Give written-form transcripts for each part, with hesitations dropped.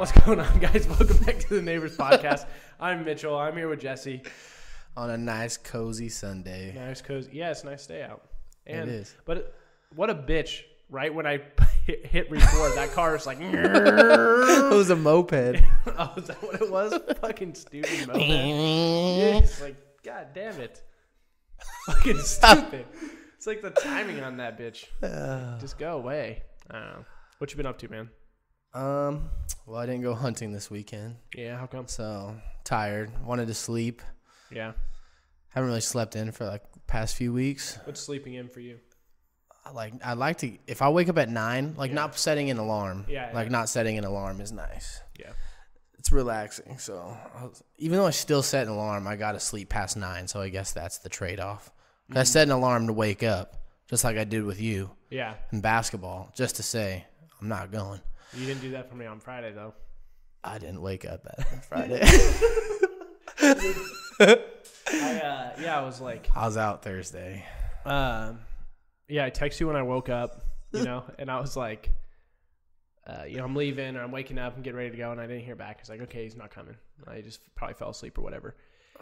what's going on, guys? Welcome back to the Neighbors Podcast. I'm Mitchell. I'm here with Jesse. On a nice, cozy Sunday. Nice, cozy. Yeah, it's a nice day out. And, it is. But what a bitch, right? When I hit record, that car is like... It was a moped. Oh, is that what it was? Fucking stupid moped. Yeah, it's like, God damn it. Fucking stupid. It's like the timing on that bitch. Just go away. I don't know. What you been up to, man? Well, I didn't go hunting this weekend. Yeah, how come? So, tired. Wanted to sleep. Yeah. Haven't really slept in for like past few weeks. What's sleeping in for you? I like to, if I wake up at 9, like not setting an alarm. Yeah. Like not setting an alarm is nice. Yeah. It's relaxing. So, even though I still set an alarm, I got to sleep past 9. So, I guess that's the trade-off. I set an alarm to wake up, just like I did with you. Yeah. In basketball, just to say, I'm not going. You didn't do that for me on Friday, though. I didn't wake up at Friday. I was like... I was out Thursday. Yeah, I texted you when I woke up, and I was like, I'm leaving or I'm waking up and getting ready to go, and I didn't hear back. It's like, okay, he's not coming. I just probably fell asleep or whatever.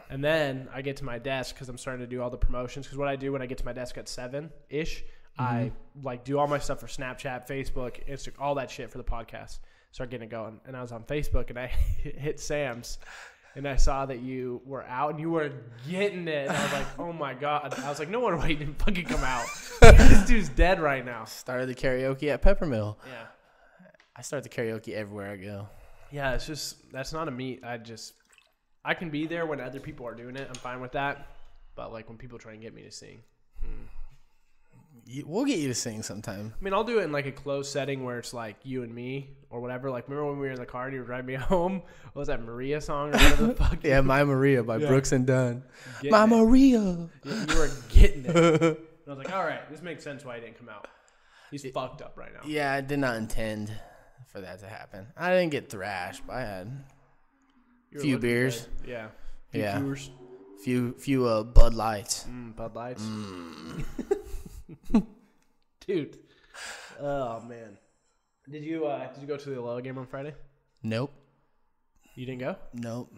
And then I get to my desk because I'm starting to do all the promotions. Because what I do when I get to my desk at 7-ish, I like do all my stuff for Snapchat, Facebook, Instagram, all that shit for the podcast. Start getting it going. And I was on Facebook and I hit Sam's and I saw that you were out and you were getting it. And I was like, oh my God. I was like, no wonder why you didn't fucking come out. This dude's dead right now. Started the karaoke at Peppermill. Yeah. I start the karaoke everywhere I go. Yeah, it's just, that's not a meet. I can be there when other people are doing it. I'm fine with that. But like when people try and get me to sing. We'll get you to sing sometime. I mean, I'll do it in like a closed setting where it's like you and me or whatever. Like, remember when we were in the car and you were driving me home? What was that, Maria song or whatever the fuck? Yeah, My Maria by Brooks and Dunn. My Maria. You were getting it. And I was like, all right, this makes sense why he didn't come out. He's fucked up right now. Yeah, I did not intend for that to happen. I didn't get thrashed, but I had a few beers. Good. Yeah. Yeah. Viewers. Few Bud Lights. Bud Lights. Dude. Oh man. Did you go to the Loa game on Friday? Nope. You didn't go? Nope.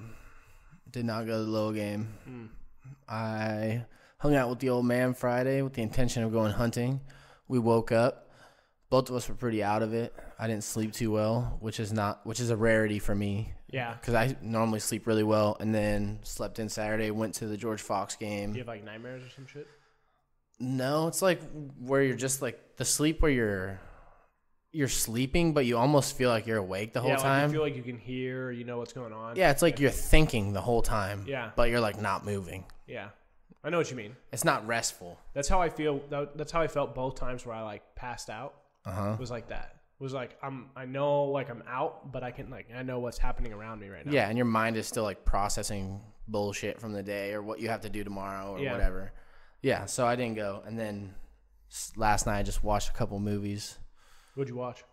Did not go to the Loa game. I hung out with the old man Friday with the intention of going hunting. We woke up. Both of us were pretty out of it. I didn't sleep too well, which is a rarity for me. Yeah. Because I normally sleep really well, and then slept in Saturday, went to the George Fox game. Do you have like nightmares or some shit? No, it's like where you're just like the sleep where you're sleeping, but you almost feel like you're awake the whole time. You feel like you can hear, you know what's going on. Yeah, it's like you're thinking the whole time. Yeah. But you're like not moving. Yeah. I know what you mean. It's not restful. That's how I feel. That's how I felt both times where I like passed out. It was like that. It was like I know like I'm out, but I know what's happening around me right now. Yeah, and your mind is still like processing bullshit from the day or what you have to do tomorrow or whatever. Yeah, so I didn't go. And then last night I just watched a couple movies. What'd you watch?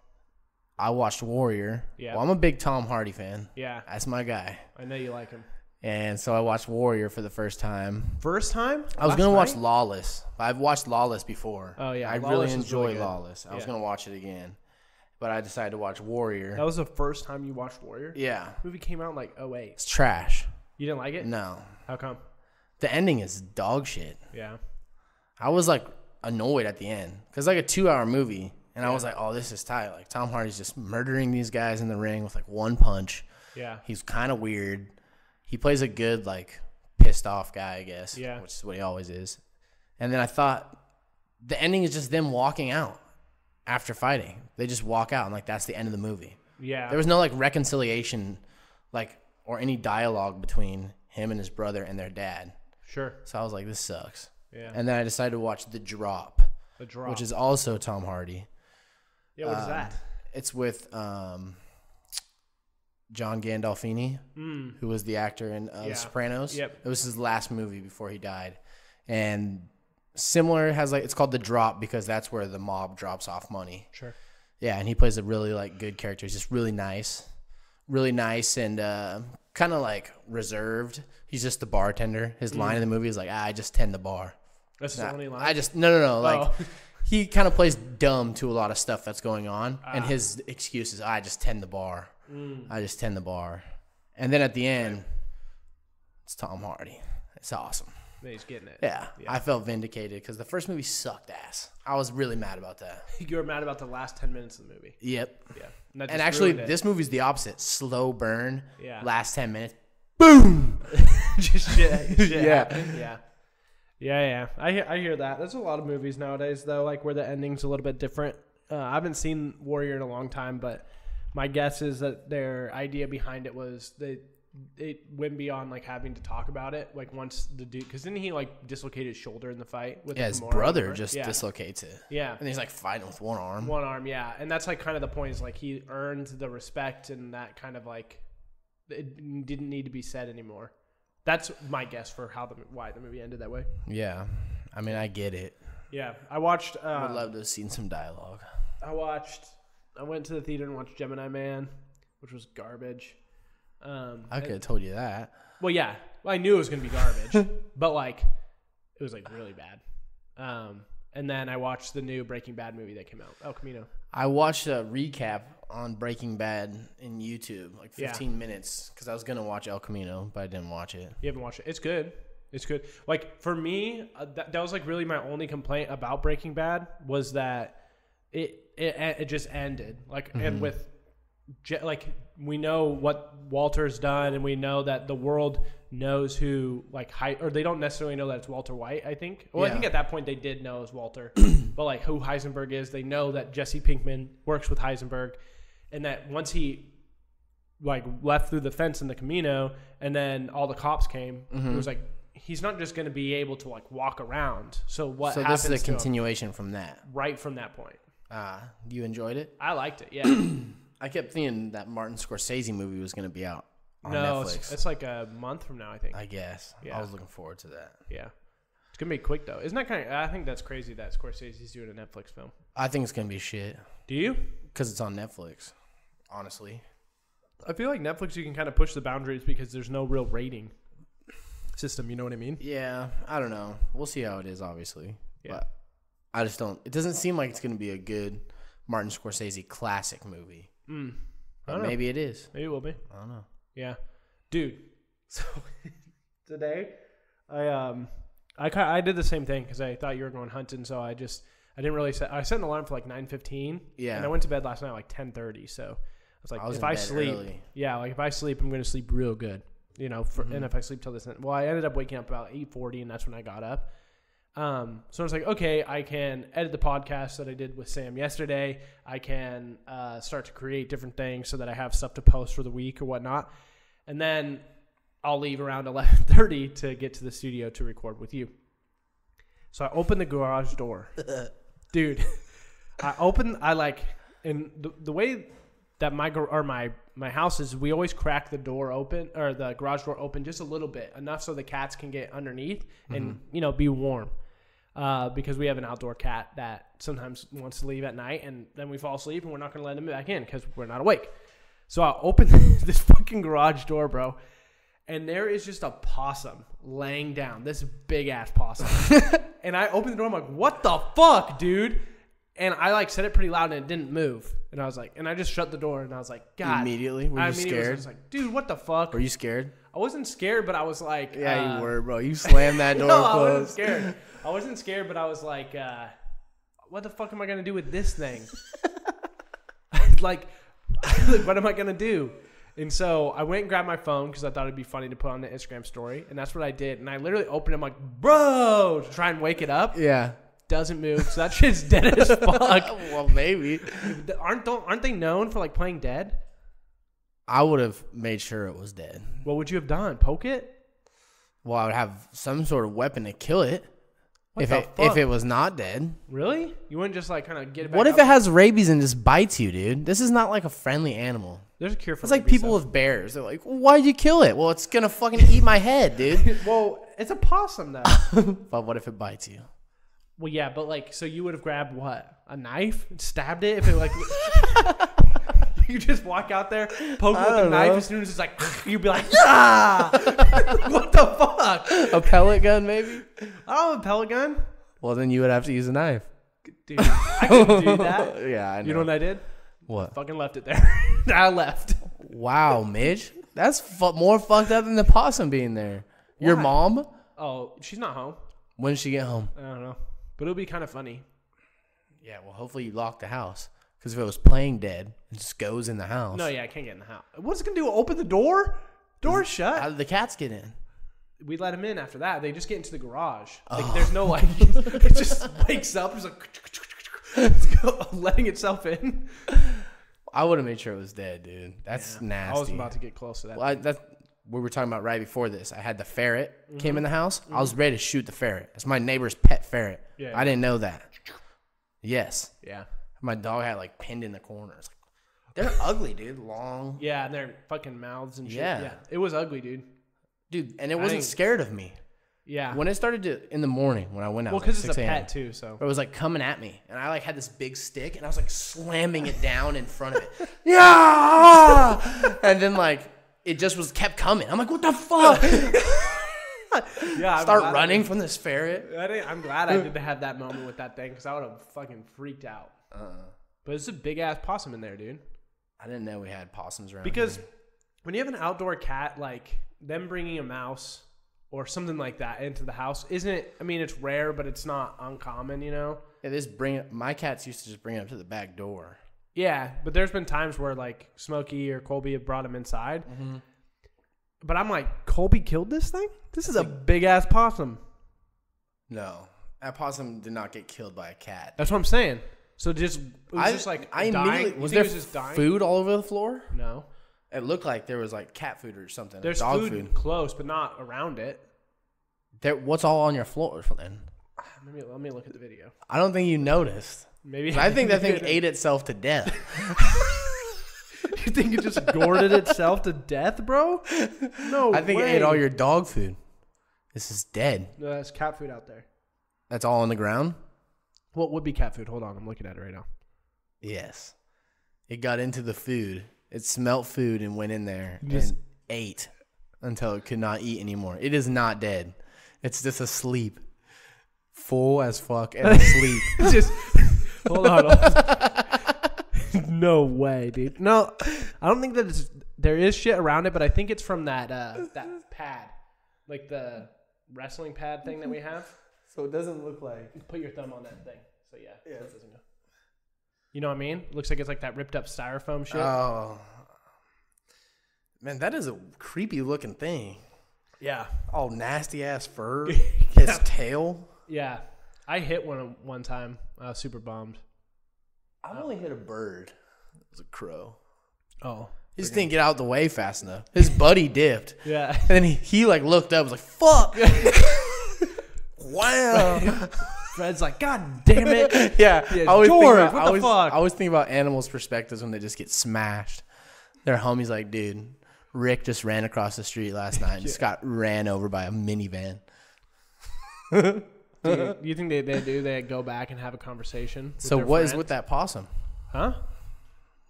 I watched Warrior. Yeah. Well, I'm a big Tom Hardy fan. Yeah. That's my guy. I know you like him. And so I watched Warrior for the first time. First time? I was going to watch Lawless. I've watched Lawless before. Oh, yeah. I Lawless really enjoy Lawless. I was Yeah. going to watch it again. But I decided to watch Warrior. That was the first time you watched Warrior? Yeah. The movie came out in like 2008. It's trash. You didn't like it? No. How come? The ending is dog shit. Yeah. I was like annoyed at the end because like a 2-hour movie, and I was like, "Oh, this is tight." Like Tom Hardy's just murdering these guys in the ring with like one punch. Yeah. He's kind of weird. He plays a good like pissed off guy, I guess. Yeah. Which is what he always is. And then I thought the ending is just them walking out after fighting. They just walk out, and like that's the end of the movie. Yeah. There was no like reconciliation, like or any dialogue between him and his brother and their dad. Sure. So I was like, this sucks. Yeah. And then I decided to watch The Drop. The Drop. Which is also Tom Hardy. Yeah, what is that? It's with John Gandolfini, who was the actor in The Sopranos. Yep. It was his last movie before he died. And similar, has like it's called The Drop because that's where the mob drops off money. Sure. Yeah, and he plays a really like good character. He's just really nice and kind of like reserved. He's just the bartender. His line in the movie is like, I just tend the bar. That's his only line? I just, no. Like, he kind of plays dumb to a lot of stuff that's going on. And his excuse is, I just tend the bar. I just tend the bar. And then at the end, it's Tom Hardy. It's awesome. He's getting it. Yeah. I felt vindicated because the first movie sucked ass. I was really mad about that. You were mad about the last 10 minutes of the movie. Yep. Yeah. And actually, this movie's the opposite. Slow burn. Yeah. Last 10 minutes. Boom. Just shit. Yeah. Yeah. I hear that. There's a lot of movies nowadays, though, like where the ending's a little bit different. I haven't seen Warrior in a long time, but my guess is that their idea behind it was it went beyond like having to talk about it. Like once the dude, because didn't he like dislocate his shoulder in the fight? With his brother just dislocates it. Yeah. And he's like fighting with one arm. One arm, yeah. And that's like kind of the point is like he earned the respect and that kind of like it didn't need to be said anymore. That's my guess for why the movie ended that way. Yeah. I mean, I get it. Yeah. I watched. I would love to have seen some dialogue. I went to the theater and watched Gemini Man, which was garbage. I could have told you that. Well, yeah. Well, I knew it was going to be garbage, but like it was like really bad. And then I watched the new Breaking Bad movie that came out, El Camino. I watched a recap on Breaking Bad in YouTube, like 15 minutes, because I was going to watch El Camino, but I didn't watch it. You haven't watched it? It's good. It's good. Like, for me, that was, like, really my only complaint about Breaking Bad was that it just ended. Like, and with, like, we know what Walter's done, and we know that the world knows who, like, or they don't necessarily know that it's Walter White, I think. Well, I think at that point they did know it was Walter. But, like, who Heisenberg is, they know that Jesse Pinkman works with Heisenberg, and that once he, like, left through the fence in the Camino, and then all the cops came, it was like, he's not just going to be able to, like, walk around. So what happens this is a continuation from that. Right from that point. You enjoyed it? I liked it, yeah. I kept thinking that Martin Scorsese movie was going to be out on Netflix. It's like a month from now, I think. I guess. Yeah. I was looking forward to that. Yeah. It's going to be quick, though. Isn't that kind of... I think that's crazy that Scorsese's doing a Netflix film. I think it's going to be shit. Do you? Because it's on Netflix, honestly. I feel like Netflix, you can kind of push the boundaries because there's no real rating system. You know what I mean? Yeah. I don't know. We'll see how it is, obviously. Yeah. But I just don't... It doesn't seem like it's going to be a good Martin Scorsese classic movie. But maybe it is. Maybe it will be. I don't know. Yeah. Dude, so today I did the same thing because I thought you were going hunting, so I didn't really set an alarm for like 9:15. Yeah. And I went to bed last night at like 10:30, so I was like, if I sleep, like if I sleep, I'm going to sleep real good, you know, and if I sleep till this, well, I ended up waking up about 8:40 and that's when I got up. So I was like, okay, I can edit the podcast that I did with Sam yesterday. I can start to create different things so that I have stuff to post for the week or whatnot. And then I'll leave around 11:30 to get to the studio to record with you. So I opened the garage door. Dude, and the way that my house is, we always crack the door open, or the garage door open just a little bit, enough so the cats can get underneath and, you know, be warm. Because we have an outdoor cat that sometimes wants to leave at night, and then we fall asleep and we're not going to let him back in because we're not awake. So I opened this fucking garage door, bro, and there is just a possum laying down, this big ass possum. And I opened the door, I'm like, what the fuck, dude? And I like said it pretty loud and it didn't move. And I was like, and I just shut the door and I was like, God. Immediately? Were you scared? I was like, dude, what the fuck? Were you scared? I wasn't scared, but I was like, yeah, you were, bro. You slammed that door no, closed. I wasn't scared. I wasn't scared, but I was like, what the fuck am I going to do with this thing? like, what am I going to do? And so I went and grabbed my phone because I thought it'd be funny to put on the Instagram story. And that's what I did. And I literally opened it. I'm like, bro, to try and wake it up. Yeah. Doesn't move. So that shit's dead as fuck. Well, maybe. Aren't they known for like playing dead? I would have made sure it was dead. What would you have done? Poke it? Well, I would have some sort of weapon to kill it. If it was not dead. Really? You wouldn't just like kind of get it back What if up? it has rabies and just bites you, dude? This is not like a friendly animal. There's a cure for It's like people with bears. They're like, why'd you kill it? Well, it's going to fucking eat my head, dude. Well, it's a possum, though. But what if it bites you? Well, yeah, but like, so you would have grabbed what? A knife? And stabbed it? If it like... You just walk out there, poke it with a knife, as soon as it's like, you'd be like, yeah! What the fuck? A pellet gun, maybe? I don't have a pellet gun. Well, then you would have to use a knife. Dude, I couldn't do that. Yeah, I know. You know what I did? What? Fucking left it there. I left. Wow, Mitch. That's more fucked up than the possum being there. Why? Your mom? Oh, she's not home. When did she get home? I don't know. But it'll be kind of funny. Yeah, well, hopefully you lock the house. Because if it was playing dead, it just goes in the house. No, yeah, I can't get in the house. What's it going to do? Open the door? Door's shut. How did the cats get in? We let him in after that. They just get into the garage. Oh. Like, there's no, like, it just wakes up. It's like, letting itself in. I would have made sure it was dead, dude. That's nasty. I was about to get close to that. Well, that's what we were talking about right before this. I had the ferret came in the house. I was ready to shoot the ferret. It's my neighbor's pet ferret. Yeah. I didn't know that. Yes. Yeah. My dog had like pinned in the corners. They're ugly, dude. Long. Yeah, and their fucking mouths and shit. Yeah. It was ugly, dude. Dude, and it wasn't scared of me. Yeah. When it started to, in the morning when I went out. Well, because like it's a 6 a.m., pet too, so. it was like coming at me. And I like had this big stick and I was like slamming it down in front of it. Yeah! And then like it just was kept coming. I'm like, what the fuck? Yeah. Start running from this ferret. I'm glad I did have that moment with that thing because I would have fucking freaked out. But it's a big ass possum in there, dude. I didn't know we had possums around Because here. when you have an outdoor cat, like them bringing a mouse or something like that into the house isn't. I mean, it's rare, but it's not uncommon, you know. Yeah, my cats used to just bring it up to the back door. Yeah, but there's been times where like Smokey or Colby have brought him inside. But I'm like, Colby killed this thing? This is a big ass possum. No, that possum did not get killed by a cat. That's what I'm saying. So it was just like I dying. immediately was You think there it was just dying? food all over the floor? No. It looked like there was like cat food or something. There's dog food close, but not around it. What's all on your floor then? Let me look at the video. I don't think you noticed. Maybe I think that thing ate itself to death. You think it just gourded itself to death, bro? No, I think it ate all your dog food. This is dead. No, there's cat food out there. That's all on the ground? What would be cat food? Hold on, I'm looking at it right now. Yes. It got into the food. It smelt food and went in there Just and ate until it could not eat anymore. It is not dead. It's just asleep. Full as fuck and asleep. just hold on. No way, dude. No, I don't think that there is shit around it, but I think it's from that pad, like the wrestling pad thing that we have. So it doesn't look like. Put your thumb on that thing. So yeah, so it doesn't go. You know what I mean? It looks like it's like that ripped up styrofoam shit. Oh. Man, that is a creepy looking thing. Yeah. All nasty ass fur. His tail. Yeah. I hit one time. I was super bummed. I've only hit a bird. It was a crow. Oh. He just didn't get out the way fast enough. His buddy dipped. Yeah. And then he like looked up and was like, fuck. Wow. Fred's like, God damn it. Yeah. I always George, what the fuck? I always think about animals' perspectives when they just get smashed. Their homie's like, dude, Rick just ran across the street last night and just got ran over by a minivan. Dude, you think they go back and have a conversation? So what is with that possum? Huh?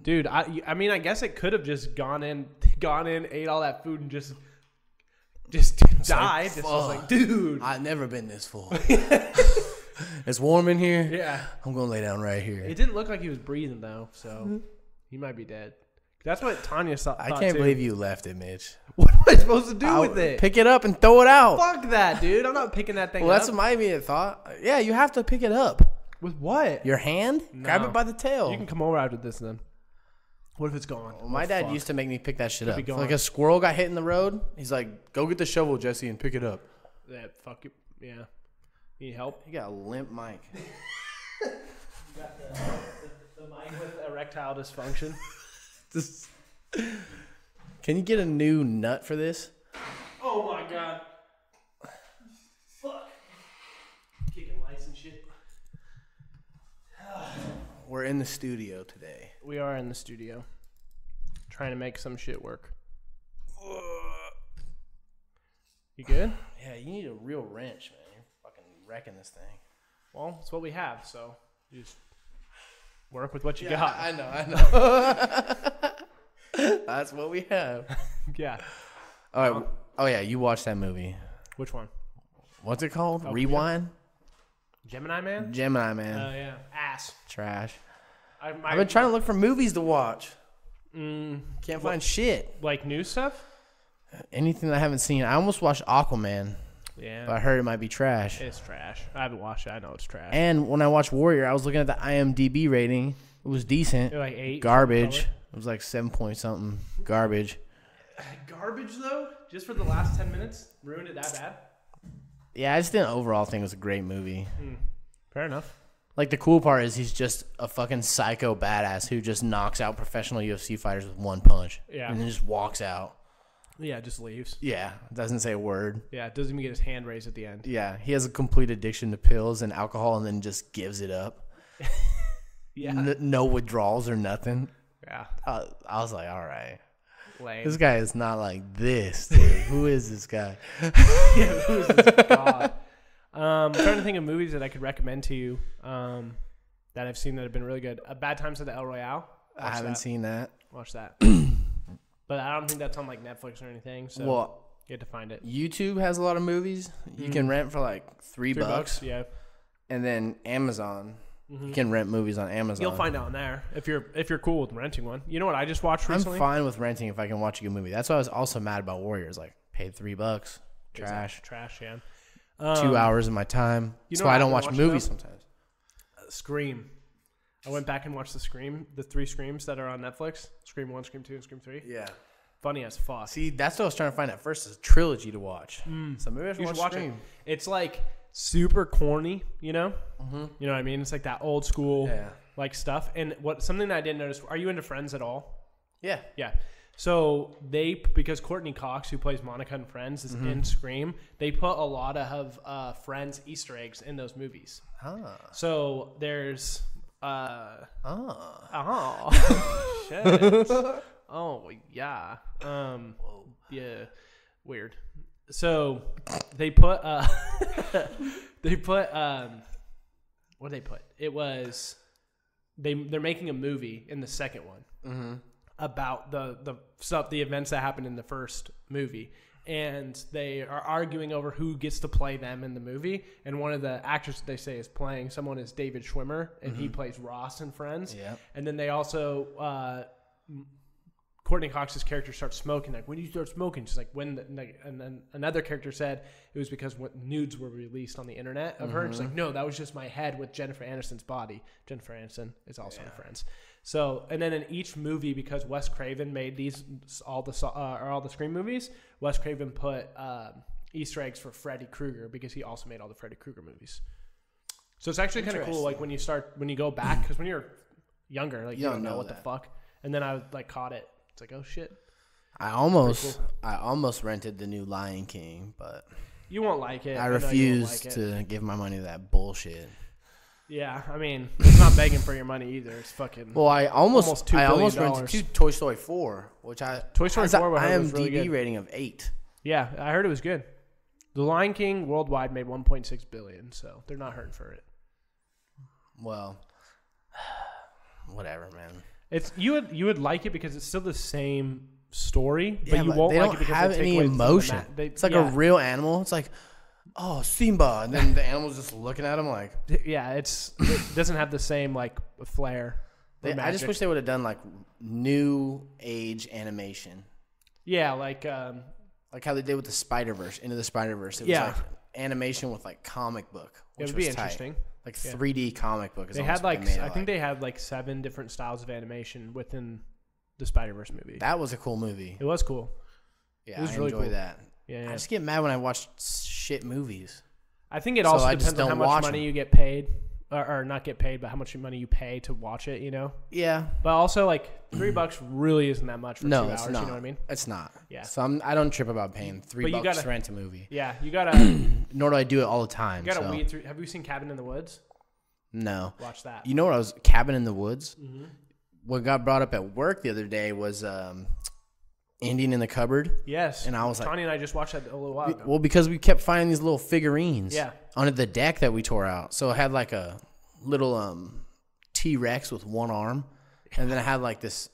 Dude, I mean, I guess it could have just gone in, ate all that food, and just died. Just was like, dude, I've never been this full. It's warm in here. Yeah, I'm gonna lay down right here. it didn't look like he was breathing though, so he might be dead. That's what Tanya thought. I can't believe you left it, Mitch. What am I supposed to do with it? Pick it up and throw it out. Fuck that, dude. I'm not picking that thing Well, up. that's what my immediate thought. Yeah, you have to pick it up. With what? Your hand? No. Grab it by the tail. You can come over after this then. What if it's gone? Well, my dad used to make me pick that shit up. be If, gone. like a squirrel got hit in the road, he's like, go get the shovel, Jesse, and pick it up. Yeah, fuck it. Yeah. Need help? He got a limp mic. You got the mic with erectile dysfunction. Can you get a new nut for this? Oh my god. Fuck. Kicking lights and shit. We're in the studio today. We are in the studio. Trying to make some shit work. You good? Yeah, you need a real wrench, man. You're fucking wrecking this thing. Well, it's what we have, so you just work with what you got. I know. That's what we have. Yeah. All right. Oh, yeah, you watched that movie. Which one? What's it called? Oh, Rewind? Gemini Man? Gemini Man. Oh, yeah. Ass. Trash. I've I've been trying to look for movies to watch. Can't find shit. Like new stuff? Anything that I haven't seen. I almost watched Aquaman. Yeah. But I heard it might be trash. It's trash. I haven't watched it. I know it's trash. And when I watched Warrior, I was looking at the IMDb rating. It was decent. They're like 8. Garbage. It was like 7 point something. Garbage. Garbage, though? Just for the last 10 minutes? Ruined it that bad? Yeah, I just didn't overall think it was a great movie. Fair enough. Like, the cool part is he's just a fucking psycho badass who just knocks out professional UFC fighters with one punch. Yeah. And then just walks out. Yeah, just leaves. Yeah, doesn't say a word. Yeah, doesn't even get his hand raised at the end. Yeah, he has a complete addiction to pills and alcohol and then just gives it up. Yeah. No withdrawals or nothing. Yeah. I was like, all right. Lame. This guy is not like this, dude. Who is this guy? Yeah, who is this god? I'm trying to think of movies that I could recommend to you that I've seen that have been really good. Bad Times at the El Royale. I haven't seen that. Watch that. But I don't think that's on like Netflix or anything. So Well, you have to find it. YouTube has a lot of movies you can rent for like $3. Yeah. And then Amazon, you can rent movies on Amazon. You'll find out on there if you're cool with renting one. You know what I just watched recently? I'm fine with renting if I can watch a good movie. That's why I was also mad about Warriors. Like, paid $3. Trash. Trash, yeah. 2 hours of my time. That's why I don't watch movies sometimes. Scream. I went back and watched the 3 Screams that are on Netflix. Scream 1, Scream 2, and Scream 3. Yeah. Funny as fuck. See, that's what I was trying to find at first, is a trilogy to watch. So maybe I should watch Scream. It. It's like super corny, you know? You know what I mean? It's like that old school like stuff. And something that I didn't notice, are you into Friends at all? Yeah. Yeah. So because Courtney Cox, who plays Monica in Friends, is in Scream, they put a lot of Friends Easter eggs in those movies. So there's shit. Oh yeah. Yeah. Weird. So they put what did they put? It was they're making a movie in the second one about the events that happened in the first movie. And they are arguing over who gets to play them in the movie. And one of the actors that they say is playing someone is David Schwimmer, and he plays Ross in Friends. Yeah. And then they also Courtney Cox's character starts smoking. Like, when do you start smoking? She's like, when? And then another character said it was because nudes were released on the internet of her. And she's like, no, that was just my head with Jennifer Aniston's body. Jennifer Aniston is also in Friends. So, and then in each movie, because Wes Craven made all the Scream movies, Wes Craven put Easter eggs for Freddy Krueger because he also made all the Freddy Krueger movies. So it's actually kind of cool, like when you go back, because when you're younger, like you don't know what the fuck. And then I like caught it. It's like, oh shit. I almost rented the new Lion King, but you won't like it. I refuse to give my money to that bullshit. Yeah, I mean, it's not begging for your money either. It's fucking. Well, I almost rented Toy Story 4, which Toy Story 4 was IMDb really good. Rating of 8. Yeah, I heard it was good. The Lion King worldwide made $1.6 billion, so they're not hurting for it. Well, whatever, man. It's you would like it because it's still the same story, but you won't they like don't it because have they take any away emotion. It's like a real animal. It's like, oh, Simba, and then the animal's just looking at him like. Yeah, it doesn't have the same like flair. I just wish they would have done like new age animation. Yeah, like how they did with the Spider-Verse, Into the Spider-Verse. It was like animation with like comic book, which it would be was tight. interesting. Like 3D comic book. They had I think they had like 7 different styles of animation within the Spider-Verse movie. That was a cool movie. It was cool. Yeah, I really enjoy that. Yeah, I just get mad when I watch shit movies. I think it also depends on how much money you get paid. Or not get paid, but how much money you pay to watch it, you know? Yeah. But also, like, $3 really isn't that much for 2 hours, it's not. You know what I mean? It's not. Yeah. So I don't trip about paying $3 to rent a movie. Yeah, you gotta... Nor do I do it all the time. You gotta weed through... Have you seen Cabin in the Woods? No. Watch that. You know what Cabin in the Woods? Mm-hmm. What got brought up at work the other day was Indian in the Cupboard. Yes. And I was Tony and I just watched that a little while ago. Well, because we kept finding these little figurines. Yeah. On the deck that we tore out. So it had like a little T-Rex with one arm. And then it had like this...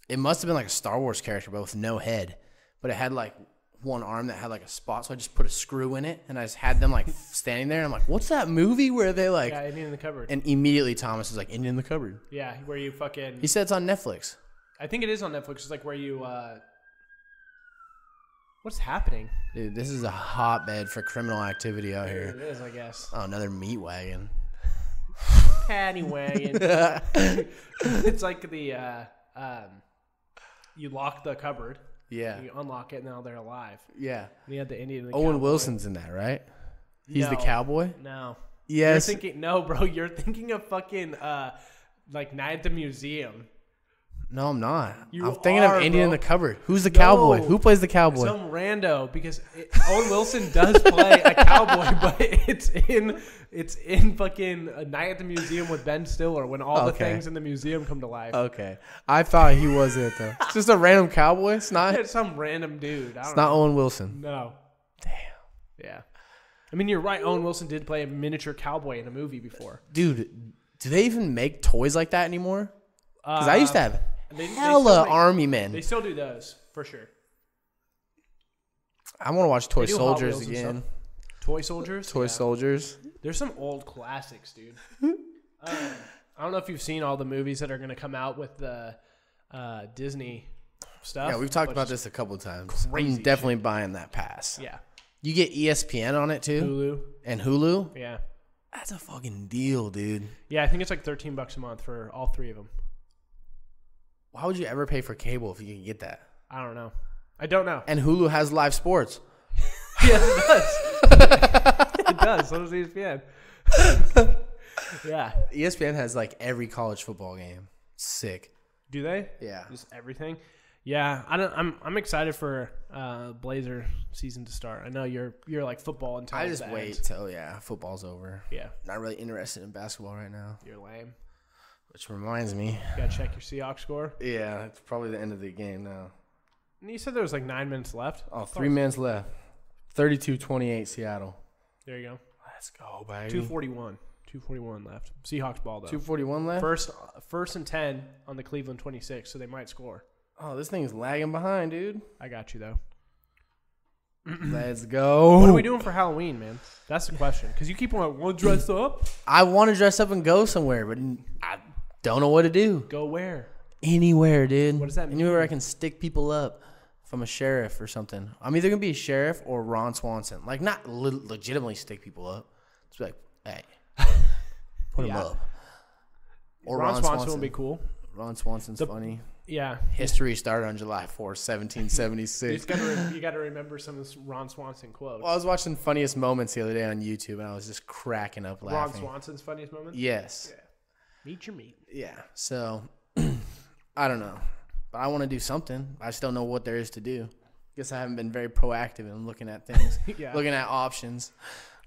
It must have been like a Star Wars character, but with no head. But it had like one arm that had like a spot, so I just put a screw in it, and I just had them like standing there. And I'm like, "What's that movie where they like?" Yeah, Indian in the Cupboard. And immediately Thomas was like, "Indian in the Cupboard." Yeah, where you fucking. He said it's on Netflix. I think it is on Netflix. It's like where you. What's happening? Dude, this is a hotbed for criminal activity out here. It is, I guess. Oh, another meat wagon. Paddy wagon. It's like the you lock the cupboard. Yeah. You unlock it, and now they're alive. Yeah. And you had the Indian. And the Owen cowboy. Wilson's in that, right? He's the cowboy? No. Yes. You're thinking, no, bro. You're thinking of fucking like Night at the Museum. No, I'm not. You I'm thinking are, of Indian in bro. the Cupboard. Who's the cowboy? No. Who plays the cowboy? Some rando, because Owen Wilson does play a cowboy, but it's in fucking A Night at the Museum with Ben Stiller when all the things in the museum come to life. Okay. I thought he was it, though. It's just a random cowboy? It's not? It's some random dude. It's not Owen Wilson. No. Damn. Yeah. I mean, you're right. Owen Wilson did play a miniature cowboy in a movie before. Dude, do they even make toys like that anymore? Because I used to have hella army men. They still do those, for sure. I want to watch Toy They do Hot Soldiers Wheels and again. Toy Soldiers? Toy Soldiers. There's some old classics, dude. I don't know if you've seen all the movies that are going to come out with the Disney stuff. Yeah, we've talked about this a couple of times. I'm definitely buying that pass. Yeah. You get ESPN on it too? Hulu. And Hulu? Yeah. That's a fucking deal, dude. Yeah, I think it's like $13 a month for all three of them. Why would you ever pay for cable if you could get that? I don't know. I don't know. And Hulu has live sports. Yeah, it does. It does. So does ESPN. Yeah. ESPN has like every college football game. Sick. Do they? Yeah. Just everything. Yeah, I'm excited for Blazer season to start. I know you're like football until I just wait till football's over. Yeah. Not really interested in basketball right now. You're lame. Which reminds me. You gotta check your Seahawks score. Yeah, it's probably the end of the game now. And you said there was like 9 minutes left. Oh, 3 minutes left. 32-28 Seattle. There you go. Let's go, baby. 2:41. 2:41 left. Seahawks ball though. 2:41 left. First and 10 on the Cleveland 26, so they might score. Oh, this thing's lagging behind, dude. I got you though. Let's go. What are we doing for Halloween, man? That's the question. Because you keep on want to dress up. I want to dress up and go somewhere, but I don't know what to do. Go where? Anywhere, dude. What does that mean? Anywhere I can stick people up. If I'm a sheriff or something. I'm either going to be a sheriff or Ron Swanson. Like, not legitimately stick people up. It's like, hey, put him up. Or Ron Swanson would be cool. Ron Swanson's funny. Yeah. History started on July 4th, 1776. You got to remember some of Ron Swanson quotes. Well, I was watching Funniest Moments the other day on YouTube, and I was just cracking up laughing. Ron Swanson's funniest moment? Yes. Yeah. Meet your meat. Yeah. So, I don't know. But I want to do something. I just don't know what there is to do. Guess I haven't been very proactive in looking at things, looking at options.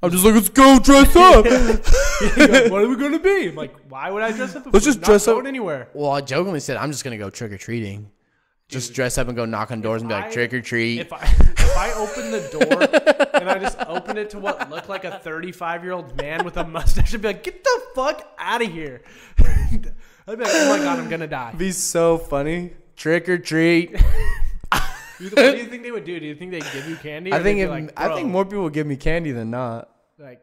I'm just like, let's go dress up. Like, what are we going to be? I'm like, why would I dress up? Let's just dress up anywhere. Well, I jokingly said, I'm just going to go trick-or-treating. Just dress up and go knock on doors and be like, trick-or-treat. If I open the door and I just open it to what looked like a 35-year-old man with a mustache, I'd be like, get the fuck out of here. I'd be like, oh my God, I'm going to die. Be so funny. Trick-or-treat. What do you think they would do? Do you think they'd give you candy? I think more people would give me candy than not. Like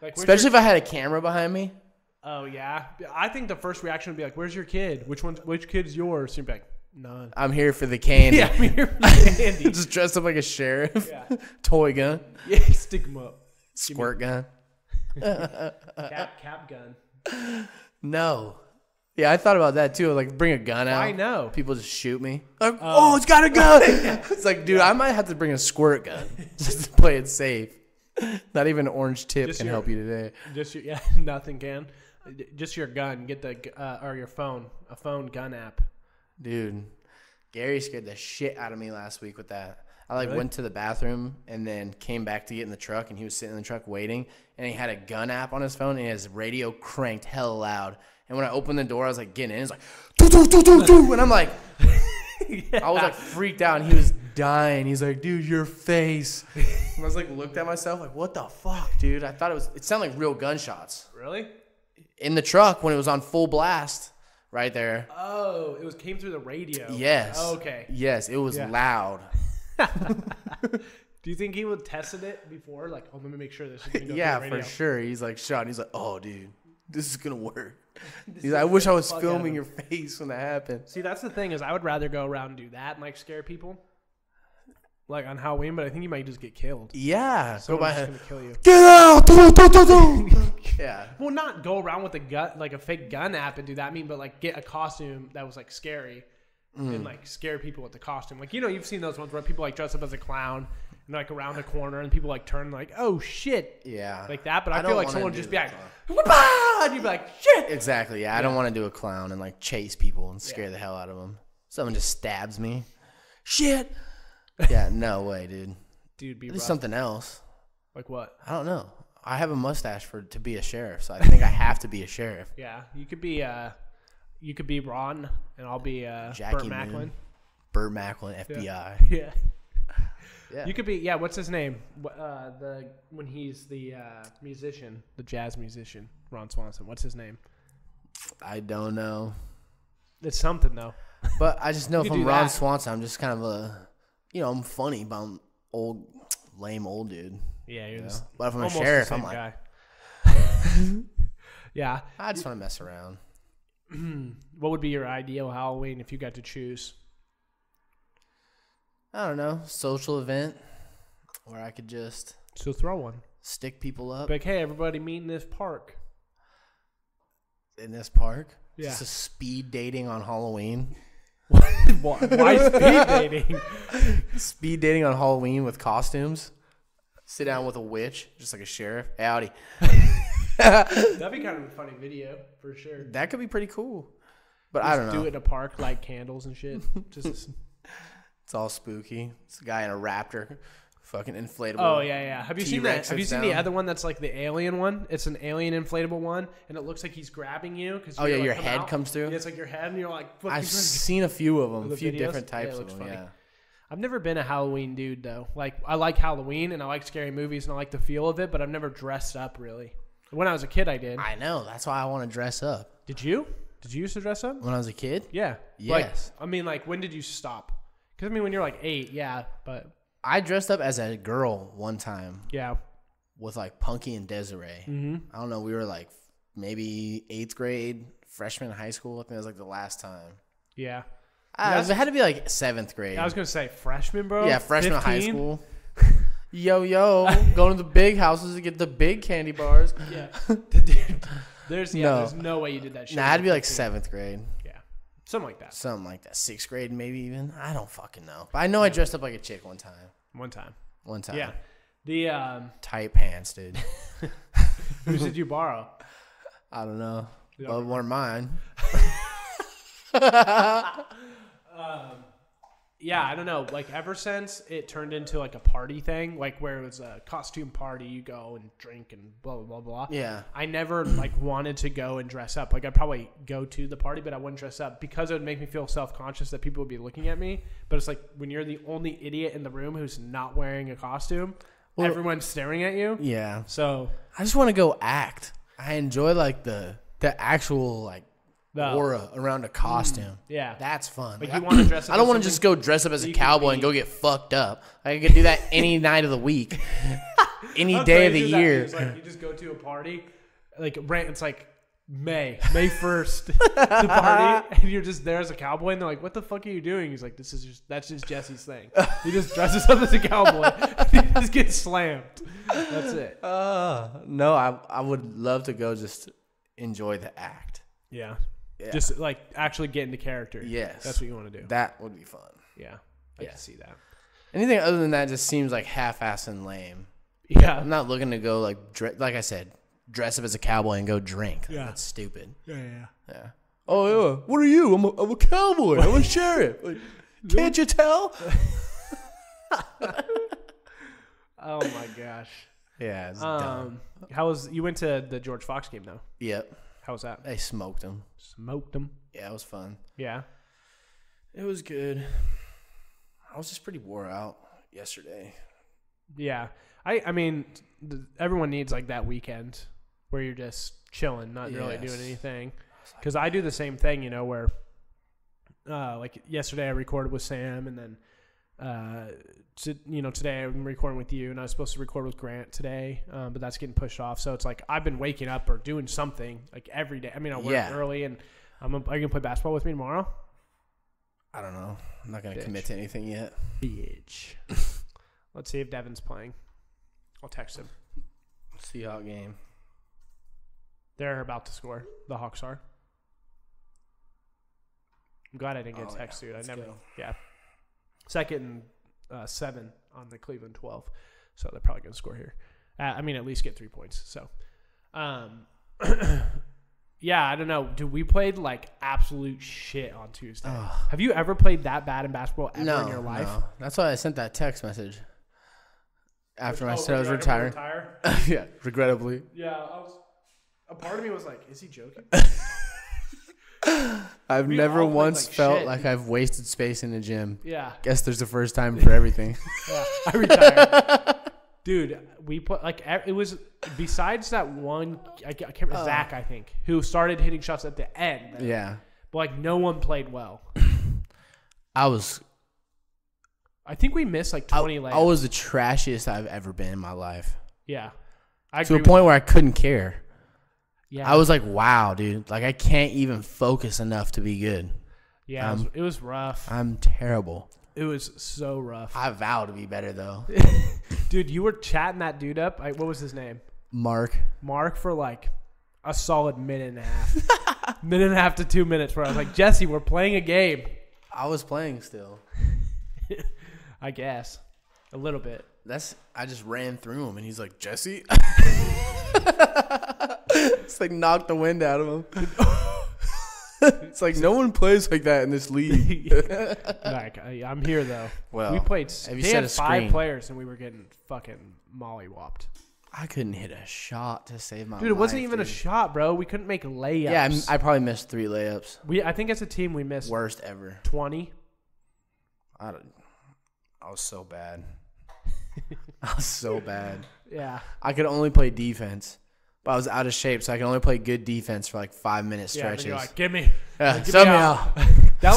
especially if I had a camera behind me. Oh yeah, I think the first reaction would be like, "Where's your kid? Which kid's yours?" So you'd be like, "None." I'm here for the candy. Yeah, I'm here for the candy. Just dressed up like a sheriff. Yeah. Toy gun. Yeah, stick them up. Squirt gun. Cap gun. No. Yeah, I thought about that too. Like, bring a gun out. I know. People just shoot me. Like, oh, it's got a gun. It's like, dude, I might have to bring a squirt gun just to play it safe. Not even an orange tip can help you today. Nothing can. Just your gun. Get the or your phone. A phone gun app. Dude, Gary scared the shit out of me last week with that. I Really? went to the bathroom and then came back to get in the truck, and he was sitting in the truck waiting, and he had a gun app on his phone, and his radio cranked hella loud. And when I opened the door, I was like getting in. It's like, doo, doo, doo, doo, doo. And I'm like, I was like freaked out, and he was dying. He's like, dude, your face. And I was like, looked at myself like, what the fuck, dude? I thought it sounded like real gunshots. Really? In the truck when it was on full blast right there. Oh, came through the radio. Yes. Oh, okay. Yes, it was loud. Do you think he would tested it before? Like, oh, let me make sure this is going to go Yeah, through the radio. for sure. He's like shot. He's like, oh, dude, this is going to work. He's like, I wish I was filming your face when that happened. See, that's the thing is I would rather go around and do that and like scare people. Like on Halloween, but I think you might just get killed. Yeah. Someone's just gonna kill you. Get out! Yeah. Well, not go around with a gun, like a fake gun app and do that. I mean, but like get a costume that was like scary and like scare people with the costume. Like, you know, you've seen those ones where people like dress up as a clown and like around the corner and people like turn like, oh shit. Yeah. Like that. But I feel like someone would just be like, "Wah!" and you'd be like, shit. Exactly. Yeah. I don't want to do a clown and like chase people and scare the hell out of them. Someone just stabs me. Shit. Yeah. No way, dude. Dude, be At least rough. something else. Like what? I don't know. I have a mustache to be a sheriff, so I think I have to be a sheriff. Yeah. You could be Ron and I'll be Jackie Burt Macklin. Burt Macklin, FBI. Yeah. Yeah. You could be, what's his name? When he's the musician, the jazz musician, Ron Swanson. What's his name? I don't know. It's something, though. But I just know You if could I'm do Ron that. Swanson, I'm just kind of I'm funny, but I'm lame old dude. Yeah, you're Yeah. just But if I'm a almost the sheriff, same I'm like, guy. Yeah. I just want to mess around. What would be your ideal Halloween if you got to choose? I don't know, social event where I could just So throw one. stick people up Like, hey, everybody meet in this park. in this park. Yeah. Just a speed dating on Halloween. Why speed dating? Speed dating on Halloween with costumes. Sit down with a witch, just like a sheriff. Howdy. That'd be kind of a funny video, for sure. That could be pretty cool. But I don't know. Do it in a park, light candles and shit. Just It's all spooky. It's a guy in a raptor. Fucking inflatable. Oh, yeah. Have you seen that? T-Rex Have you sits seen the down. other one that's like the alien one? It's an alien inflatable one, and it looks like he's grabbing you. Oh, yeah, like, your come head out. comes through? Yeah, it's like your head, and you're like, fucking I've trying to- seen a few of them. The A few videos? different Yeah, it types of looks them, funny. yeah. I've never been a Halloween dude, though. Like, I like Halloween, and I like scary movies, and I like the feel of it, but I've never dressed up, really. When I was a kid, I did. I know. That's why I want to dress up. Did you? Did you used to dress up? When I was a kid, Yeah. Yes. Like, when did you stop? Because, when you're like 8, yeah, but, I dressed up as a girl one time yeah. with like Punky and Desiree. Mm-hmm. I don't know. We were like maybe 8th grade, freshman in high school. I think it was like the last time. Yeah. It had to be like 7th grade. I was going to say freshman, bro. Yeah, freshman in high 15? school. Yo, going to the big houses to get the big candy bars. Yeah. Dude, there's no way you did that shit. Nah, it had to be like 15. 7th grade. Yeah. Something like that. Something like that. 6th grade, maybe even. I don't fucking know. But I know I dressed up like a chick one time. One time. Yeah. The Tight pants, dude. whose did you borrow? I don't know. You But don't one of mine. Yeah, I don't know. Like ever since it turned into like a party thing, like where it was a costume party, you go and drink and blah blah blah blah. Yeah. I never like wanted to go and dress up. Like I'd probably go to the party, but I wouldn't dress up because it would make me feel self-conscious that people would be looking at me. But it's like when you're the only idiot in the room who's not wearing a costume, everyone's staring at you. Yeah. So I just want to go act. I enjoy like the actual like aura around a costume. yeah, That's fun. like you want to dress up. I don't as want to just something- go dress up as a you can cowboy be- and go get fucked up. I could do that any night of the week, any How day of the crazy is that? year. It's like you just go to a party, like it's like May 1st, the party, and you're just there as a cowboy, and they're like, "What the fuck are you doing?" He's like, "That's just Jesse's thing. He just dresses up as a cowboy, he just gets slammed. That's it." No, I would love to go just enjoy the act. Yeah, Yeah. just like actually get into character. Yes. that's what you want to do. That would be fun. Yeah, I Yeah. can see that. Anything other than that just seems like half-assed and lame. Yeah, I'm not looking to go like like I said, dress up as a cowboy and go drink. Yeah. That's stupid. yeah. Yeah. Oh yeah. What are you? I'm a cowboy. I'm a sheriff. Like, can't you tell? Oh my gosh. Yeah. It's dumb. How was you went to the George Fox game though? Yep. How was that? They smoked him. Smoked them. Yeah, it was fun. Yeah. It was good. I was just pretty wore out yesterday. Yeah. I mean, everyone needs like that weekend where you're just chilling, not really doing anything. Because I do the same thing, where like yesterday I recorded with Sam and then Today I'm recording with you, and I was supposed to record with Grant today, but that's getting pushed off. So it's like I've been waking up or doing something like every day. I mean, I work early, and are you gonna play basketball with me tomorrow? I don't know. I'm not gonna commit to anything yet. Bitch. Let's see if Devin's playing. I'll text him. Seahawks game. They're about to score. The Hawks are. I'm glad I didn't get text, dude. Second and 7 on the Cleveland 12. So they're probably going to score here. At least get 3 points. So, yeah, I don't know. Dude, we played like absolute shit on Tuesday. Have you ever played that bad in basketball ever in your life? No. That's why I sent that text message. After I said I was retiring. Yeah, regrettably. Yeah, a part of me was like, is he joking? I've never once felt like I've wasted space in the gym. Yeah. Guess there's the first time for everything. Yeah, I retired. Dude, we put it was besides that one, I can't remember, Zach, I think, who started hitting shots at the end. Yeah. But no one played well. I think we missed 20 layups. I was the trashiest I've ever been in my life. Yeah. To a point where I couldn't care. Yeah. I was like, wow, dude. I can't even focus enough to be good. Yeah, it was rough. I'm terrible. It was so rough. I vow to be better, though. Dude, you were chatting that dude up. What was his name? Mark for a solid minute and a half. Minute and a half to 2 minutes where I was like, Jesse, we're playing a game. I was playing still. I guess. A little bit. I just ran through him, and he's like, Jesse? It's knocked the wind out of him. It's no one plays like that in this league. I'm here, though. Well, we played. They had 5 players, and we were getting fucking mollywopped. I couldn't hit a shot to save my life. Dude, it wasn't even a shot, bro. We couldn't make layups. Yeah, I probably missed 3 layups. I think as a team, we missed. Worst ever. 20. I was so bad. I was so bad. Yeah. I could only play defense. But I was out of shape, so I can only play good defense for 5-minute stretches. Yeah, give me. Sub me out.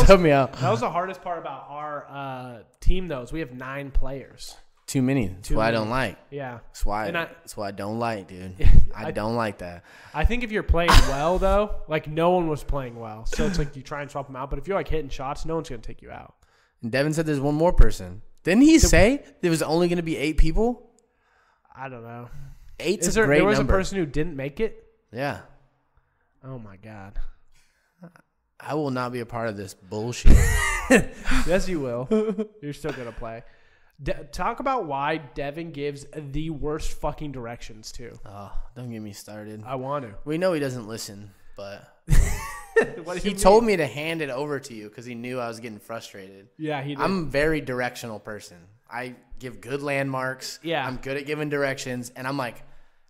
Sub me out. That was the hardest part about our team, though, is we have 9 players. Too many. That's what I don't like. Yeah. That's what I don't like, dude. I don't like that. I think if you're playing well, though, no one was playing well. So it's you try and swap them out. But if you're hitting shots, no one's going to take you out. And Devin said there's one more person. Didn't he say there was only going to be 8 people? I don't know. 8's a great number. There was a person who didn't make it? Yeah. Oh, my God. I will not be a part of this bullshit. Yes, you will. You're still going to play. Talk about why Devin gives the worst fucking directions, too. Oh, don't get me started. I want to. We know he doesn't listen, but he told me to hand it over to you because he knew I was getting frustrated. Yeah, he did. I'm a very directional person. I give good landmarks. Yeah. I'm good at giving directions. And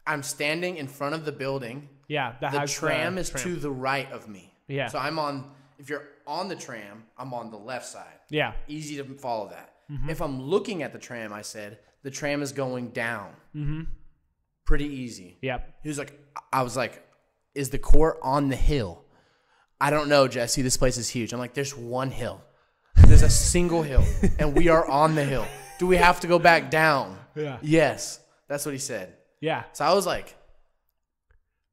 I'm standing in front of the building. Yeah. The tram is to the right of me. Yeah. So if you're on the tram, I'm on the left side. Yeah. Easy to follow that. Mm-hmm. If I'm looking at the tram, I said, the tram is going down. Mm-hmm. Pretty easy. Yep. I was like, is the court on the hill? I don't know, Jesse. This place is huge. I'm like, there's one hill. There's a single hill, and we are on the hill. Do we have to go back down? Yeah. Yes. That's what he said. Yeah. So I was like.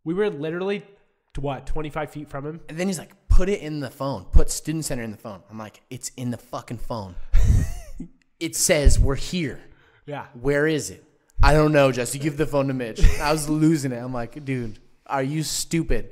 We were literally, 25 feet from him? And then he's like, put it in the phone. Put Student Center in the phone. I'm like, it's in the fucking phone. It says we're here. Yeah. Where is it? I don't know, Jesse. Give the phone to Mitch. I was losing it. I'm like, dude, are you stupid?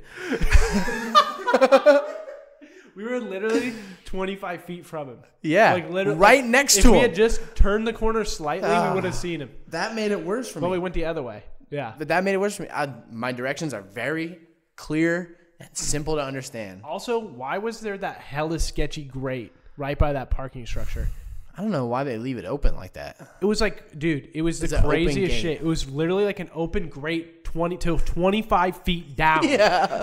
We were literally 25 feet from him. Yeah. Literally, right next to him. If we had just turned the corner slightly, we would have seen him. That made it worse for me. But we went the other way. Yeah. But that made it worse for me. My directions are very clear and simple to understand. Also, why was there that hella sketchy grate right by that parking structure? I don't know why they leave it open like that. It was dude, it was the craziest shit. It was literally an open grate 20 to 25 feet down. Yeah.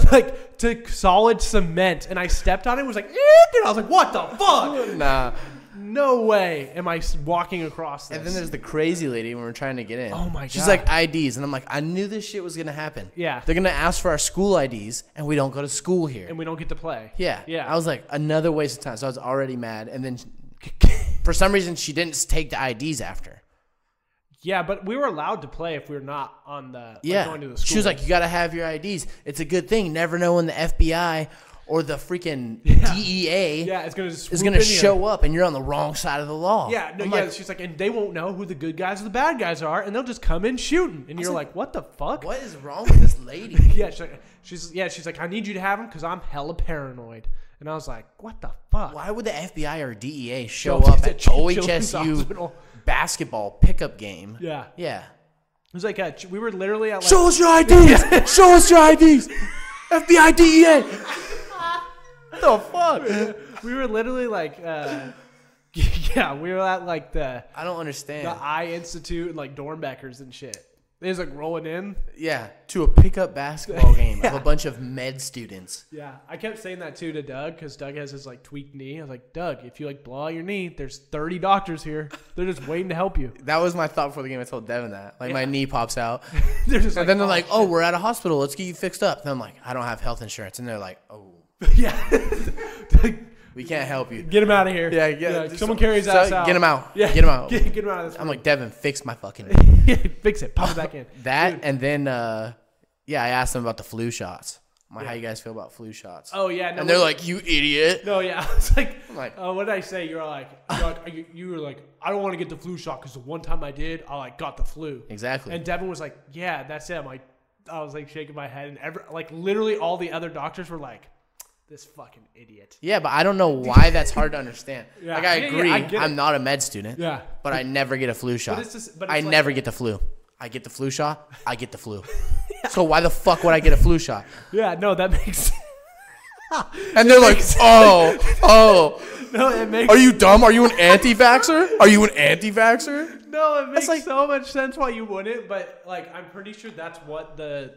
To solid cement. And I stepped on it and was like, dude, I was like, what the fuck? Nah. No way am I walking across this. And then there's the crazy lady when we're trying to get in. Oh, my God. She's like, IDs. And I'm like, I knew this shit was going to happen. Yeah. They're going to ask for our school IDs, and we don't go to school here. And we don't get to play. Yeah. Yeah. I was like, another waste of time. So I was already mad. And then for some reason, she didn't take the IDs after. Yeah, but we were allowed to play if we were not on the going to the school. She was like, you got to have your IDs. It's a good thing. You never know when the FBI or the freaking DEA is going to show up and you're on the wrong side of the law. Yeah, she's like, and they won't know who the good guys or the bad guys are, and they'll just come in shooting. And you're like, what the fuck? What is wrong with this lady? she's like, I need you to have them because I'm hella paranoid. And I was like, what the fuck? Why would the FBI or DEA show up at OHSU basketball pickup game? Yeah. Yeah. It was like, we were literally at like... Show us your IDs! Show us your IDs! FBI, DEA! The fuck? We were literally like, we were at like the... I don't understand. The Eye Institute and like Dornbeckers and shit. They was like rolling in. Yeah, to a pickup basketball game of a bunch of med students. Yeah, I kept saying that too to Doug because Doug has his like tweaked knee. I was like, Doug, if you like blow out your knee, there's 30 doctors here. They're just waiting to help you. That was my thought before the game. I told Devin that. Like my knee pops out. They're just and then they're like, oh, we're at a hospital. Let's get you fixed up. And I'm like, I don't have health insurance. And they're like, oh. Yeah. We can't help you. Get him out of here. Yeah. Someone carry his ass out. Get him out. Yeah. Get him out. Get him out of this room. I'm like, Devin, fix my fucking knee. Fix it. Pop it back in. That, and then, I asked them about the flu shots. I'm like, how you guys feel about flu shots? Oh, yeah. No, and they're like, you idiot. No, yeah. I was like, I'm like, what did I say? You were like, I don't want to get the flu shot because the one time I did, I like got the flu. Exactly. And Devin was like, yeah, that's it. I was like shaking my head, and literally all the other doctors were like, this fucking idiot. Yeah, but I don't know why that's hard to understand. Yeah. Like, I agree. Yeah, I'm not a med student. Yeah. But I never get a flu shot. I never get the flu. I get the flu shot. I get the flu. So why the fuck would I get a flu shot? Yeah, no, that makes sense. And they're like, oh. No, it makes Are you dumb? Are you an anti-vaxxer? Are you an anti-vaxxer? No, it makes so much sense why you wouldn't, but like I'm pretty sure that's what the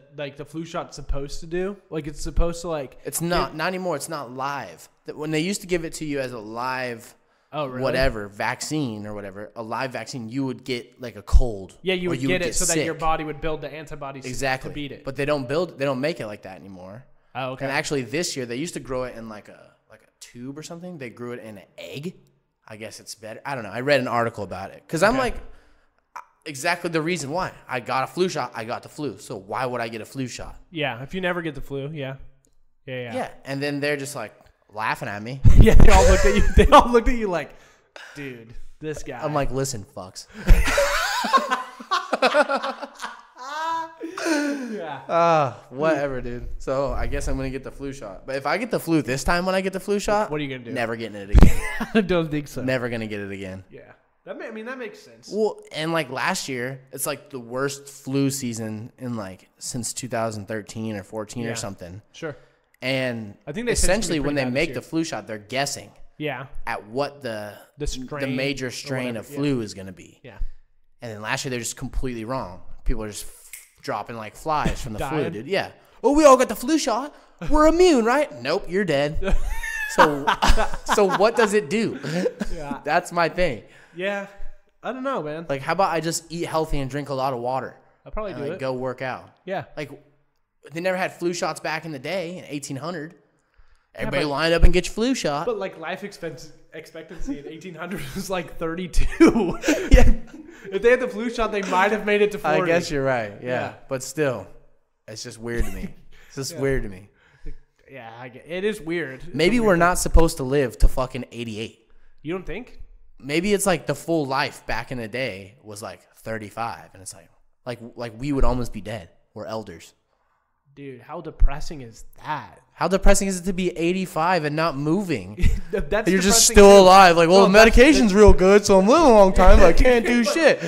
flu shot's supposed to do. Like it's supposed to like it's not anymore. It's not live. When they used to give it to you as a live whatever vaccine or whatever, a live vaccine, you would get like a cold. Yeah, you would get it so sick. that your body would build the antibodies to beat it. But they don't make it like that anymore. Oh, okay. And actually this year they used to grow it in like a tube or something. They grew it in an egg. I guess it's better. I don't know. I read an article about it because I'm like, exactly the reason why. I got a flu shot. I got the flu. So why would I get a flu shot? Yeah, if you never get the flu, yeah. Yeah, and then they're just like laughing at me. Yeah, they all looked at you. They all looked at you like, dude, this guy. I'm like, listen, fucks. Yeah. Whatever, dude. So I guess I'm gonna get the flu shot. But if I get the flu this time when I get the flu shot, what are you gonna do? Never getting it again. I don't think so. Never gonna get it again. Yeah. That makes sense. Well, and like last year, it's like the worst flu season in like since 2013 or 14 or something. Sure. And I think they essentially when they make the flu shot, they're guessing. Yeah. At what the major strain of flu is going to be. Yeah. And then last year they're just completely wrong. People are just dropping like flies from the flu, dude. Yeah. Oh, we all got the flu shot. We're immune, right? Nope, you're dead. So what does it do? Yeah. That's my thing. Yeah. I don't know, man. Like, how about I just eat healthy and drink a lot of water? I'll probably do it. Go work out. Yeah. Like, they never had flu shots back in the day in 1800. Everybody line up and get your flu shot. But like life expectancy in 1800 was like 32. Yeah. If they had the flu shot, they might have made it to 40. I guess you're right. Yeah. But still, it's just weird to me. It's just weird to me. Yeah, it is weird. Maybe we're not supposed to live to fucking 88. You don't think? Maybe it's like the full life back in the day was like 35, and it's like we would almost be dead. We're elders. Dude, how depressing is that? How depressing is it to be 85 and not moving? You're just still alive. Like, well, the medication's real good, so I'm living a long time, but I can't do shit.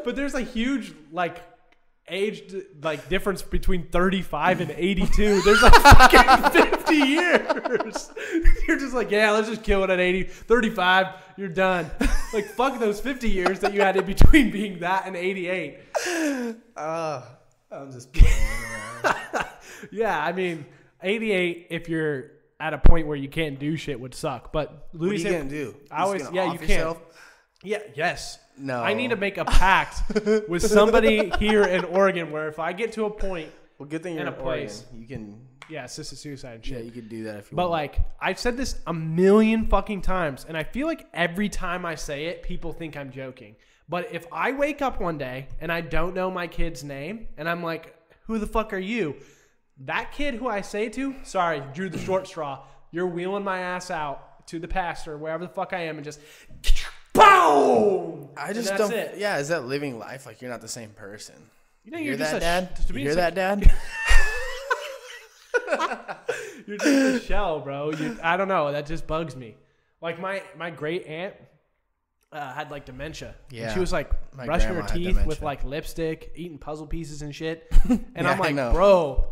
But there's a huge like age like difference between 35 and 82. There's like fucking 50 years. You're just like, yeah, let's just kill it at 80. 35, you're done. Like, fuck those 50 years that you had in between being that and 88. I'm just playing around. Yeah, I mean, 88, if you're at a point where you can't do shit, would suck. But Louis, what are you gonna do? You can't. Yeah, yes. No. I need to make a pact with somebody here in Oregon where if I get to a point, well, good thing you're in a place, you can Yeah, assisted suicide and shit. Yeah, you could do that if you But, want. like, I've said this a million fucking times, and I feel like every time I say it, people think I'm joking. But if I wake up one day and I don't know my kid's name, and I'm like, who the fuck are you? That kid who I say to, sorry, drew the short straw. You're wheeling my ass out to the pastor, wherever the fuck I am, and just, boom! I just and don't. that's it. Yeah, is that living life? Like, you're not the same person. You know, You you're hear just that, Dad? to You me, hear it's that, like- Dad? You're just a shell, bro. I don't know. That just bugs me. Like, my great aunt had, like, dementia. Yeah. And she was, like, My brushing her grandma had teeth with, dementia. like, lipstick, eating puzzle pieces and shit. And Yeah, I'm I like, know. bro,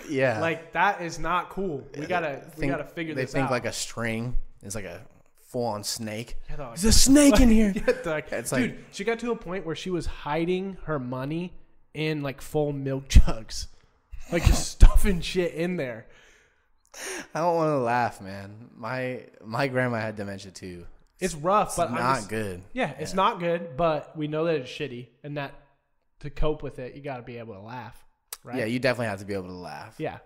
Yeah. like, that is not cool. We gotta figure this out. They think like a string is like a full-on snake. Yeah, they're like, There's a snake in here. yeah, they're like, It's dude, like- she got to a point where she was hiding her money in, like, full milk jugs. Like, just stuffing shit in there. I don't want to laugh, man. My grandma had dementia too. It's rough, It's but not good. Yeah, it's not good, but we know that it's shitty, and that to cope with it, you got to be able to laugh, right? Yeah, you definitely have to be able to laugh. Yeah.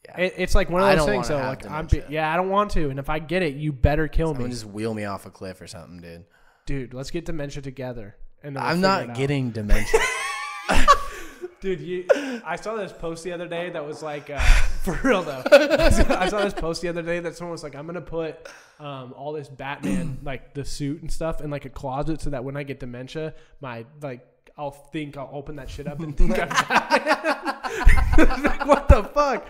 Yeah. It's like one of I those don't things, wanna though. have Like, dementia. I don't want to, and if I get it, you better kill Someone me, just wheel me off a cliff or something, dude. dude. Let's get dementia together, and then we'll I'm figure not it out. getting dementia. Dude, I saw this post the other day that was like, for real though. I saw this post the other day that someone was like, I'm gonna put all this Batman, like the suit and stuff, in like a closet so that when I get dementia, I'll open that shit up and think I'm Batman. Like, what the fuck?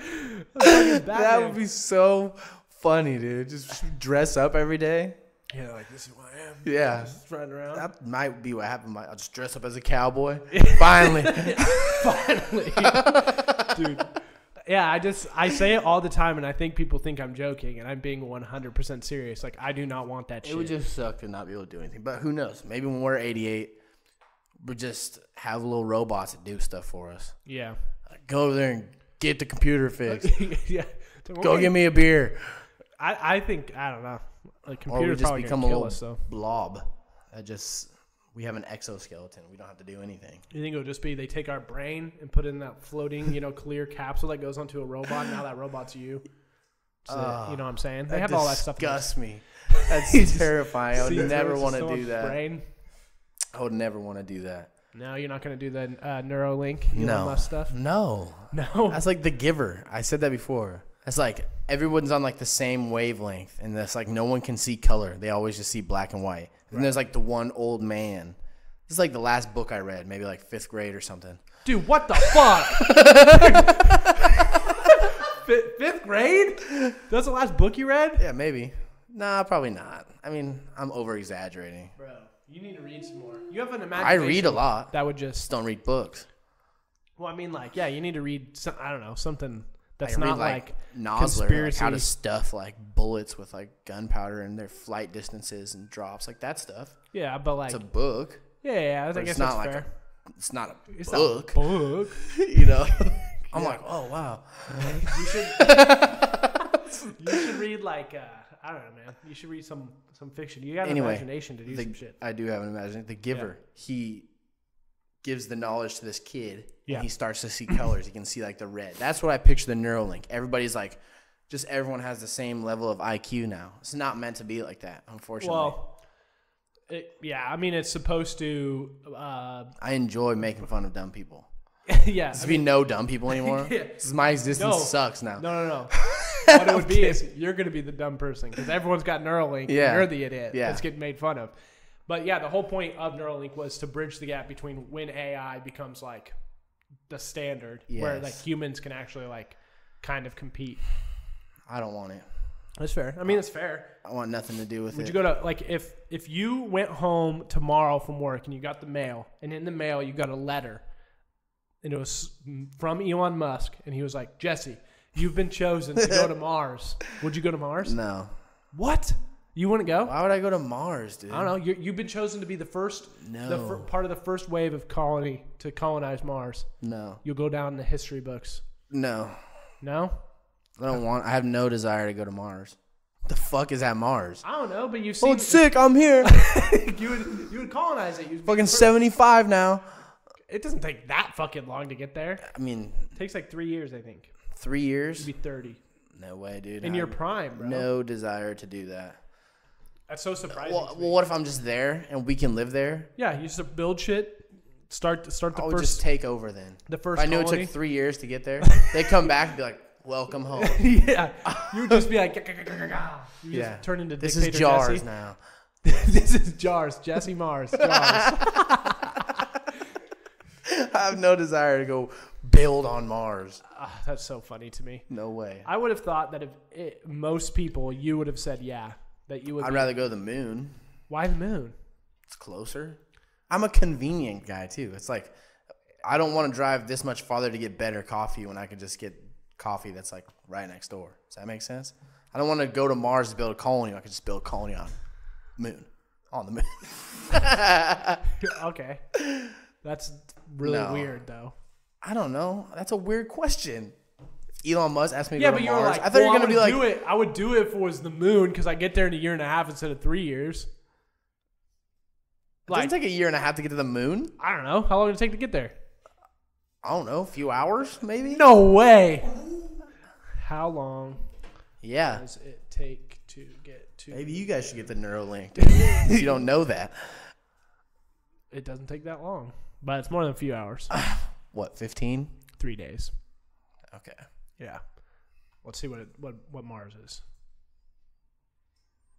That would be so funny, dude. Just dress up every day. Yeah, like, this is what I am. Yeah. Just running around. That might be what happened. I'll just dress up as a cowboy. Finally. Finally. Dude. Yeah, I say it all the time, and I think people think I'm joking, and I'm being 100% serious. Like, I do not want that shit. It would just suck to not be able to do anything. But who knows? Maybe when we're 88, we just have little robots that do stuff for us. Yeah. Go over there and get the computer fixed. Yeah. Go get me a beer. I think, I don't know. Like, Or we computers just probably become gonna a kill little us, though. blob. We have an exoskeleton. We don't have to do anything. You think it'll just be they take our brain and put it in that floating, clear capsule that goes onto a robot? Now that robot's you. So you know what I'm saying? They have all that stuff. Disgusts me. That's Just terrifying. I see would never through want to someone's do that. Brain. I would never want to do that. No, you're not going to do the Neuralink Elon No. Musk stuff? No. No. That's like The Giver. I said that before. It's like everyone's on like the same wavelength, and that's like no one can see color. They always just see black and white. And there's like the one old man. This is like the last book I read, maybe like 5th grade or something. Dude, what the fuck? 5th grade? That's the last book you read? Yeah, maybe. Nah, probably not. I mean, I'm over exaggerating. Bro, you need to read some more. You have an I imagination. read a lot. That would just... Just don't read books. Well, I mean, like, yeah, you need to read, I don't know, something that's I read not like Nosler, conspiracy. like how to stuff like bullets with like gunpowder and their flight distances and drops, like that stuff. Yeah, but like... It's a book. Yeah, I But guess it's not that's like fair. it's not a It's book. not a book. You know? I'm like, oh wow. You should read like I don't know, man. You should read some fiction. You got an imagination to do some shit. I do have an imagination. The Giver, he gives the knowledge to this kid, and he starts to see colors. He can see like the red. That's what I picture the Neuralink. Everybody's like, just everyone has the same level of IQ now. It's not meant to be like that, unfortunately. Well, I mean, it's supposed to. I enjoy making fun of dumb people. Yeah, There's be no dumb people anymore. Yeah. My existence No. sucks now. No. What it would be is you're going to be the dumb person because everyone's got Neuralink. Yeah. And you're the idiot Yeah. that's getting made fun of. But yeah, the whole point of Neuralink was to bridge the gap between when AI becomes like the standard, where Yes. like humans can actually like kind of compete. I don't want it. That's fair. I mean, it's fair. I want nothing to do with Would it. you go to like if you went home tomorrow from work and you got the mail, and in the mail you got a letter, and it was from Elon Musk, and he was like, Jesse, you've been chosen to go to Mars. Would you go to Mars? No. What? You wouldn't go? Why would I go to Mars, dude? I don't know. You've been chosen to be the first, No. part of the first wave of colony to colonize Mars. No. You'll go down in the history books. No. No? I have no desire to go to Mars. What the fuck is at Mars? I don't know, but you've Oh, seen. it's sick. I'm here. you would colonize it. You'd be Fucking the first- 75 now. It doesn't take that fucking long to get there. I mean, It takes like 3 years, I think. 3 years? You'd be 30. No way, dude. In your prime, bro. No desire to do that. That's so surprising. Well, what if I'm just there and we can live there? Yeah, you just build shit. Start the I would first. just take over then. The first. If I knew colony. it took 3 years to get there, they come back and be like, "Welcome home." Yeah, you would just be like, you Yeah. just turn into This dictator is Jars Jesse. now. This is Jars, Jesse Mars. Jars. I have no desire to go build on Mars. That's so funny to me. No way. I would have thought that if most people, you would have said yeah, that you would. I'd rather go to the moon. Why the moon? It's closer. I'm a convenient guy too. It's like I don't want to drive this much farther to get better coffee when I could just get coffee that's like right next door. Does that make sense? I don't want to go to Mars to build a colony. I could just build a colony on the moon. Okay, that's really weird though. I don't know. That's a weird question. If Elon Musk asked me to Yeah, go but to you were Mars, like, I thought you were well, going to be like, do it. I would do it if it was the moon because I get there in a year and a half instead of 3 years. it doesn't take a year and a half to get to the moon. I don't know. How long did it take to get there? I don't know, a few hours maybe? No way. How long Yeah. does it take to get to? Maybe you guys should get the Neuralink, dude. If you don't know that. It doesn't take that long, but it's more than a few hours. What, 15? 3 days. Okay. Yeah. Let's see what Mars is.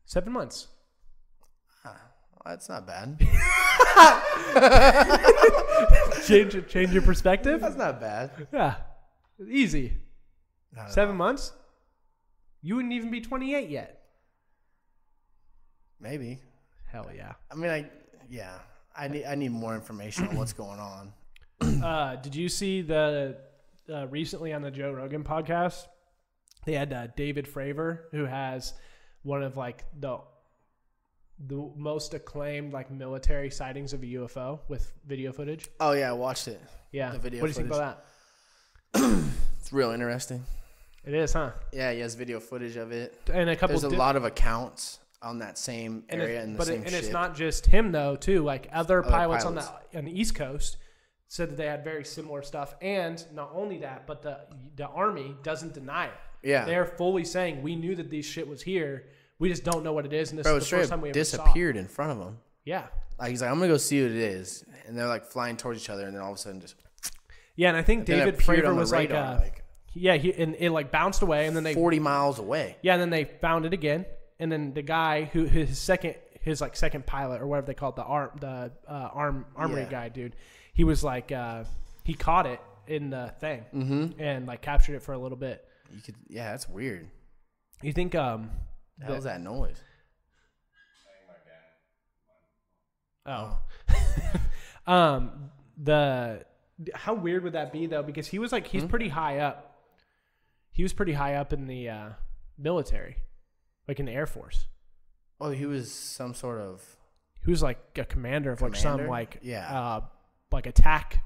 7 months. Well, that's not bad. Change your perspective. That's not bad. Yeah, easy. Not at 7 all. months. You wouldn't even be 28 yet. Maybe. Hell yeah. I mean, I need more information on what's going on. Did you see the recently on the Joe Rogan podcast? They had David Fravor, who has one of like the most acclaimed like military sightings of a UFO with video footage. Oh yeah, I watched it. Yeah. The video what do you think about It's real interesting. that? It is, huh? Yeah, he has video footage of it. And a couple. There's a lot of accounts on that same and area and the same and ship. it's not just him though, too. Like other pilots on pilots. the East Coast said that they had very similar stuff. And not only that, but the Army doesn't deny it. Yeah. They're fully saying we knew that this shit was here. We just don't know what it is, and this Bro, is the first time we ever saw it. disappeared in front of him. Yeah. Like he's like, I'm gonna go see what it is, and they're like flying towards each other, and then all of a sudden just Yeah, and I think then it David appeared Fravor on the was radar, like, and it like bounced away, and then they 40 miles away. and then they found it again, and then the guy who his second pilot or whatever they call it, armory Yeah. guy, dude, he was like he caught it in the thing and like captured it for a little bit. Yeah, that's weird. You think The hell's that noise? Oh. How weird would that be though? Because he was like, he's pretty high up. He was pretty high up in the military, like in the Air Force. Oh, he was some sort of. He was like a commander of like some like like attack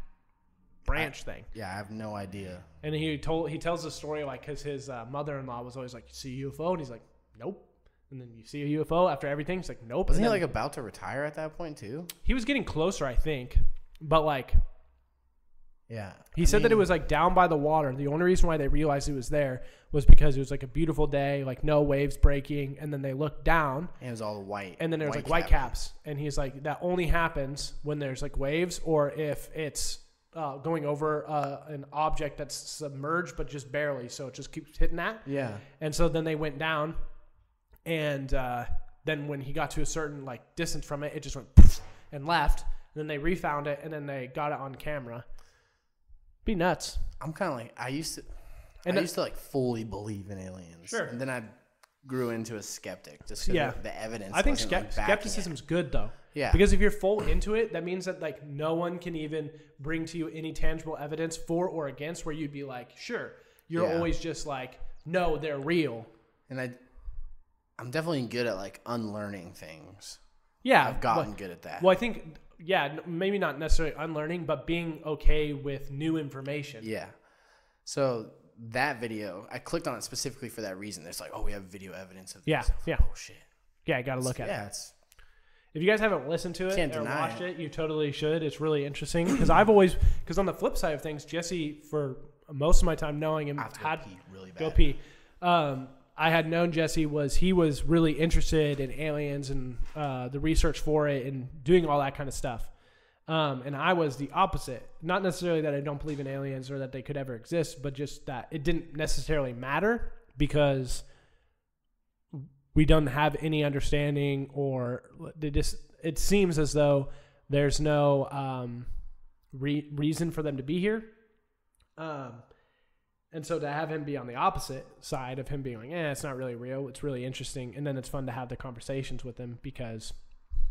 branch thing. Yeah, I have no idea. And he tells the story like because his mother-in-law was always like, "You see a UFO?" And he's like, "Nope." And then you see a UFO after everything. He's like, "Nope." Wasn't and he then like about to retire at that point too? he was getting closer, I think, but like. Yeah. He said that it was like down by the water. The only reason why they realized it was there was because it was like a beautiful day, like no waves breaking. And then they looked down. And it was all white. And then there's like white caps. And he's like, that only happens when there's like waves or if it's going over an object that's submerged, but just barely. So it just keeps hitting that. Yeah. And so then they went down. And then when he got to a certain like distance from it, it just went poof and left. And then they refound it and then they got it on camera. Be nuts. I'm kind of like I used to like fully believe in aliens. Sure. And then I grew into a skeptic just because the evidence. I think wasn't, like, backing skepticism's good though. Yeah. Because if you're full into it, that means that like no one can even bring to you any tangible evidence for or against where you'd be like, sure. You're always just like, no, they're real. And I'm definitely good at like unlearning things. Yeah. I've gotten good at that. Well, I think maybe not necessarily unlearning, but being okay with new information. Yeah. So that video, I clicked on it specifically for that reason. It's like, oh, we have video evidence of this. Yeah. Oh shit. Yeah, I got to look at it. Yeah, it's. If you guys haven't listened to it Can't or deny watched it, you totally should. It's really interesting because on the flip side of things, Jesse, for most of my time knowing him, I have to go pee really bad. Go pee. I had known Jesse he was really interested in aliens and the research for it and doing all that kind of stuff. And I was the opposite. Not necessarily that I don't believe in aliens or that they could ever exist, but just that it didn't necessarily matter because we don't have any understanding, or it seems as though there's no reason for them to be here. And so to have him be on the opposite side of him being like, it's not really real. It's really interesting. And then it's fun to have the conversations with him because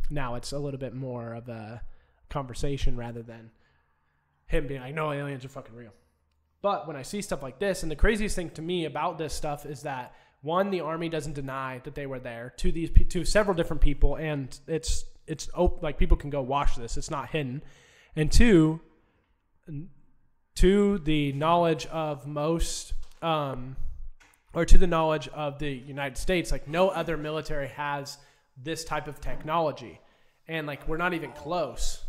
now it's a little bit more of a conversation rather than him being like, no, aliens are fucking real. But when I see stuff like this, and the craziest thing to me about this stuff is that, one, the Army doesn't deny that they were there to several different people, and it's like people can go watch this. It's not hidden. And two, to the knowledge of most, or to the knowledge of the United States, like no other military has this type of technology, and like we're not even close.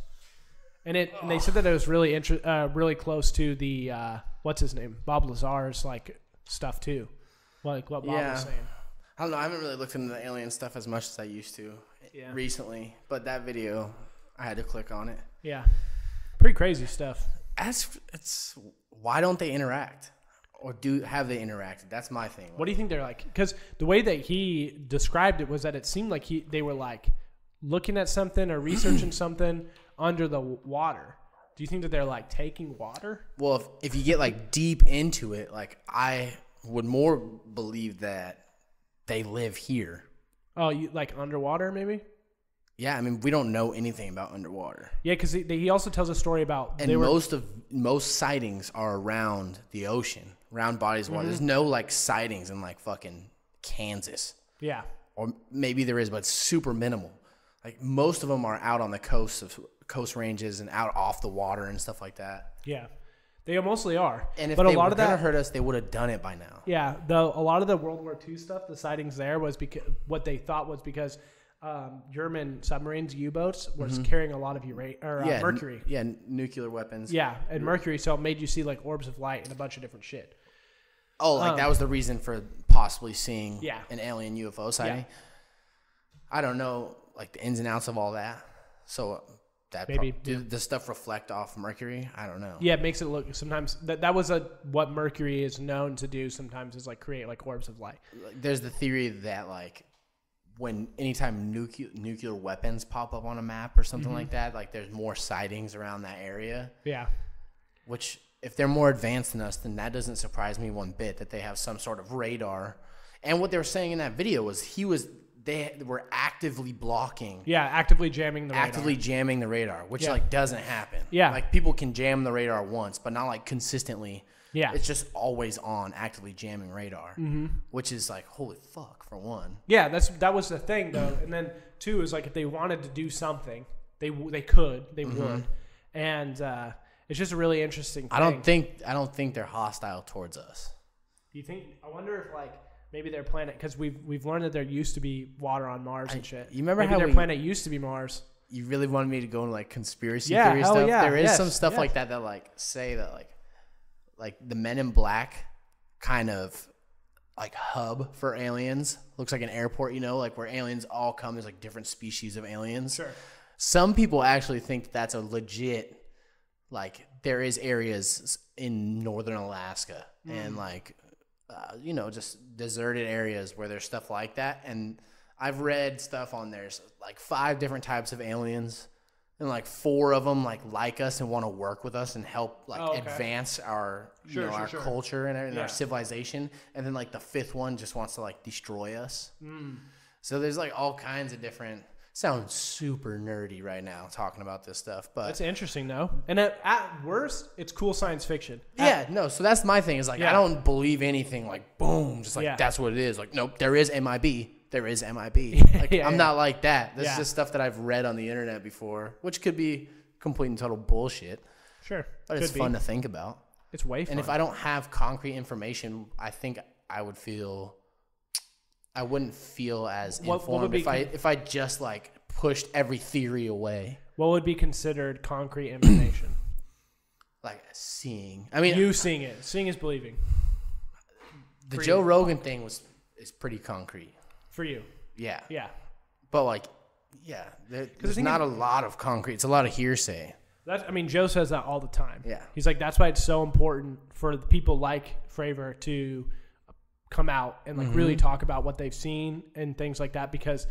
And they said that it was really really close to the what's his name, Bob Lazar's like stuff too, like what Bob was saying. I don't know. I haven't really looked into the alien stuff as much as I used to recently, but that video, I had to click on it. Yeah, pretty crazy stuff. It's why don't they interact, or have they interacted? That's my thing. What do you think they're like? Because the way that he described it was that it seemed like they were like looking at something or researching something under the water. Do you think that they're like taking water? Well, if you get like deep into it, like I would more believe that they live here. Oh, you like underwater maybe? Yeah, I mean, we don't know anything about underwater. Yeah, because he also tells a story about... And most sightings are around the ocean, around bodies of water. There's no, like, sightings in, like, fucking Kansas. Yeah. Or maybe there is, but it's super minimal. Like, most of them are out on the coast ranges and out off the water and stuff like that. Yeah. They mostly are. And if they were going to hurt us, they would have done it by now. Yeah. A lot of the World War II stuff, the sightings there was because what they thought was because... German submarines, U-boats, was carrying a lot of mercury. Nuclear weapons. Yeah, and mercury, so it made you see like orbs of light and a bunch of different shit. Oh, like that was the reason for possibly seeing an alien UFO sighting? Yeah. I don't know, like the ins and outs of all that. So that maybe does stuff reflect off mercury? I don't know. Yeah, it makes it look sometimes that was what mercury is known to do sometimes is like create like orbs of light. There's the theory that like anytime nuclear weapons pop up on a map or something like that, like there's more sightings around that area. Yeah. Which, if they're more advanced than us, then that doesn't surprise me one bit that they have some sort of radar. And what they were saying in that video was they were actively blocking. Yeah, actively jamming the radar. Actively jamming the radar, which like doesn't happen. Yeah. Like people can jam the radar once, but not like consistently. Yeah. It's just always on, actively jamming radar, which is like, holy fuck, for one. Yeah, that was the thing, though. And then, two, is like if they wanted to do something, they could, they would. And it's just a really interesting thing. I don't think they're hostile towards us. Do you think? I wonder if, like, maybe their planet, because we've learned that there used to be water on Mars and shit. You remember maybe how their planet used to be Mars. You really wanted me to go into, like, conspiracy theory stuff? Yeah, there is some stuff like that like, say that, like the Men in Black kind of like hub for aliens. Looks like an airport, like where aliens all come. There's like different species of aliens. Sure. Some people actually think that's a legit, like there is areas in northern Alaska and like, just deserted areas where there's stuff like that. And I've read stuff on there's like 5 different types of aliens. And like 4 of them like us and want to work with us and help advance our our culture and our civilization. And then like the 5th one just wants to like destroy us. So there's like all kinds of different. Sounds super nerdy right now talking about this stuff, but it's interesting though. And at worst, it's cool science fiction. So that's my thing is like I don't believe anything like boom, just like that's what it is. Like nope, there is MIB. There is MIB. Like, I'm not like that. This is just stuff that I've read on the internet before, which could be complete and total bullshit. Sure. But it's fun to think about. It's way fun. And if I don't have concrete information, I think I wouldn't feel as informed if I just like pushed every theory away. What would be considered concrete information? like seeing. I mean, you seeing it. Seeing is believing. The Joe Rogan thing is pretty concrete. For you. Yeah. Yeah. But like, yeah, there's not a lot of concrete. It's a lot of hearsay. Joe says that all the time. Yeah. He's like, that's why it's so important for the people like Fravor to come out and like really talk about what they've seen and things like that because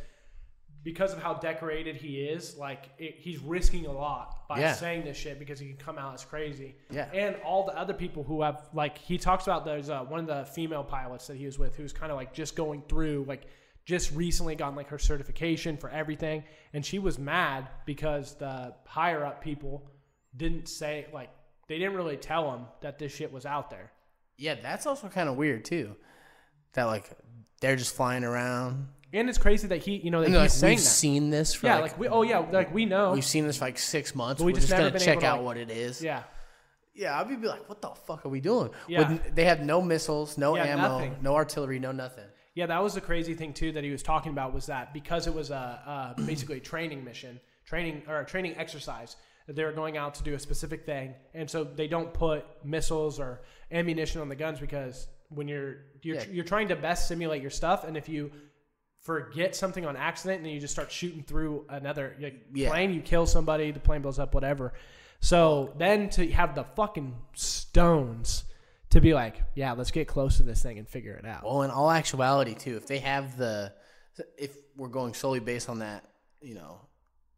of how decorated he is, like he's risking a lot by saying this shit because he can come out as crazy. Yeah. And all the other people who have, like, he talks about there's one of the female pilots that he was with who's kind of like just going through, like, just recently gotten like her certification for everything. And she was mad because the higher up people didn't say, like, they didn't really tell him that this shit was out there. Yeah. That's also kind of weird too. That like they're just flying around. And it's crazy that he, that he's like, saying we've seen this for we know. We've seen this for like 6 months. But we're just going to check out what it is. Yeah. Yeah, I'd be like, what the fuck are we doing? Yeah. They have no missiles, no ammo, nothing. no artillery, no nothing. Yeah, that was the crazy thing too that he was talking about was that because it was basically a training mission, training exercise, that they were going out to do a specific thing. And so they don't put missiles or ammunition on the guns because when you're trying to best simulate your stuff, and if you forget something on accident and then you just start shooting through another plane, you kill somebody, the plane blows up, whatever. So then to have the fucking stones to be like, yeah, let's get close to this thing and figure it out. Well, in all actuality too, if they have if we're going solely based on that,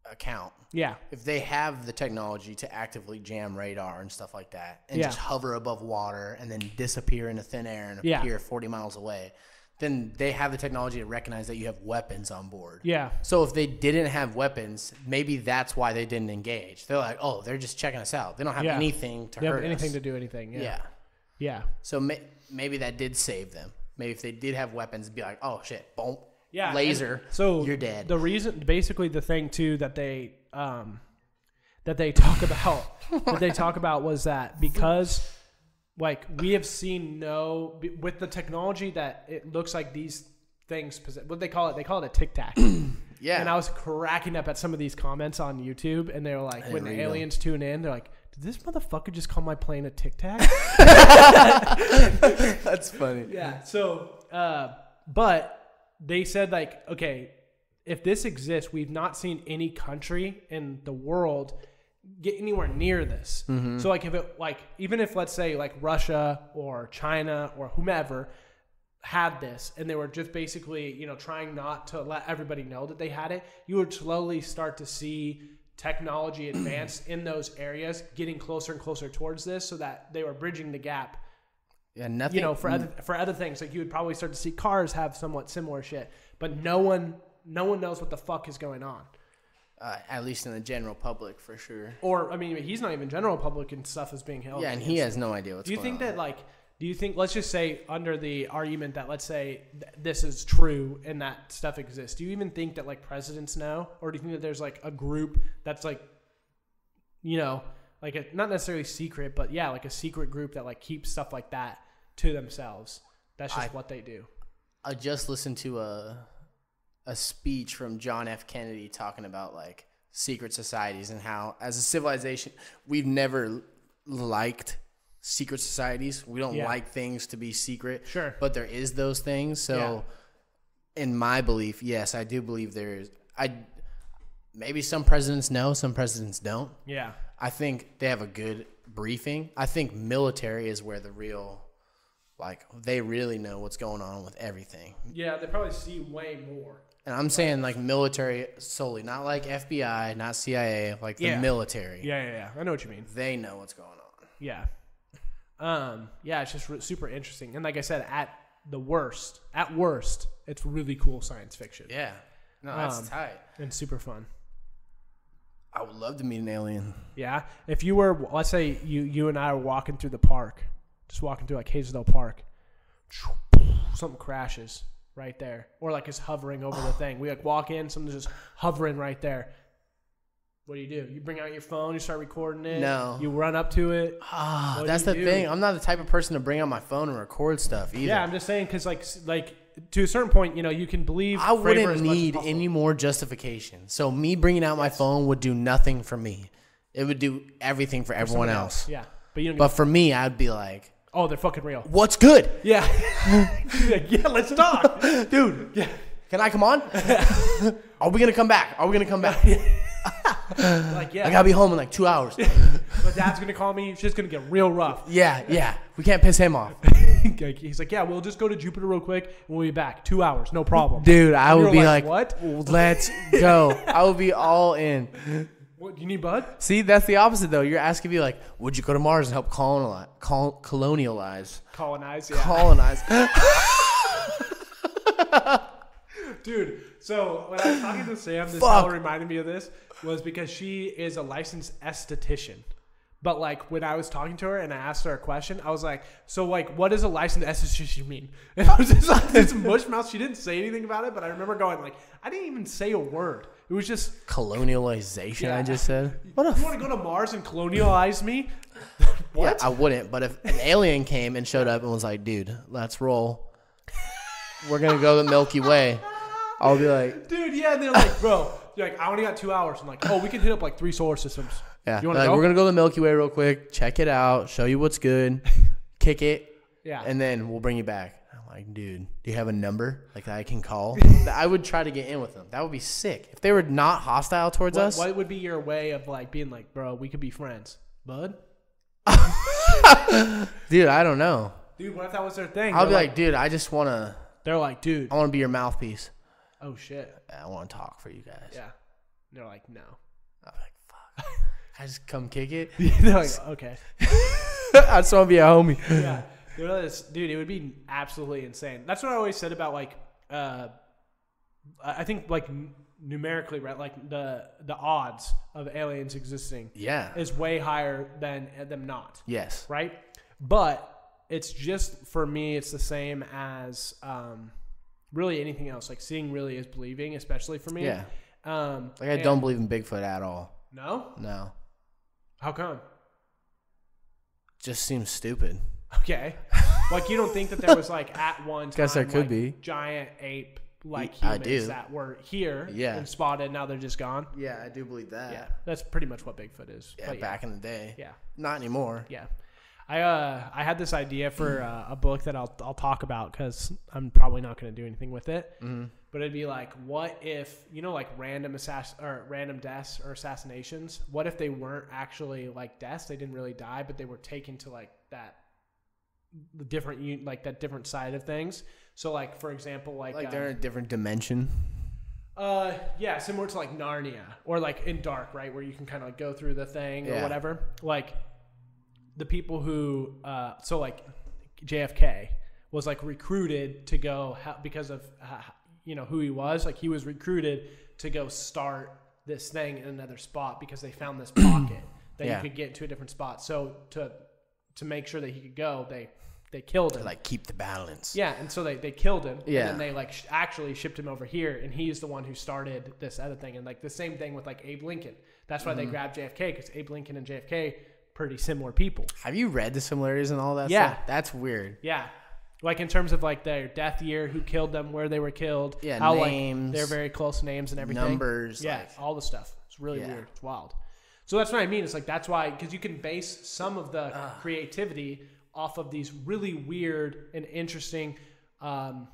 account. Yeah. If they have the technology to actively jam radar and stuff like that and just hover above water and then disappear into thin air and appear 40 miles away, then they have the technology to recognize that you have weapons on board. Yeah. So if they didn't have weapons, maybe that's why they didn't engage. They're like, oh, they're just checking us out. They don't have anything to hurt us. They don't have anything to do anything. Yeah. Yeah. So maybe that did save them. Maybe if they did have weapons, it'd be like, oh, shit, boom. Yeah, laser. So you're dead. The reason, basically, the thing too that they talk about, was that because, like, we have seen with the technology that it looks like these things. What they call it? They call it a tic tac. Yeah. And I was cracking up at some of these comments on YouTube, and they were like, when the aliens tune in, they're like, did this motherfucker just call my plane a tic tac? That's funny. Yeah. So, but they said, like, okay, if this exists, we've not seen any country in the world get anywhere near this. Mm-hmm. So, like, even if, let's say, like, Russia or China or whomever had this, and they were just basically, trying not to let everybody know that they had it, you would slowly start to see technology advance in those areas, getting closer and closer towards this, so that they were bridging the gap. Yeah, nothing. For other things, like you would probably start to see cars have somewhat similar shit, but no one knows what the fuck is going on. At least in the general public, for sure. Or he's not even general public, and stuff is being held. Yeah, and he has no idea what's going on. Do you think, let's just say, under the argument that, let's say this is true and that stuff exists, do you even think that, like, presidents know, or do you think that there's, like, a group that's, like, like not necessarily secret, but yeah, like a secret group that, like, keeps stuff like that to themselves? That's just what they do. I just listened to a speech from John F. Kennedy talking about, like, secret societies and how, as a civilization, we've never liked secret societies. We don't like things to be secret. Sure. But there is those things. So in my belief, yes, I do believe there is. Maybe some presidents know, some presidents don't. Yeah. I think they have a good briefing. I think military is where the real, like, they really know what's going on with everything. Yeah, they probably see way more. And I'm saying, like, military solely, not like FBI, not CIA, like the military. Yeah. I know what you mean. They know what's going on. Yeah. It's just super interesting. And like I said, at worst, it's really cool science fiction. Yeah. No, that's tight. And super fun. I would love to meet an alien. Yeah. If you were, let's say you and I were walking through the park, just walking through like Hazeldale Park, something crashes right there. Or like it's hovering over the thing. We like walk in, something's just hovering right there. What do? You bring out your phone, you start recording it? No. You run up to it? That's the thing. I'm not the type of person to bring out my phone and record stuff either. Yeah, I'm just saying because like to a certain point, you can believe. I wouldn't need any more justification. So me bringing out my phone would do nothing for me. It would do everything for everyone else. Yeah. But for me, I'd be like, oh, they're fucking real. What's good? Yeah. Yeah, let's talk. Dude, Yeah. Can I come on? Are we going to come back? Like, yeah. I got to be home in like 2 hours. But Dad's going to call me. It's just going to get real rough. Yeah. We can't piss him off. He's like, yeah, we'll just go to Jupiter real quick, and we'll be back. 2 hours, no problem. Dude, I would be like, what? Let's go. I would be all in. What, do you need bud? See, that's the opposite, though. You're asking me, like, would you go to Mars and help colonialize? Colonize, yeah. Colonize. Dude, so when I was talking to Sam, this all reminded me of this was because she is a licensed esthetician. But, like, when I was talking to her and I asked her a question, I was like, so, like, what does a licensed esthetician mean? And I was just like, this mush mouth. She didn't say anything about it, but I remember going, like, I didn't even say a word. It was just... Colonialization, yeah. I just said. You want to go to Mars and colonialize me? What? Yeah, I wouldn't. But if an alien came and showed up and was like, dude, let's roll. We're going to go the Milky Way. I'll be like... Dude, yeah. And they're like, bro, you're like, I only got 2 hours. I'm like, oh, we can hit up, like, 3 solar systems. Yeah, you want to go? We're going to go to the Milky Way real quick, check it out, show you what's good, kick it, and then we'll bring you back. I'm like, dude, do you have a number like that I can call? I would try to get in with them. That would be sick. If they were not hostile towards us. What would be your way of, like, being like, bro, we could be friends? Bud? Dude, I don't know. Dude, what if that was their thing? I'll be like, dude, I just want to. They're like, dude. I want to be your mouthpiece. Oh, shit. I want to talk for you guys. Yeah. And they're like, no. I'm like, fuck. I just come kick it. They're like, okay. I just want to be a homie. Yeah. Dude, it would be absolutely insane. That's what I always said about, like, I think, like, numerically, right? Like, the odds of aliens existing is way higher than them not. Yes. Right? But it's just, for me, it's the same as really anything else. Like, seeing really is believing, especially for me. Yeah. I don't believe in Bigfoot at all. No? No. How come? Just seems stupid. Okay. Like, you don't think that there was, like, at one time, guess there could be giant ape like humans that were here and spotted, now they're just gone? Yeah, I do believe that. Yeah, that's pretty much what Bigfoot is. Yeah, back in the day. Yeah. Not anymore. Yeah. I had this idea for a book that I'll talk about because I'm probably not going to do anything with it. Mm-hmm. But it'd be like, what if, like random deaths or assassinations? What if they weren't actually like deaths? They didn't really die, but they were taken to like that different side of things. So like, for example, like they're in a different dimension. Yeah, similar to like Narnia or like in Dark, right, where you can kind of like go through the thing or whatever. Like the people who, so like JFK was like recruited to go because of who he was. Like he was recruited to go start this thing in another spot because they found this pocket that you could get to a different spot. So to make sure that he could go, they killed him. Like keep the balance. Yeah, and so they killed him. Yeah. And then they like actually shipped him over here, and he's the one who started this other thing. And like the same thing with like Abe Lincoln. That's why they grabbed JFK, because Abe Lincoln and JFK pretty similar people. Have you read the similarities and all that stuff? Yeah. That's weird. Yeah. Like in terms of like their death year, who killed them, where they were killed. Yeah, how, names. Like, they're very close names and everything. Numbers. Yeah, all the stuff. It's really weird. It's wild. So that's what I mean. It's like that's why, because you can base some of the creativity off of these really weird and interesting and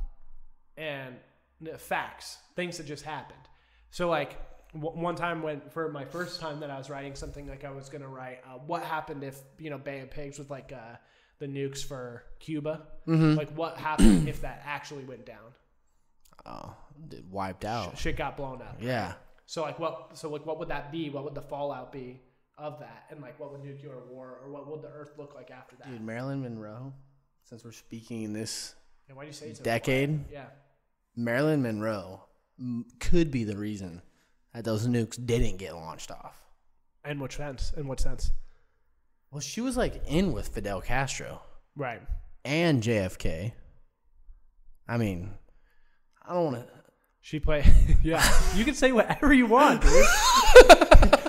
facts, things that just happened. So like one time for my first time that I was writing something, like I was going to write what happened if, Bay of Pigs with like the nukes for Cuba. Mm-hmm. Like what happened if that actually went down? Oh, it wiped out. Shit got blown up. Yeah. Right? So what would that be? What would the fallout be of that? And like what would nuclear war, or what would the earth look like after that? Dude, Marilyn Monroe, since we're speaking in this why do you say it's decade, Marilyn Monroe could be the reason that those nukes didn't get launched off. In what sense? Well, she was like in with Fidel Castro. Right. And JFK. I mean, I don't want to. She played. Yeah. You can say whatever you want, dude.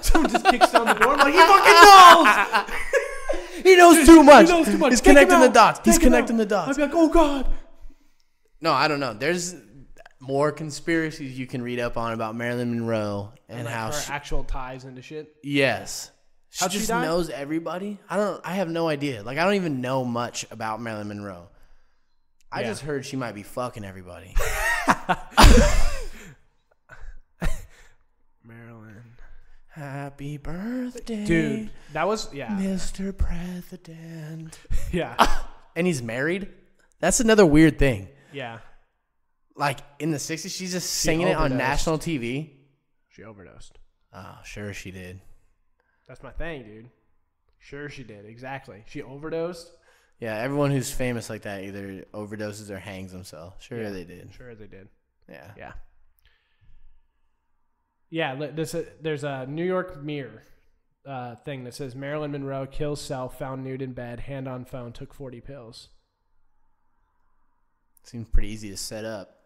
Someone just kicks down the door. I'm like, he fucking knows. He knows too much. He's Take connecting the dots. He's connecting the dots. I'd be like, oh, God. No, I don't know. There's more conspiracies you can read up on about Marilyn Monroe and like how her actual ties into shit. Yes. She just knows everybody. I have no idea. Like, I don't even know much about Marilyn Monroe. I just heard she might be fucking everybody. Marilyn. Happy birthday. Dude, that was, Mr. President. Yeah. And he's married? That's another weird thing. Yeah. Like, in the 60s, she's just singing it on national TV. She overdosed. Oh, sure she did. That's my thing, dude. Sure she did. Exactly. She overdosed. Yeah, everyone who's famous like that either overdoses or hangs themselves. Sure they did. Sure they did. Yeah. Yeah. Yeah, there's a New York Mirror thing that says Marilyn Monroe kills self, found nude in bed, hand on phone, took 40 pills. Seems pretty easy to set up.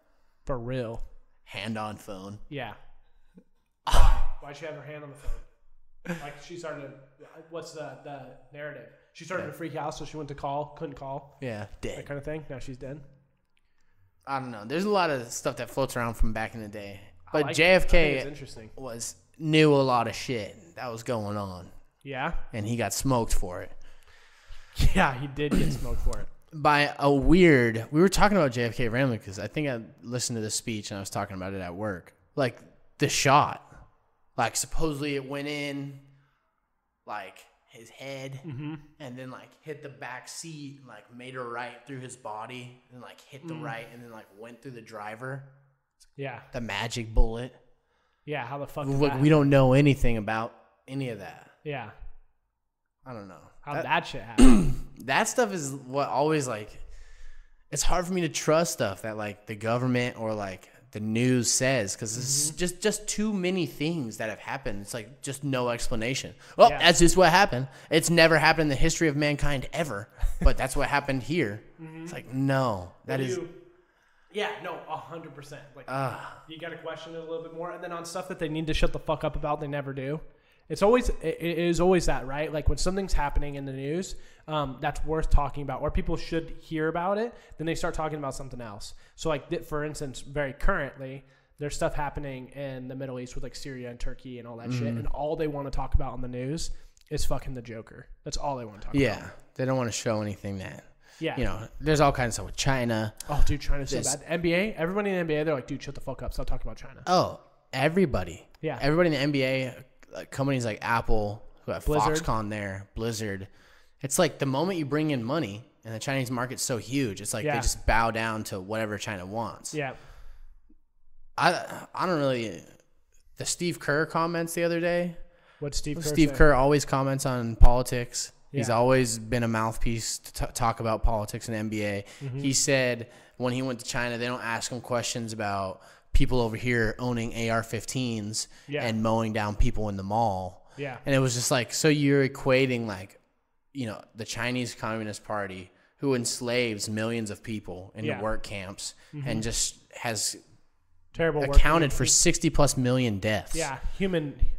For real. Hand on phone. Yeah. Why'd she have her hand on the phone? Like, she started to, what's the narrative? She started to freak out, so she went to call, couldn't call. Yeah, dead. That kind of thing. Now she's dead. I don't know. There's a lot of stuff that floats around from back in the day. But I JFK think it's interesting. knew a lot of shit that was going on. Yeah? And he got smoked for it. Yeah, he did get smoked for it. By a weird... We were talking about JFK randomly because I think I listened to the speech and I was talking about it at work. Like, the shot. Like, supposedly it went in, like, his head, and then, like, hit the back seat and, like, made a right through his body, and, like, hit the right, and then, like, went through the driver. Yeah. The magic bullet. Yeah, how the fuck We don't know anything about any of that. Yeah. I don't know. How that shit happened. That stuff is what always, like, it's hard for me to trust stuff that, like, the government or, like, the news says, because it's just too many things that have happened. It's like just no explanation. Well, that's just what happened. It's never happened in the history of mankind ever, but that's what happened here. It's like, no, that is. Yeah, no, 100%. Like, you got to question it a little bit more, and then on stuff that they need to shut the fuck up about, they never do. It is always that, right? Like, when something's happening in the news, that's worth talking about, or people should hear about it, then they start talking about something else. So, like, for instance, very currently, there's stuff happening in the Middle East with, like, Syria and Turkey and all that shit, and all they want to talk about on the news is fucking the Joker. That's all they want to talk about. Yeah, they don't want to show anything that. Yeah. You know, there's all kinds of stuff with China. Oh, dude, China's so bad. NBA, everybody in the NBA, they're like, dude, shut the fuck up. Stop talking about China. Oh, everybody. Yeah. Everybody in the NBA, like companies like Apple, who have Blizzard. Foxconn there, Blizzard. It's like the moment you bring in money, and the Chinese market's so huge, it's like they just bow down to whatever China wants. Yeah. I don't really... The Steve Kerr comments the other day. What Steve Kerr always comments on politics. Yeah. He's always been a mouthpiece to talk about politics in the NBA. He said when he went to China, they don't ask him questions about people over here owning AR-15s and mowing down people in the mall. Yeah. And it was just like, so you're equating, like, you know, the Chinese Communist Party, who enslaves millions of people into work camps and just has terrible accounted for 60+ million deaths. Yeah.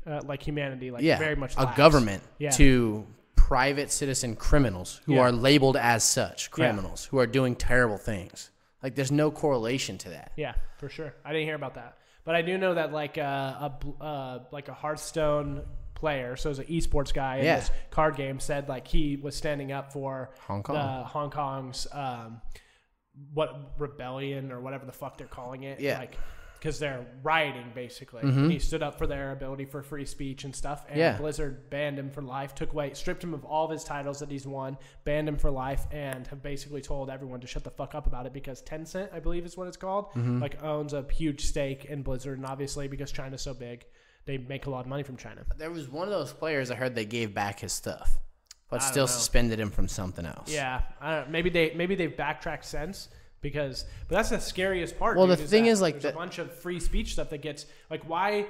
Like humanity, like very much a lacks. government to private citizen criminals who are labeled as such criminals who are doing terrible things. Like, there's no correlation to that. Yeah, for sure. I didn't hear about that, but I do know that like a Hearthstone player, so as an esports guy in this card game, said like he was standing up for Hong Kong's what rebellion or whatever the fuck they're calling it. Yeah. Like, because they're rioting, basically. And he stood up for their ability for free speech and stuff. And Blizzard banned him for life, stripped him of all of his titles that he's won, banned him for life, and have basically told everyone to shut the fuck up about it because Tencent, I believe is what it's called, like owns a huge stake in Blizzard. And obviously, because China's so big, they make a lot of money from China. There was one of those players I heard they gave back his stuff, but still suspended him from something else. Yeah. I don't know. Maybe they've backtracked since. But that's the scariest part. Well, dude, the thing is, like, there's a bunch of free speech stuff that gets, like, why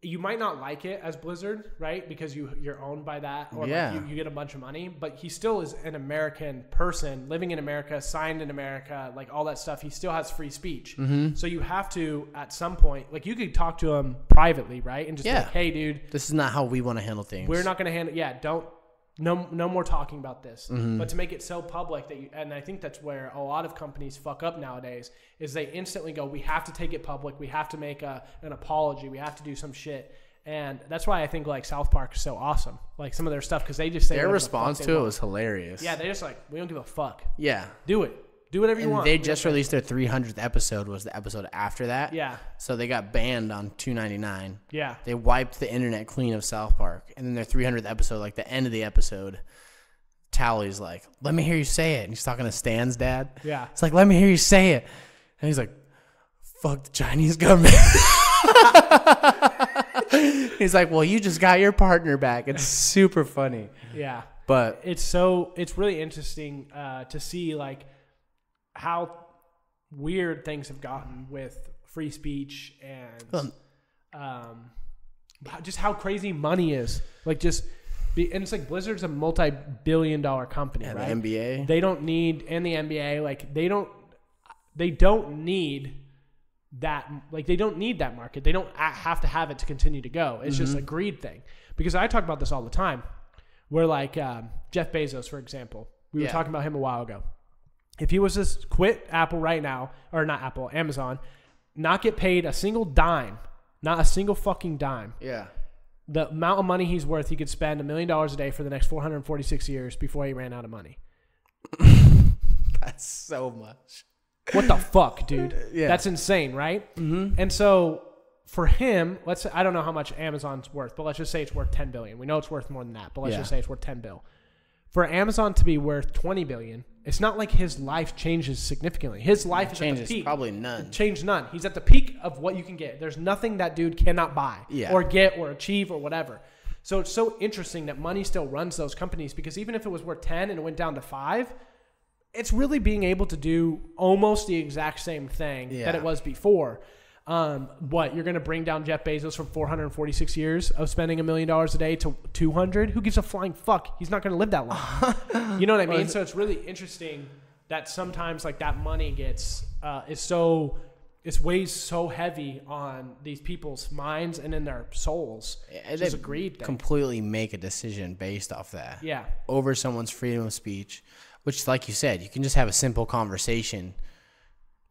you might not like it as Blizzard, right? Because you're owned by that, or like you get a bunch of money. But he still is an American person living in America, signed in America, like all that stuff. He still has free speech. So you have to, at some point, like, you could talk to him privately, right? And just be like, hey, dude, this is not how we want to handle things. We're not going to handle. No more talking about this. But to make it so public that and I think that's where a lot of companies fuck up nowadays, is they instantly go, we have to take it public. We have to make an apology. We have to do some shit. And that's why I think like South Park is so awesome. Like some of their stuff, because they just say Their whatever the response fuck to they it want. was hilarious. Yeah, they're just like, we don't give a fuck. Yeah. Do it. Do whatever you And want. they just released their 300th episode, was the episode after that. Yeah. So they got banned on $2.99. Yeah. They wiped the internet clean of South Park. And then their 300th episode, like the end of the episode, Tally's like, let me hear you say it. And he's talking to Stan's dad. Yeah. It's like, let me hear you say it. And he's like, fuck the Chinese government. He's like, well, you just got your partner back. It's super funny. Yeah. But it's really interesting to see like how weird things have gotten with free speech and just how crazy money is. Like and it's like Blizzard's a multi-billion-dollar company, right? the NBA. They don't need, and the NBA, like they don't need that, like they don't need that market. They don't have to have it to continue to go. It's just a greed thing. Because I talk about this all the time. Where like Jeff Bezos, for example, we were talking about him a while ago. If he was to quit Apple right now, or not Apple, Amazon, not get paid a single dime, not a single fucking dime. Yeah. The amount of money he's worth, he could spend $1 million a day for the next 446 years before he ran out of money. That's so much. What the fuck, dude? Yeah. That's insane, right? Mm-hmm. And so for him, let's say, I don't know how much Amazon's worth, but let's just say it's worth $10 billion. We know it's worth more than that, but let's just say it's worth $10 billion. For Amazon to be worth $20 billion, it's not like his life changes significantly. His life is at the peak. Probably none. Changed none. He's at the peak of what you can get. There's nothing that dude cannot buy or get or achieve or whatever. So it's so interesting that money still runs those companies, because even if it was worth 10 and it went down to 5, it's really being able to do almost the exact same thing that it was before. What, you're going to bring down Jeff Bezos from 446 years of spending $1 million a day to 200? Who gives a flying fuck? He's not going to live that long. You know what I mean? So it's really interesting that sometimes like that money gets, it weighs so heavy on these people's minds and in their souls. It's just a greed thing. Completely make a decision based off that. Yeah. Over someone's freedom of speech, which, like you said, you can just have a simple conversation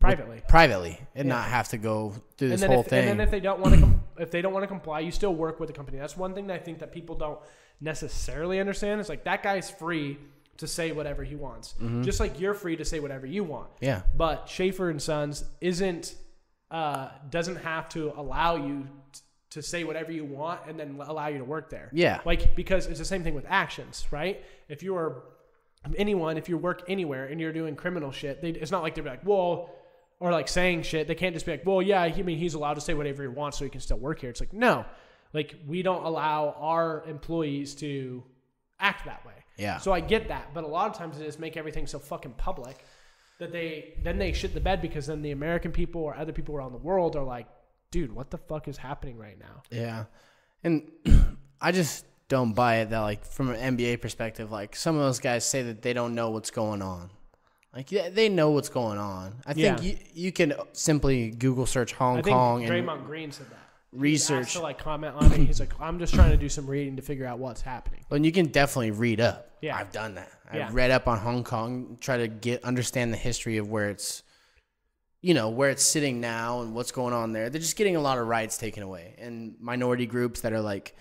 privately, and not have to go through this whole thing. And then if they don't want to comply, you still work with the company. That's one thing that I think that people don't necessarily understand. It's like that guy's free to say whatever he wants, just like you're free to say whatever you want. Yeah. But Schaefer and Sons doesn't have to allow you to say whatever you want and then allow you to work there. Yeah. Like, because it's the same thing with actions, right? If you work anywhere and you're doing criminal shit, it's not like they'd be like, well, or like saying shit. They can't just be like, well, yeah, he's allowed to say whatever he wants so he can still work here. It's like, no, like we don't allow our employees to act that way. Yeah. So I get that. But a lot of times they just make everything so fucking public that they shit the bed, because then the American people or other people around the world are like, dude, what the fuck is happening right now? Yeah. And I just don't buy it that, like, from an NBA perspective, like, some of those guys say that they don't know what's going on. Like, yeah, they know what's going on. I think you can simply Google search Hong Kong. I think Draymond Green said that. Research. He to, like, comment on it. He's like, I'm just trying to do some reading to figure out what's happening. Well, and you can definitely read up. Yeah. I've done that. I've read up on Hong Kong, try to understand the history of where it's, where it's sitting now and what's going on there. They're just getting a lot of rights taken away. And minority groups that are like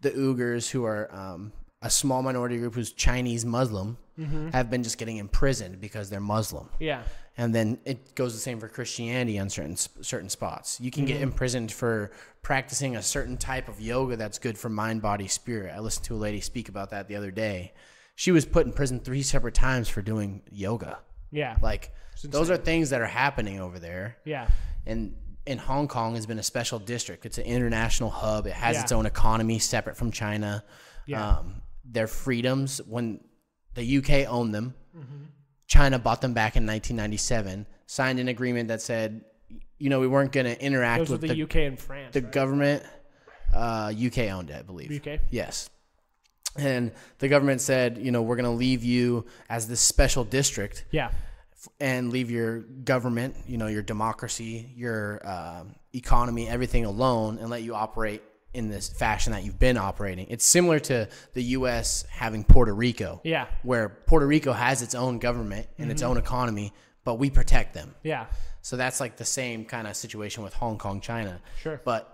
the Uyghurs, who are a small minority group who's Chinese Muslim, have been just getting imprisoned because they're Muslim. Yeah. And then it goes the same for Christianity on certain spots. You can get imprisoned for practicing a certain type of yoga that's good for mind, body, spirit. I listened to a lady speak about that the other day. She was put in prison 3 separate times for doing yoga. Yeah. Like, those are things that are happening over there. Yeah. And in Hong Kong has been a special district. It's an international hub. It has its own economy separate from China. Yeah. Their freedoms, when the UK owned them, China bought them back in 1997, signed an agreement that said, we weren't going to interact with the UK and France. The government, UK owned it, I believe. UK? Yes. And the government said, we're going to leave you as this special district. Yeah. And leave your government, your democracy, your economy, everything alone, and let you operate in this fashion that you've been operating. It's similar to the U.S. having Puerto Rico. Yeah. Where Puerto Rico has its own government and its own economy, but we protect them. Yeah. So that's like the same kind of situation with Hong Kong, China. Sure. But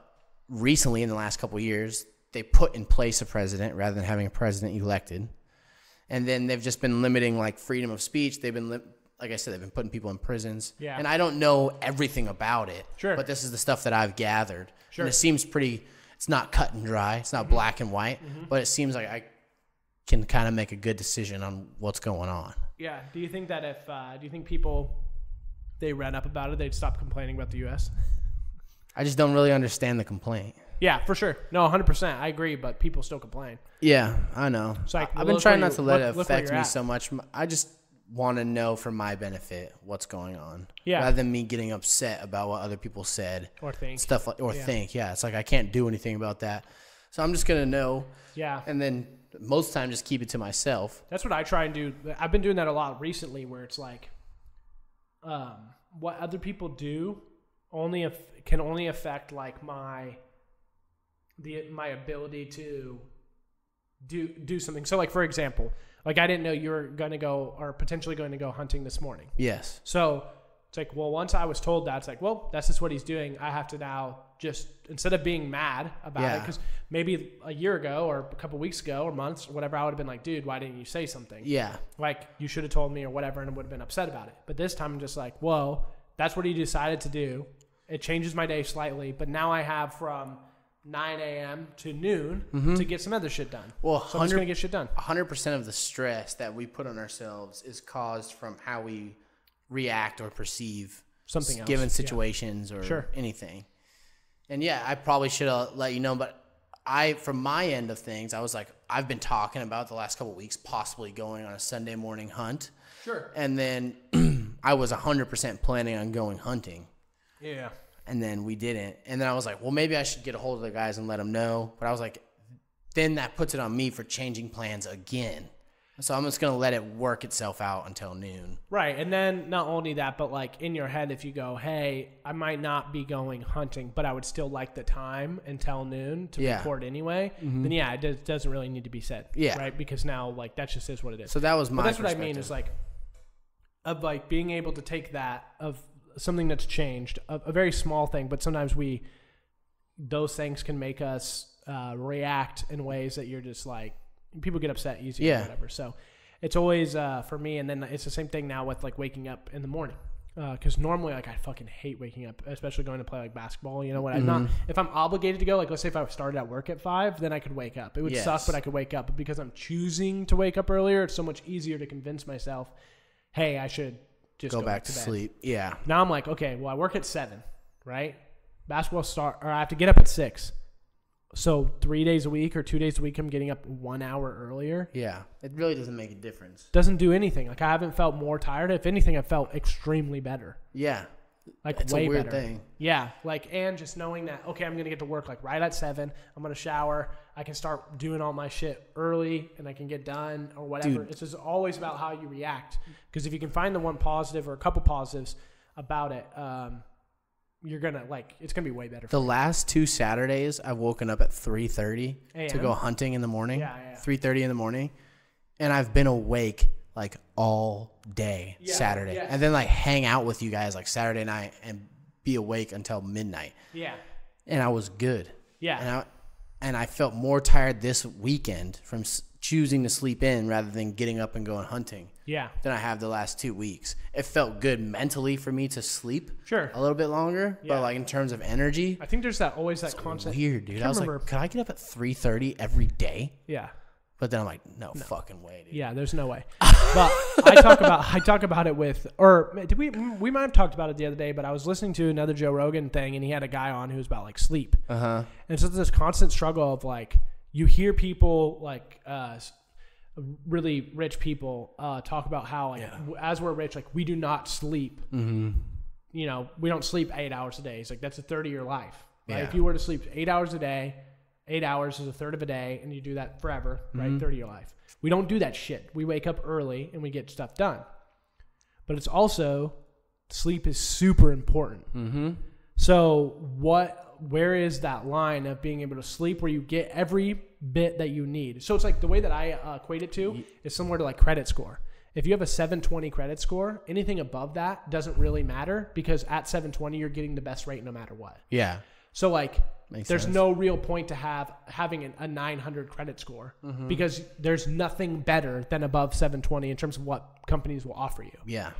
recently in the last couple of years, they put in place a president rather than having a president elected. And then they've just been limiting like freedom of speech. They've been, like I said, they've been putting people in prisons. Yeah. And I don't know everything about it. Sure. But this is the stuff that I've gathered. Sure. And it seems pretty, it's not cut and dry. It's not black and white. But it seems like I can kind of make a good decision on what's going on. Yeah. Do you think that do you think people, they read up about it, they'd stop complaining about the U.S.? I just don't really understand the complaint. Yeah, for sure. No, 100%. I agree, but people still complain. Yeah, I know. It's like, I've been trying not to let it look where affect you're me at. so much. I just want to know for my benefit what's going on. Yeah. Rather than me getting upset about what other people said. Or think. Stuff like, think. Yeah, it's like I can't do anything about that. So I'm just going to know. Yeah. And then most of the time just keep it to myself. That's what I try and do. I've been doing that a lot recently where it's like what other people do can only affect like my ability to do something. So like, for example, like I didn't know you were going to go or potentially going to go hunting this morning. Yes. So it's like, well, once I was told that, it's like, well, that's just what he's doing. I have to now just, instead of being mad about it, because maybe a year ago or a couple weeks ago or months or whatever, I would have been like, dude, why didn't you say something? Yeah. Like, you should have told me or whatever, and I would have been upset about it. But this time I'm just like, whoa, that's what he decided to do. It changes my day slightly, but now I have from 9 a.m. to noon to get some other shit done. Well, so I'm just going to get shit done. 100% of the stress that we put on ourselves is caused from how we react or perceive something else, given situations or anything. And yeah, I probably should have let you know, but from my end of things, I was like, I've been talking about the last couple of weeks possibly going on a Sunday morning hunt. Sure. And then I was 100% planning on going hunting. Yeah. And then we didn't. And then I was like, well, maybe I should get a hold of the guys and let them know. But I was like, then that puts it on me for changing plans again. So I'm just going to let it work itself out until noon. Right. And then not only that, but like in your head, if you go, hey, I might not be going hunting, but I would still like the time until noon to record anyway, then it doesn't really need to be said. Yeah. Right. Because now like that just is what it is. So that was my But that's what I mean is like, of like being able to take that of something that's changed, a very small thing, but sometimes those things can make us react in ways that you're just like, people get upset easy or whatever. So it's always for me, and then it's the same thing now with like waking up in the morning. Because normally, like, I fucking hate waking up, especially going to play like basketball. You know what? I'm not. If I'm obligated to go, like, let's say if I started at work at 5, then I could wake up. It would suck, but I could wake up. But because I'm choosing to wake up earlier, it's so much easier to convince myself, hey, I should just go back to bed. sleep. Yeah. Now I'm like, okay, well, I work at 7, right? Basketball or I have to get up at 6. So 3 days a week or 2 days a week, I'm getting up 1 hour earlier. Yeah. It really doesn't make a difference. Doesn't do anything. Like, I haven't felt more tired. If anything, I felt extremely better. Yeah. Like, it's way a weird better. thing. Yeah. Like, and just knowing that, okay, I'm going to get to work like right at 7. I'm going to shower. I can start doing all my shit early and I can get done or whatever. Dude. It's just always about how you react. Because if you can find the one positive or a couple positives about it, you're going to, like, it's going to be way better. The last 2 Saturdays, I've woken up at 3:30 to go hunting in the morning. Yeah. 3:30 in the morning. And I've been awake, like, all day Saturday. Yes. And then, like, hang out with you guys, like, Saturday night and be awake until midnight. Yeah. And I was good. Yeah. And I felt more tired this weekend from choosing to sleep in rather than getting up and going hunting. Yeah. Than I have the last 2 weeks. It felt good mentally for me to sleep Sure. a little bit longer, Yeah. but like in terms of energy, I think there's always that constant. weird, dude. I was remember. like, could I get up at 3:30 every day? Yeah. But then I'm like, no. Fucking way, dude. Yeah, there's no way. But I talk about it with, or did we might have talked about it the other day, but I was listening to another Joe Rogan thing and he had a guy on who was about like sleep. Uh-huh. And so this constant struggle of like, you hear people like, really rich people talk about how like as we're rich, like we do not sleep. Mm-hmm. You know, we don't sleep 8 hours a day. It's like that's a third of your life. Right? Yeah. If you were to sleep 8 hours a day, 8 hours is a third of a day, and you do that forever, right? Third of your life. We don't do that shit. We wake up early and we get stuff done. But it's also sleep is super important. Mm-hmm. So where is that line of being able to sleep where you get every bit that you need? So it's like the way that I equate it to is similar to like credit score. If you have a 720 credit score, anything above that doesn't really matter because at 720, you're getting the best rate no matter what. Yeah. So like There's no real point to having a 900 credit score because there's nothing better than above 720 in terms of what companies will offer you. Yeah.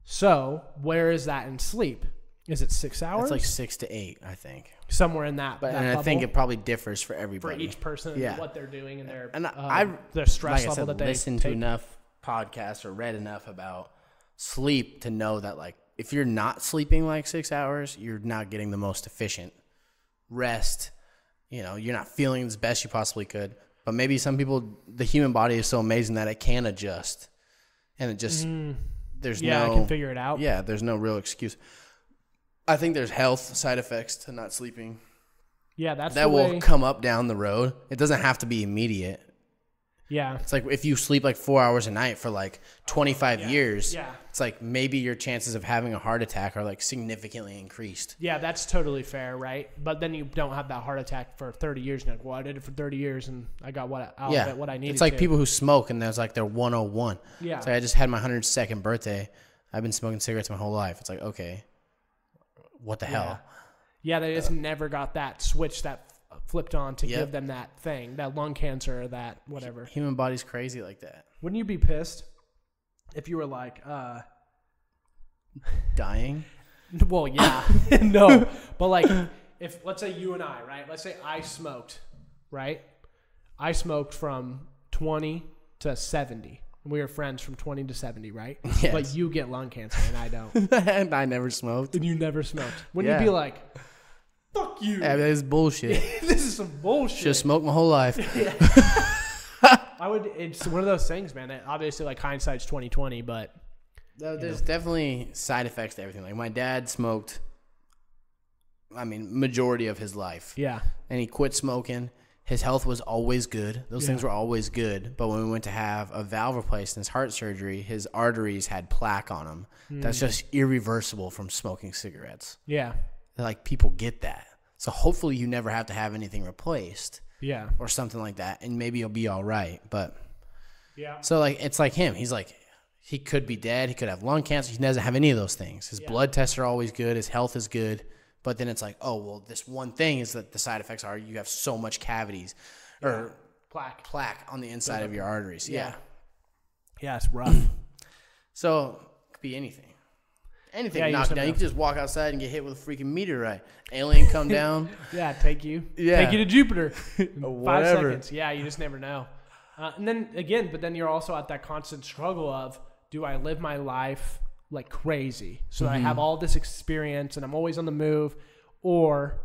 So where is that in sleep? Is it 6 hours? It's like 6 to 8, I think. Somewhere in that. But I think it probably differs for everybody. For each person, and what they're doing and their their stress level that they listened to enough podcasts or read enough about sleep to know that like if you're not sleeping like 6 hours, you're not getting the most efficient rest. You're not feeling as best you possibly could. But maybe some people, the human body is so amazing that it can adjust, and it just I can figure it out. Yeah, there's no real excuse. I think there's health side effects to not sleeping. Yeah, that will come up down the road. It doesn't have to be immediate. Yeah. It's like if you sleep like 4 hours a night for like 25 years, it's like maybe your chances of having a heart attack are like significantly increased. Yeah, that's totally fair, right? But then you don't have that heart attack for 30 years. And you're like, well, I did it for 30 years and I got what I needed. It's like people who smoke and there's like they're 101. Yeah. It's like I just had my 102nd birthday. I've been smoking cigarettes my whole life. It's like, okay, what the hell? Yeah, they just never got that switch that flipped on to give them that thing, that lung cancer or that whatever. Human body's crazy like that. Wouldn't you be pissed if you were like dying? Well, yeah. No. But like if let's say you and I, right? Let's say I smoked, right? I smoked from 20 to 70. We were friends from 20 to 70, right? Yes. But you get lung cancer and I don't. And I never smoked. And you never smoked. Wouldn't you be like, fuck you? Yeah, that is bullshit. This is some bullshit. Should have smoked my whole life. It's one of those things, man. Obviously, like hindsight's 20/20, but there's definitely side effects to everything. Like my dad smoked, majority of his life. Yeah. And he quit smoking. His health was always good. Those things were always good. But when we went to have a valve replaced in his heart surgery, his arteries had plaque on them. That's just irreversible from smoking cigarettes. Yeah. Like people get that. So hopefully you never have to have anything replaced. Yeah. Or something like that. And maybe you'll be all right. But yeah. So like it's like him. He's like he could be dead. He could have lung cancer. He doesn't have any of those things. His blood tests are always good. His health is good. But then it's like, oh, well, this one thing is that the side effects are you have so much cavities or plaque on the inside of your arteries. Yeah. Yeah, it's rough. So it could be anything. Anything knocked down. You can just walk outside and get hit with a freaking meteorite. Alien come down. Take you to Jupiter. 5 seconds. Yeah, you just never know. And then again, but then you're also at that constant struggle of, do I live my life like crazy so that I have all this experience and I'm always on the move, or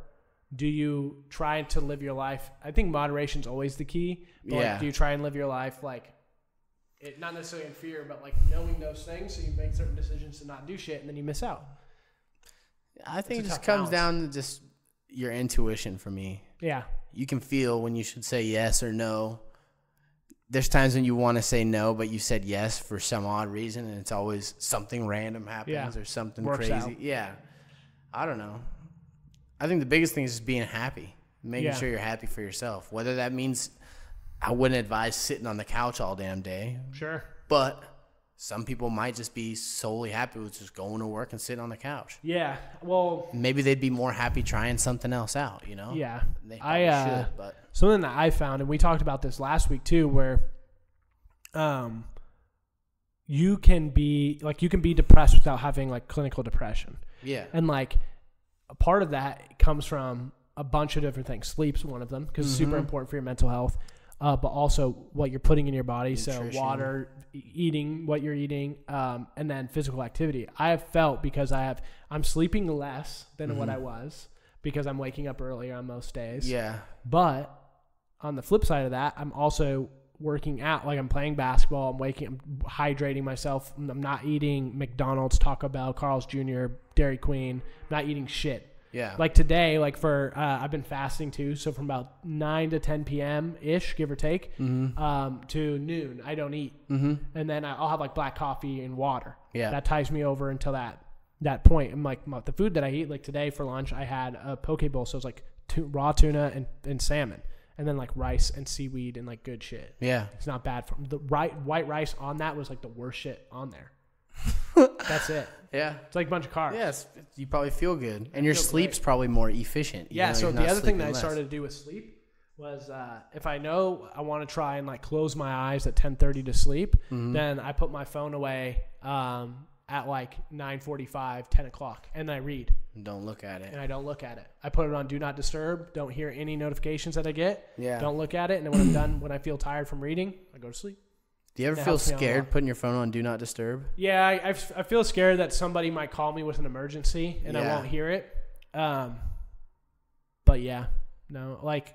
do you try to live your life? I think moderation's always the key. But like, do you try and live your life like not necessarily in fear, but like knowing those things so you make certain decisions to not do shit and then you miss out? I think it just comes down to just your intuition for me. Yeah. You can feel when you should say yes or no. There's times when you want to say no, but you said yes for some odd reason, and it's always something random happens or something crazy. Out. Yeah. I don't know. I think the biggest thing is just being happy, making sure you're happy for yourself. Whether that means I wouldn't advise sitting on the couch all damn day. Sure. But some people might just be solely happy with just going to work and sitting on the couch. Yeah. Well, maybe they'd be more happy trying something else out, you know? Yeah. They should, but something that I found, and we talked about this last week too, where you can be depressed without having like clinical depression. Yeah. And like a part of that comes from a bunch of different things. Sleep's one of them because it's super important for your mental health. But also what you're putting in your body. Nutrition. So water, eating what you're eating, and then physical activity. I have felt because I'm sleeping less than what I was because I'm waking up earlier on most days. Yeah. But on the flip side of that, I'm also working out. Like I'm playing basketball. I'm hydrating myself. I'm not eating McDonald's, Taco Bell, Carl's Jr., Dairy Queen. I'm not eating shit. Yeah. Like today, like for I've been fasting too, so from about 9 to 10 p.m. ish, give or take, to noon, I don't eat, and then I'll have like black coffee and water. Yeah. That ties me over until that point. And like the food that I eat, like today for lunch, I had a poke bowl, so it was like raw tuna and salmon, and then like rice and seaweed and like good shit. Yeah. It's not bad. The white rice on that was like the worst shit on there. That's it. Yeah. It's like a bunch of carbs. Yes, you probably feel good, and your feel sleep's great. probably more efficient. Yeah. So you're the not other thing sleeping that I less. started to do with sleep was if I know I want to try and like close my eyes at 10:30 to sleep, then I put my phone away at like 9:45, 10 o'clock, and I read. Don't look at it. And I don't look at it. I put it on Do Not Disturb. Don't hear any notifications that I get. Yeah. Don't look at it. And then when I'm done, when I feel tired from reading, I go to sleep. Do you ever That feel helps me out a scared lot. putting your phone on Do Not Disturb? Yeah, I feel scared that somebody might call me with an emergency and I Yeah. won't hear it. But yeah, no, like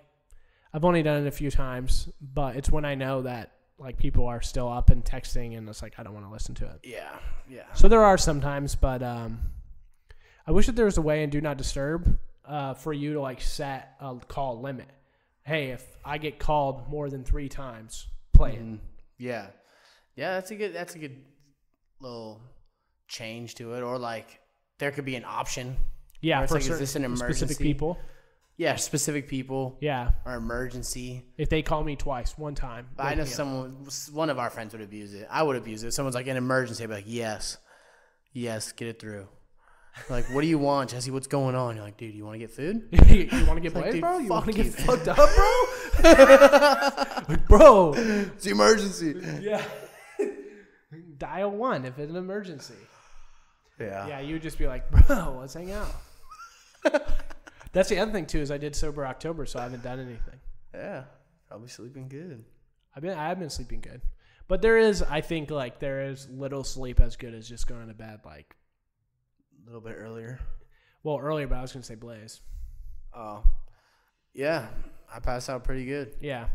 I've only done it a few times, but it's when I know that like people are still up and texting and it's like I don't want to listen to it. Yeah. Yeah. So there are some times, but I wish that there was a way in Do Not Disturb for you to like set a call limit. Hey, if I get called more than 3 times, play it. Yeah. Yeah, that's a good little change to it. Or like there could be an option. Yeah, where it's for like, is this an emergency? specific people. Yeah, specific people. Yeah, Or emergency. if they call me twice, one time. But I know wake me up. one of our friends would abuse it. I would abuse it. Someone's like an emergency. I'd be like, yes, get it through. Like, what do you want, Jesse? What's going on? You're like, dude, you want to get food? You want to get like, blazed, dude, bro? You want to fuck get you. fucked up, bro? Like, bro. It's the emergency. Yeah. Dial 1 if it's an emergency. Yeah. Yeah, you would just be like, bro, let's hang out. That's the other thing too, is I did sober October, so I haven't done anything. Yeah. Probably sleeping good. I have been sleeping good. But there is, I think, like, there is little sleep as good as just going to bed, like, A little bit earlier. well, earlier, but I was going to say Blaze. Oh. Yeah. I passed out pretty good. Yeah.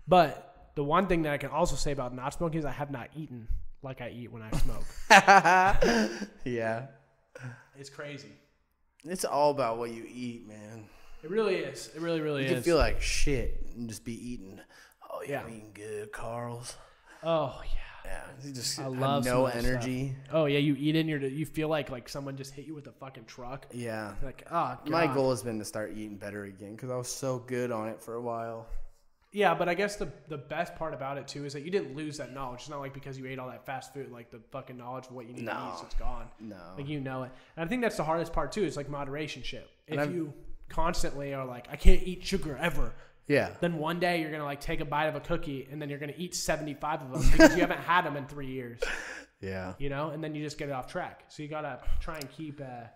But the one thing that I can also say about not smoking is I have not eaten like I eat when I smoke. Yeah. It's crazy. It's all about what you eat, man. It really is. It really, really You is. can feel like shit and just be eating. Oh, yeah, Yeah. I'm eating good, Carl's. Oh, yeah. Yeah, you just I have love some no of that energy. Oh, yeah, you eat in you feel like someone just hit you with a fucking truck. Yeah. Like, oh, God. My goal has been to start eating better again because I was so good on it for a while. Yeah, but I guess the best part about it, too, is that you didn't lose that knowledge. It's not like because you ate all that fast food, like the fucking knowledge of what you need to eat, so it's gone. No. Like, you know it. And I think that's the hardest part, too, is like moderation shit. And If I've- you constantly are like, I can't eat sugar ever, Yeah. then one day you're going to like take a bite of a cookie and then you're going to eat 75 of them because you haven't had them in 3 years, Yeah. you know? And then you just get it off track. So you got to try and keep a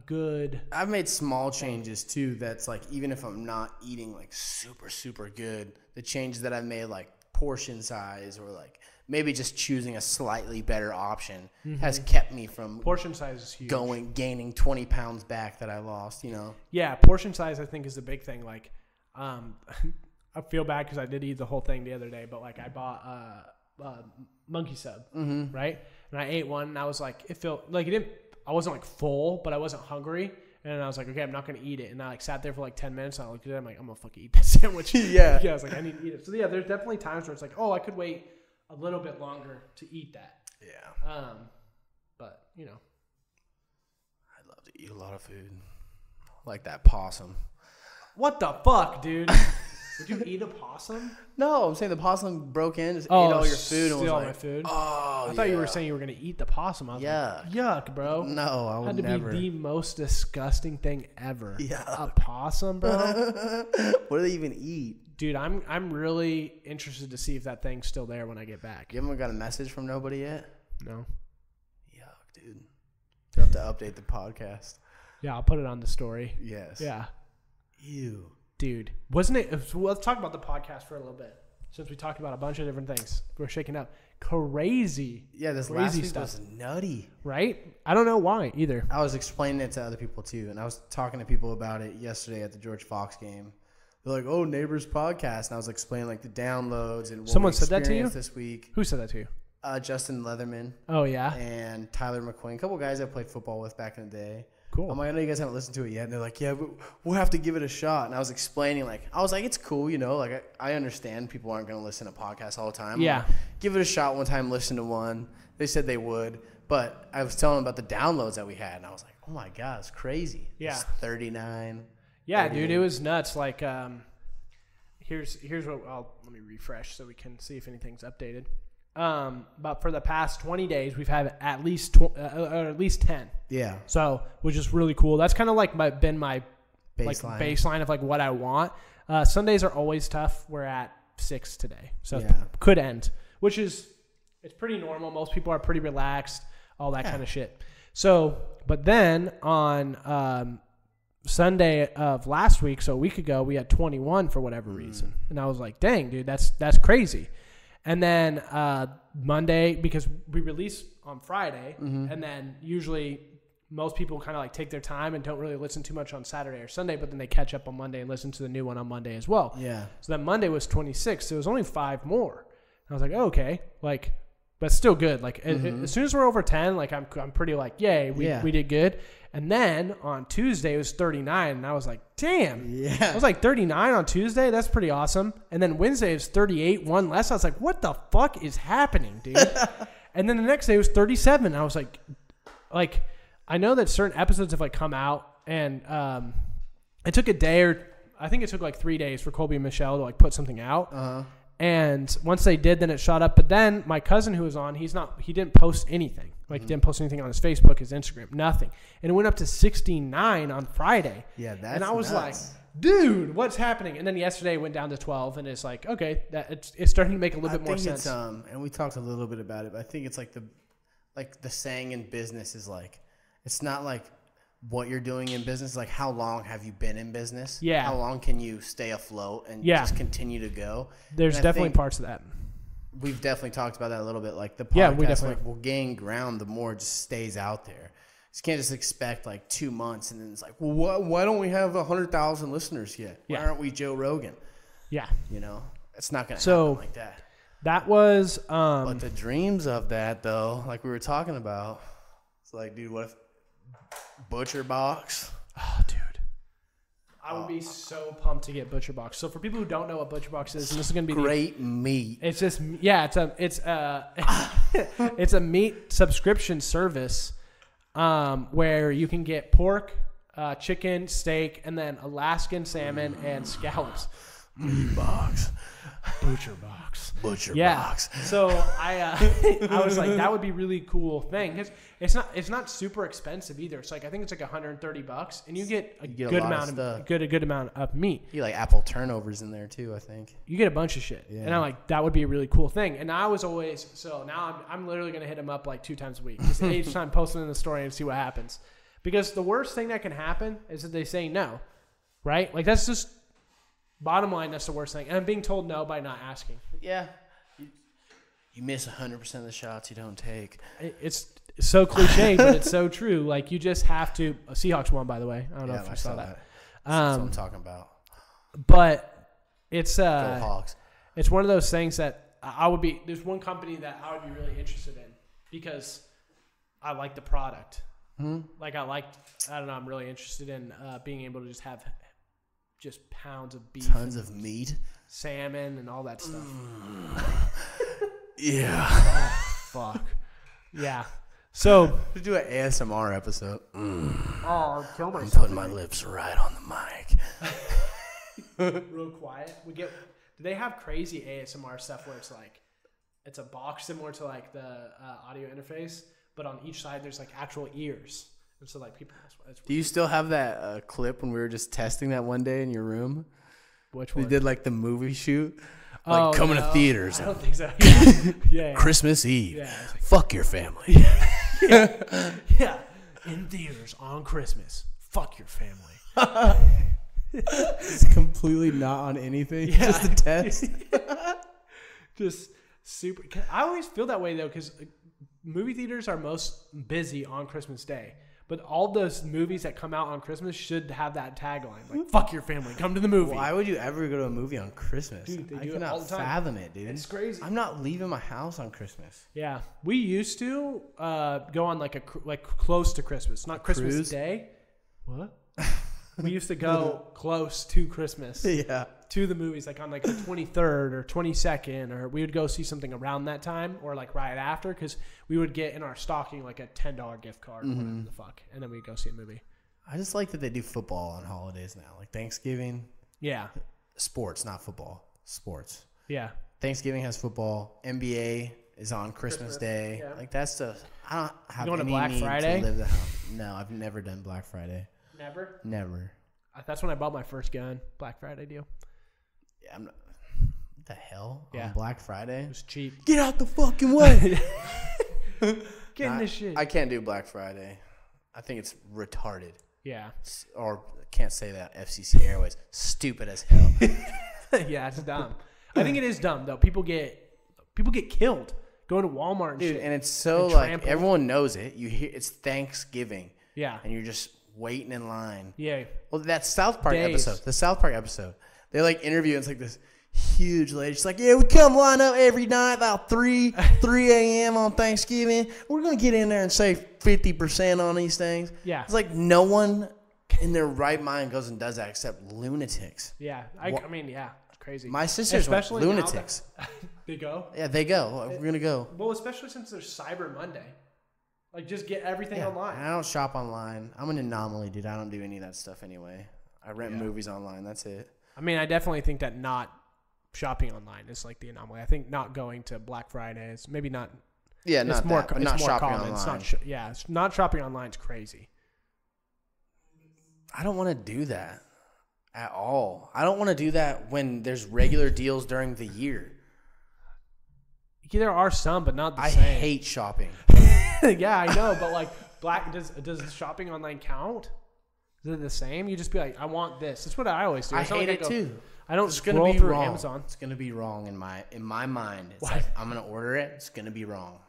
good... I've made small changes too. That's like, even if I'm not eating like super, super good, the changes that I've made, like portion size or like maybe just choosing a slightly better option has kept me from Portion size is huge. gaining 20 pounds back that I lost, you know? Yeah, portion size I think is the big thing. Like, I feel bad because I did eat the whole thing the other day, but like I bought monkey sub, right? And I ate one and I was like, it felt like it didn't, I wasn't like full, but I wasn't hungry. And I was like, okay, I'm not going to eat it. And I like sat there for like 10 minutes. And I looked at it. I'm like, I'm going to fucking eat that sandwich. Yeah. Yeah. I was like, I need to eat it. So yeah, there's definitely times where it's like, oh, I could wait a little bit longer to eat that. Yeah. But you know, I love to eat a lot of food. Like that possum. what the fuck, dude? Would you eat a possum? No, I'm saying the possum broke in, just ate all your food and was steal like, my food. oh, I thought you were saying you were going to eat the possum. I was like, yuck, bro. No, I would Had to never. be the most disgusting thing ever. Yeah. A possum, bro. What do they even eat? Dude, I'm really interested to see if that thing's still there when I get back. You haven't got a message from nobody yet? No. Yuck, dude. You have to update the podcast. Yeah, I'll put it on the story. Yes. Yeah. Ew. Dude, wasn't it? Let's talk about the podcast for a little bit. Since we talked about a bunch of different things. We're shaking up. Crazy. Yeah, this Crazy last week stuff. was nutty. Right? I don't know why either. I was explaining it to other people too, and I was talking to people about it yesterday at the George Fox game. They're like, "Oh, Neighbors podcast," and I was explaining like the downloads and what Someone we said that to you? experienced this week. Who said that to you? Justin Leatherman Oh, yeah? and Tyler McQueen, a couple guys I played football with back in the day. Cool. I'm like, I know you guys haven't listened to it yet, and they're like, yeah, but we'll have to give it a shot. And I was explaining, like, I was like, it's cool, you know, like I understand people aren't going to listen to podcasts all the time. Yeah. Like, give it a shot one time, listen to one. They said they would, but I was telling them about the downloads that we had, and I was like, oh my god, it's crazy. Yeah. It's 39. Yeah, 38. dude, it was nuts. Like, here's what let me refresh so we can see if anything's updated. But for the past 20 days, we've had at least 10. Yeah. So, which is really cool. That's kind of like been my baseline of like what I want. Sundays are always tough. We're at 6 today, so it could end, which is it's pretty normal. Most people are pretty relaxed, all that kind of shit. So, but then on Sunday of last week, so a week ago, we had 21 for whatever reason, and I was like, "Dang, dude, that's crazy." And then Monday, because we release on Friday, and then usually most people kind of like take their time and don't really listen too much on Saturday or Sunday, but then they catch up on Monday and listen to the new one on Monday as well. Yeah. So then Monday was 26. So it was only 5 more. And I was like, oh, okay, like, but still good. Like as soon as we're over 10, like I'm pretty like, yay, we did good. And then on Tuesday it was 39, and I was like, damn. Yeah. I was like 39 on Tuesday. That's pretty awesome. And then Wednesday is 38, 1 less. I was like, what the fuck is happening, dude? And then the next day was 37. I was like, I know that certain episodes have like come out, and it took a day or I think it took like 3 days for Colby and Michelle to like put something out. And once they did, then it shot up. But then my cousin who was on, he didn't post anything. Like didn't post anything on his Facebook, his Instagram, nothing. And it went up to 69 on Friday. Yeah, that's and I was nuts. like, dude, what's happening? And then yesterday it went down to 12, and it's like, okay, it's starting to make a little bit more sense. And we talked a little bit about it, but I think it's like the saying in business is like, it's not like what you're doing in business, like how long have you been in business? Yeah. How long can you stay afloat and just continue to go? There's definitely parts of that. We've definitely talked about that a little bit. Like the podcast will gain ground the more it just stays out there. You can't just expect like 2 months and then it's like, well, why don't we have 100,000 listeners yet? Why aren't we Joe Rogan? Yeah. You know, it's not going to happen like that. That was. But the dreams of that, though, like we were talking about, it's like, dude, what if Butcher Box? Oh, dude. I would be so pumped to get Butcher Box. So for people who don't know what Butcher Box is, and this is going to be great meat. It's just it's a meat subscription service where you can get pork, chicken, steak, and then Alaskan salmon and scallops. Meat box. Butcher Box. Butcher Box. So I was like, that would be really cool thing. It's not super expensive either. It's like I think it's like $130, and you get a good amount of meat. You like apple turnovers in there too, I think. You get a bunch of shit, and I'm like, that would be a really cool thing. And I was always now I'm literally gonna hit him up like 2 times a week, just each time posting in the story and see what happens. Because the worst thing that can happen is that they say no, right? Like that's just. Bottom line, that's the worst thing. And I'm being told no by not asking. Yeah. You miss 100% of the shots you don't take. It's so cliche, but it's so true. Like, you just have to... Seahawks won, by the way. I don't know if you saw that. That's what I'm talking about. But it's... Go Hawks. It's one of those things that I would be... There's one company that I would be really interested in because I like the product. Like, I don't know, I'm really interested in being able to just have... just pounds of beef. Tons of meat. Salmon and all that stuff. Yeah. Oh, fuck. Yeah. So. We do an ASMR episode. Oh, kill myself. I'm putting my lips right on the mic. Real quiet. Do they have crazy ASMR stuff where it's like, it's a box similar to like the audio interface, but on each side there's like actual ears. And so like people. Do you still have that clip when we were just testing that one day in your room? Which one? We did like the movie shoot, like coming to theaters. I don't think so. Yeah. Christmas Eve. Yeah. Like, fuck your family. Yeah. In theaters on Christmas. Fuck your family. It's completely not on anything. Yeah. Just a test. Just super. I always feel that way though, because movie theaters are most busy on Christmas Day. But all those movies that come out on Christmas should have that tagline. Like, fuck your family. Come to the movie. Why would you ever go to a movie on Christmas? Dude, they do I cannot it all the time. fathom it, dude. It's crazy. I'm not leaving my house on Christmas. Yeah. We used to go on like close to Christmas. Not Christmas cruise? Day. What? We used to go close to Christmas. Yeah. To the movies, like on like the 23rd or 22nd, or we would go see something around that time or like right after, because we would get in our stocking like a $10 gift card or whatever the fuck, and then we'd go see a movie. I just like that they do football on holidays now, like Thanksgiving. Yeah. Sports, not football. Sports. Yeah. Thanksgiving has football. NBA is on Christmas Christmas, Day. yeah. Like that's the I don't have going to any Black need Friday? to live the house. No, I've never done Black Friday. Never. Never. That's when I bought my first gun. Black Friday deal. Yeah, I'm not. What the hell? Yeah. On Black Friday? It was cheap. Get out the fucking way. Get in this shit. I can't do Black Friday. I think it's retarded. Yeah. Or can't say that. FCC Airways. Stupid as hell. Yeah, it's dumb. I think it is dumb though. People get killed going to Walmart and Dude, shit. and it's so and like trampled. everyone knows it. You hear it's Thanksgiving. Yeah. And you're just waiting in line. Yeah. Well, that South Park Days. episode. The South Park episode. They like interview. And it's like this huge lady. She's like, yeah, we come line up every night about 3 a.m. on Thanksgiving. We're gonna get in there and save 50% on these things. Yeah. It's like no one in their right mind goes and does that except lunatics. Yeah. I mean, yeah. It's crazy. My sisters were Especially now lunatics. they go. Yeah, they go. We're gonna go. Well, especially since there's Cyber Monday. Like, just get everything Yeah, online. and I don't shop online. I'm an anomaly, dude. I don't do any of that stuff anyway. I rent movies online. That's it. I mean, I definitely think that not shopping online is like the anomaly. I think not going to Black Friday is maybe not. Yeah, It's not more. that, but It's not more shopping common. online. It's not. It's not shopping online is crazy. I don't want to do that at all. I don't want to do that when there's regular deals during the year. Yeah, there are some, but not the I same. hate shopping. Yeah, I know, but like does shopping online count? Is it the same? You just be like, I want this. That's what I always do. I It's not hate like it too. I don't It's scroll gonna be through wrong. Amazon. It's gonna be wrong in my mind. It's Why? like I'm gonna order it. It's gonna be wrong.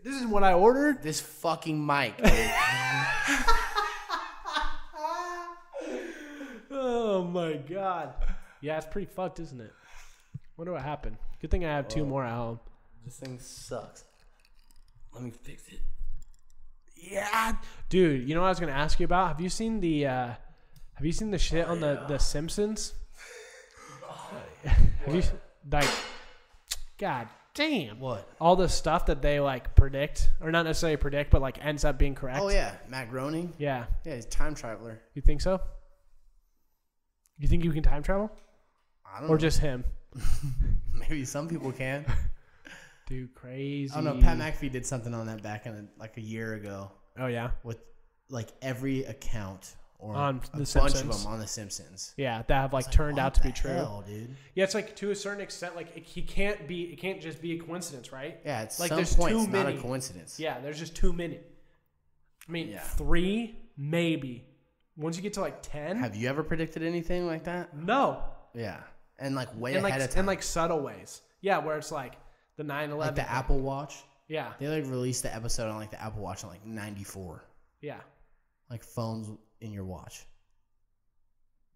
This is what I ordered. This fucking mic. Dude. Oh my god. Yeah, it's pretty fucked, isn't it? Wonder what happened. Good thing I have two more at home. This thing sucks. Let me fix it. Yeah, dude. You know what I was gonna ask you about? Have you seen the shit on the Simpsons? Have you like? God damn. What? All the stuff that they like predict, or not necessarily predict, but like ends up being correct. Oh yeah, Matt Groening. Yeah. Yeah, he's a time traveler. You think so? You think you can time travel, I don't or know. just him? Maybe some people can. Dude, crazy. I don't know. Pat McAfee did something on that back in like a year ago Oh yeah. with like every account or On a The bunch Simpsons. of them on The Simpsons. Yeah, that have like It's turned what out to the be true. hell, dude? Yeah, it's like to a certain extent, like it can't just be a coincidence, right? Yeah, at Like, some there's point too it's not a many. coincidence. Yeah, there's just too many. I mean, Yeah. 3 maybe. Once you get to like 10, Have you ever predicted anything like that? no, Yeah, and like way in ahead like of time. in like subtle ways. Yeah, where it's like the 9/11. like the thing. Apple Watch. Yeah, They like released the episode on like the Apple Watch in like '94. yeah, Like phones in your watch.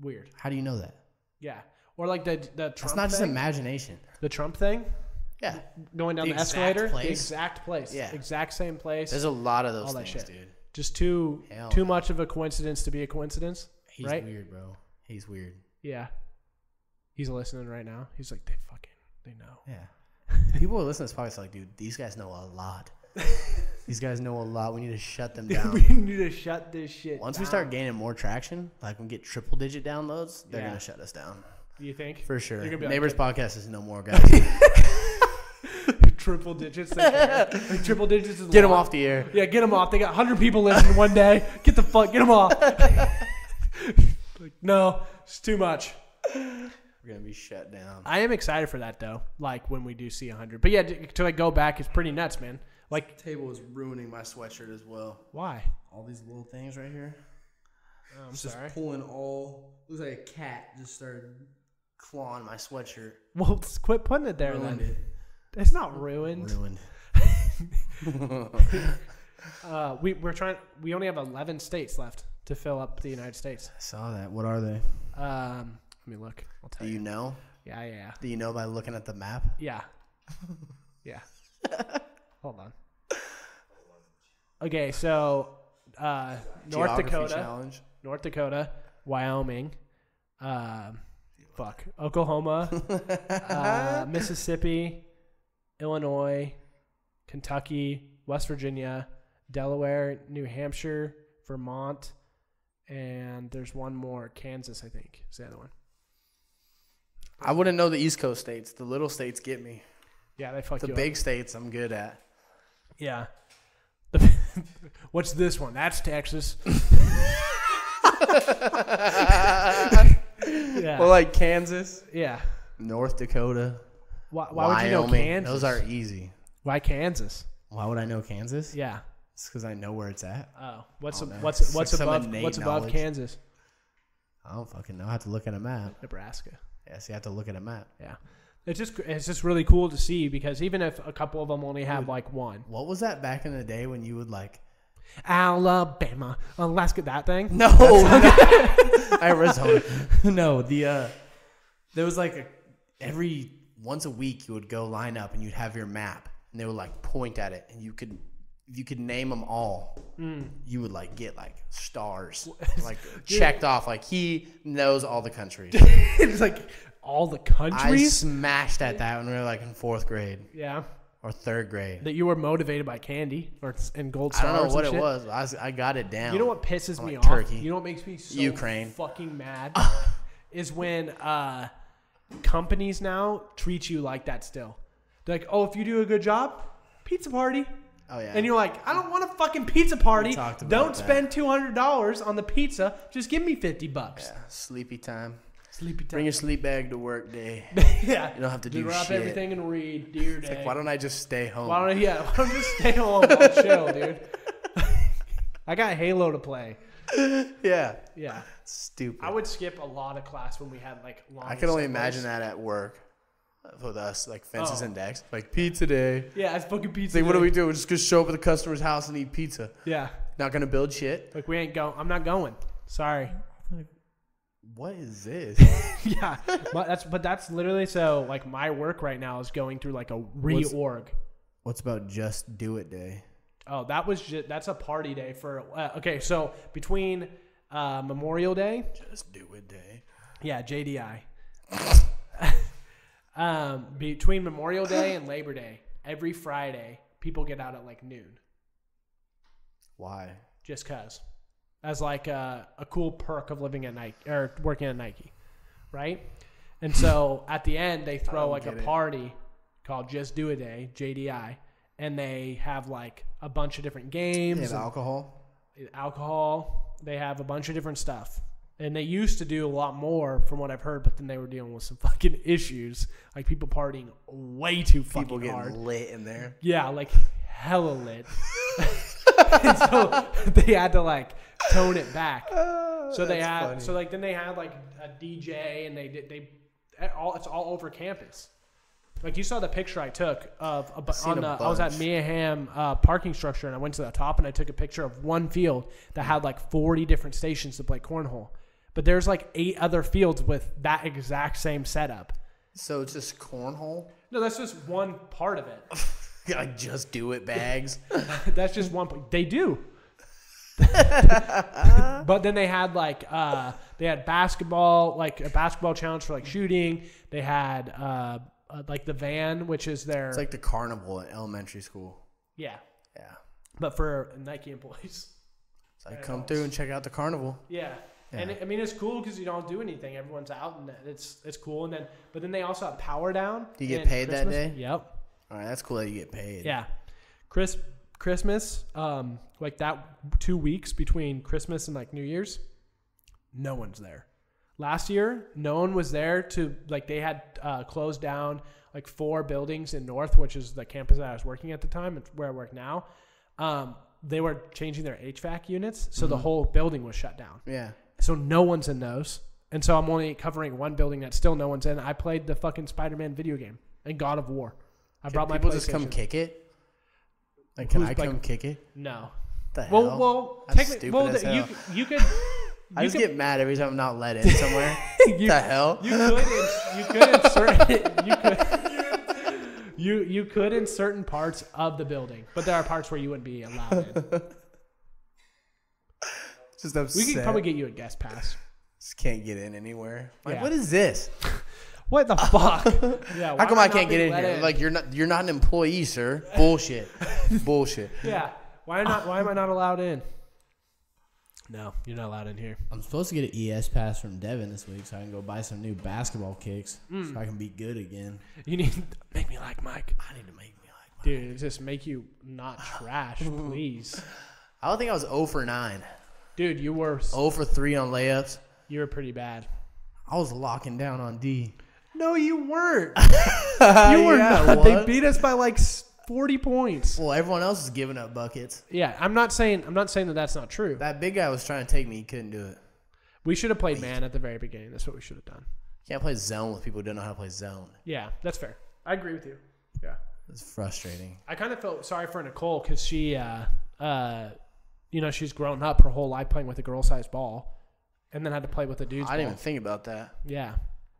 weird. How do you know that? Yeah, or like the Trump. It's not just thing. imagination. The Trump thing Yeah, going down The the, exact escalator. place. The exact place. Yeah. Exact same place. there's a lot of those All that things, shit. dude. Just too Hell too no. much of a coincidence to be a coincidence. He's Right? weird, bro. He's weird. Yeah. He's listening right now. He's like, they know. Yeah. People are listening to this podcast like, dude, these guys know a lot. These guys know a lot. We need to shut them down. We need to shut this shit Once down. we start gaining more traction, like we get triple digit downloads, they're Yeah. gonna shut us down You think? for sure. You're gonna be like, Neighbors "Get- podcast is no more, guys. triple digits. They care. Like, triple digits is Get them long. off the air. Yeah, get them off. They got 100 people listening one day. Get them off. Like, no, it's too much. We're gonna be shut down. I am excited for that though. Like when we do see 100. But yeah, to like go back, it's pretty nuts, man. Like, The table is ruining my sweatshirt as well. why? All these little things right here. Oh, I'm It's sorry. Just pulling all. Looks like a cat just started clawing my sweatshirt. Well, just quit putting it there Ruined then. it. It's not ruined. Ruined. We only have 11 states left to fill up the United States. I saw that. What are they? Let me look. I'll tell Do you. you know? Yeah. Do you know by looking at the map? Yeah. Yeah. Hold on. Okay, so North Geography Dakota, challenge. North Dakota, Wyoming, Oklahoma, Mississippi, Illinois, Kentucky, West Virginia, Delaware, New Hampshire, Vermont, and there's one more, Kansas, I think, is the other one. I wouldn't know the East Coast states. The little states get me. Yeah, they fuck The you big states I'm good at. up. Yeah. What's this one? That's Texas. Yeah. Well, like Kansas, Yeah. North Dakota, Why would you know Wyoming. Kansas? Those are easy. Why Kansas? Why would I know Kansas? Yeah. It's because I know where it's at. Oh, It's like what's some above innate what's above knowledge. Kansas? I don't fucking know. I have to look at a map. Nebraska. Yeah, so you have to look at a map. Yeah. It's just really cool to see because even if a couple of them only have like one. What was that back in the day when you would like Alabama, Alaska, that thing? No, Arizona. No, there was like every once a week you would go line up and you'd have your map and they would like point at it and you could name them all. You would like get like stars, like checked off. Like he knows all the countries. It's like all the I countries. smashed at that when we were like in 4th grade Yeah. or 3rd grade. That you were motivated by candy and gold I stars. don't know what and it shit. was. I got it down. You know what pisses me like off? Turkey. You know what makes me so Ukraine. fucking mad is when companies now treat you like that still. They're like, oh, if you do a good job, pizza party. Oh yeah. And you're like, I don't want a fucking pizza party. talked about Don't that. spend $200 on the pizza. Just give me $50. Yeah, sleepy time. Sleepy time. Bring your sleep bag to work day. Yeah. You don't have to do Drop shit. everything and read, dear day. Like, why don't I just stay home? Why don't I just stay home and chill, dude? I got Halo to play. Yeah. Yeah. Stupid. I would skip a lot of class when we had like long. I can only assemblies. imagine that at work with us, like fences Oh. and decks. Like pizza day. Yeah, it's fucking It's pizza. like, what do day. we do? We're just gonna show up at the customer's house and eat pizza. Yeah. Not gonna build shit. Like we ain't go. I'm not going. Sorry. What is this? Yeah. But that's literally so like my work right now is going through like a reorg. What's about just do it day? Oh, that's a party day for okay, so between Memorial Day, Just do it day. yeah, JDI. Between Memorial Day and Labor Day, every Friday, people get out at like noon. Why? Just cause. As like a cool perk of living at Nike or working at Nike, right? And so at the end they throw like a party called Just Do It Day, JDI, and they have like a bunch of different games. They have and alcohol. They have a bunch of different stuff. And they used to do a lot more from what I've heard, but then they were dealing with some fucking issues, like people partying way too fucking People getting hard. lit in there. Yeah, like hella lit. And so they had to like tone it back. So they had funny. so like then they had like a DJ and it's all over campus. Like you saw the picture I took of I was at bunch. Mia Hamm parking structure and I went to the top and I took a picture of one field that had like 40 different stations to play cornhole. But there's like 8 other fields with that exact same setup. So it's just cornhole? No, that's just one part of it. Like just do it bags. That's just one. They do. But then they had like basketball, like a basketball challenge for like shooting. They had like the van, which is their It's like the carnival at elementary school. yeah, Yeah. but for Nike employees. It's like come through and check out the carnival. Yeah. Yeah. And I mean it's cool because you don't do anything. Everyone's out and it's cool. And then they also have Power Down. Do you get and paid that Christmas. day? Yep. All right, that's cool that you get paid. Yeah. Christmas, like that 2 weeks between Christmas and like New Year's, no one's there. Last year, no one was there to like they had closed down like 4 buildings in North, which is the campus that I was working at the time. It's where I work now. They were changing their HVAC units, so the whole building was shut down. Yeah. So no one's in those. And so I'm only covering one building that still no one's in. I played the fucking Spider-Man video game and God of War. I brought my people PlayStation. just come kick it? Like, can Who's, I like- come kick it? No. The hell? Well, That's technically, stupid as hell. you could. I just get mad every time I'm not let in somewhere. The hell? You could in certain parts of the building, but there are parts where you wouldn't be allowed in. Just upset. We could probably get you a guest pass. Just can't get in anywhere. Like, Yeah. what is this? What the fuck? Yeah. How come I can't get in here? Like, you're not an employee, sir. Bullshit. Bullshit. Yeah. Why am I not allowed in? No, you're not allowed in here. I'm supposed to get an ES pass from Devin this week so I can go buy some new basketball kicks so I can be good again. You need to make me like Mike. I need to make me like Mike. Dude, just make you not trash, please. I don't think I was 0 for 9. Dude, you were 0 for 3 on layups. You were pretty bad. I was locking down on D. No, you weren't. You were not. What? They beat us by like 40 points. Well, everyone else is giving up buckets. Yeah, I'm not saying that that's not true. That big guy was trying to take me. He couldn't do it. We should have played man at the very beginning. That's what we should have done. Can't play zone with people who don't know how to play zone. Yeah, that's fair. I agree with you. Yeah. It's frustrating. I kind of felt sorry for Nicole because she, she's grown up her whole life playing with a girl-sized ball and then had to play with a dude's ball. I didn't even think about that. Yeah.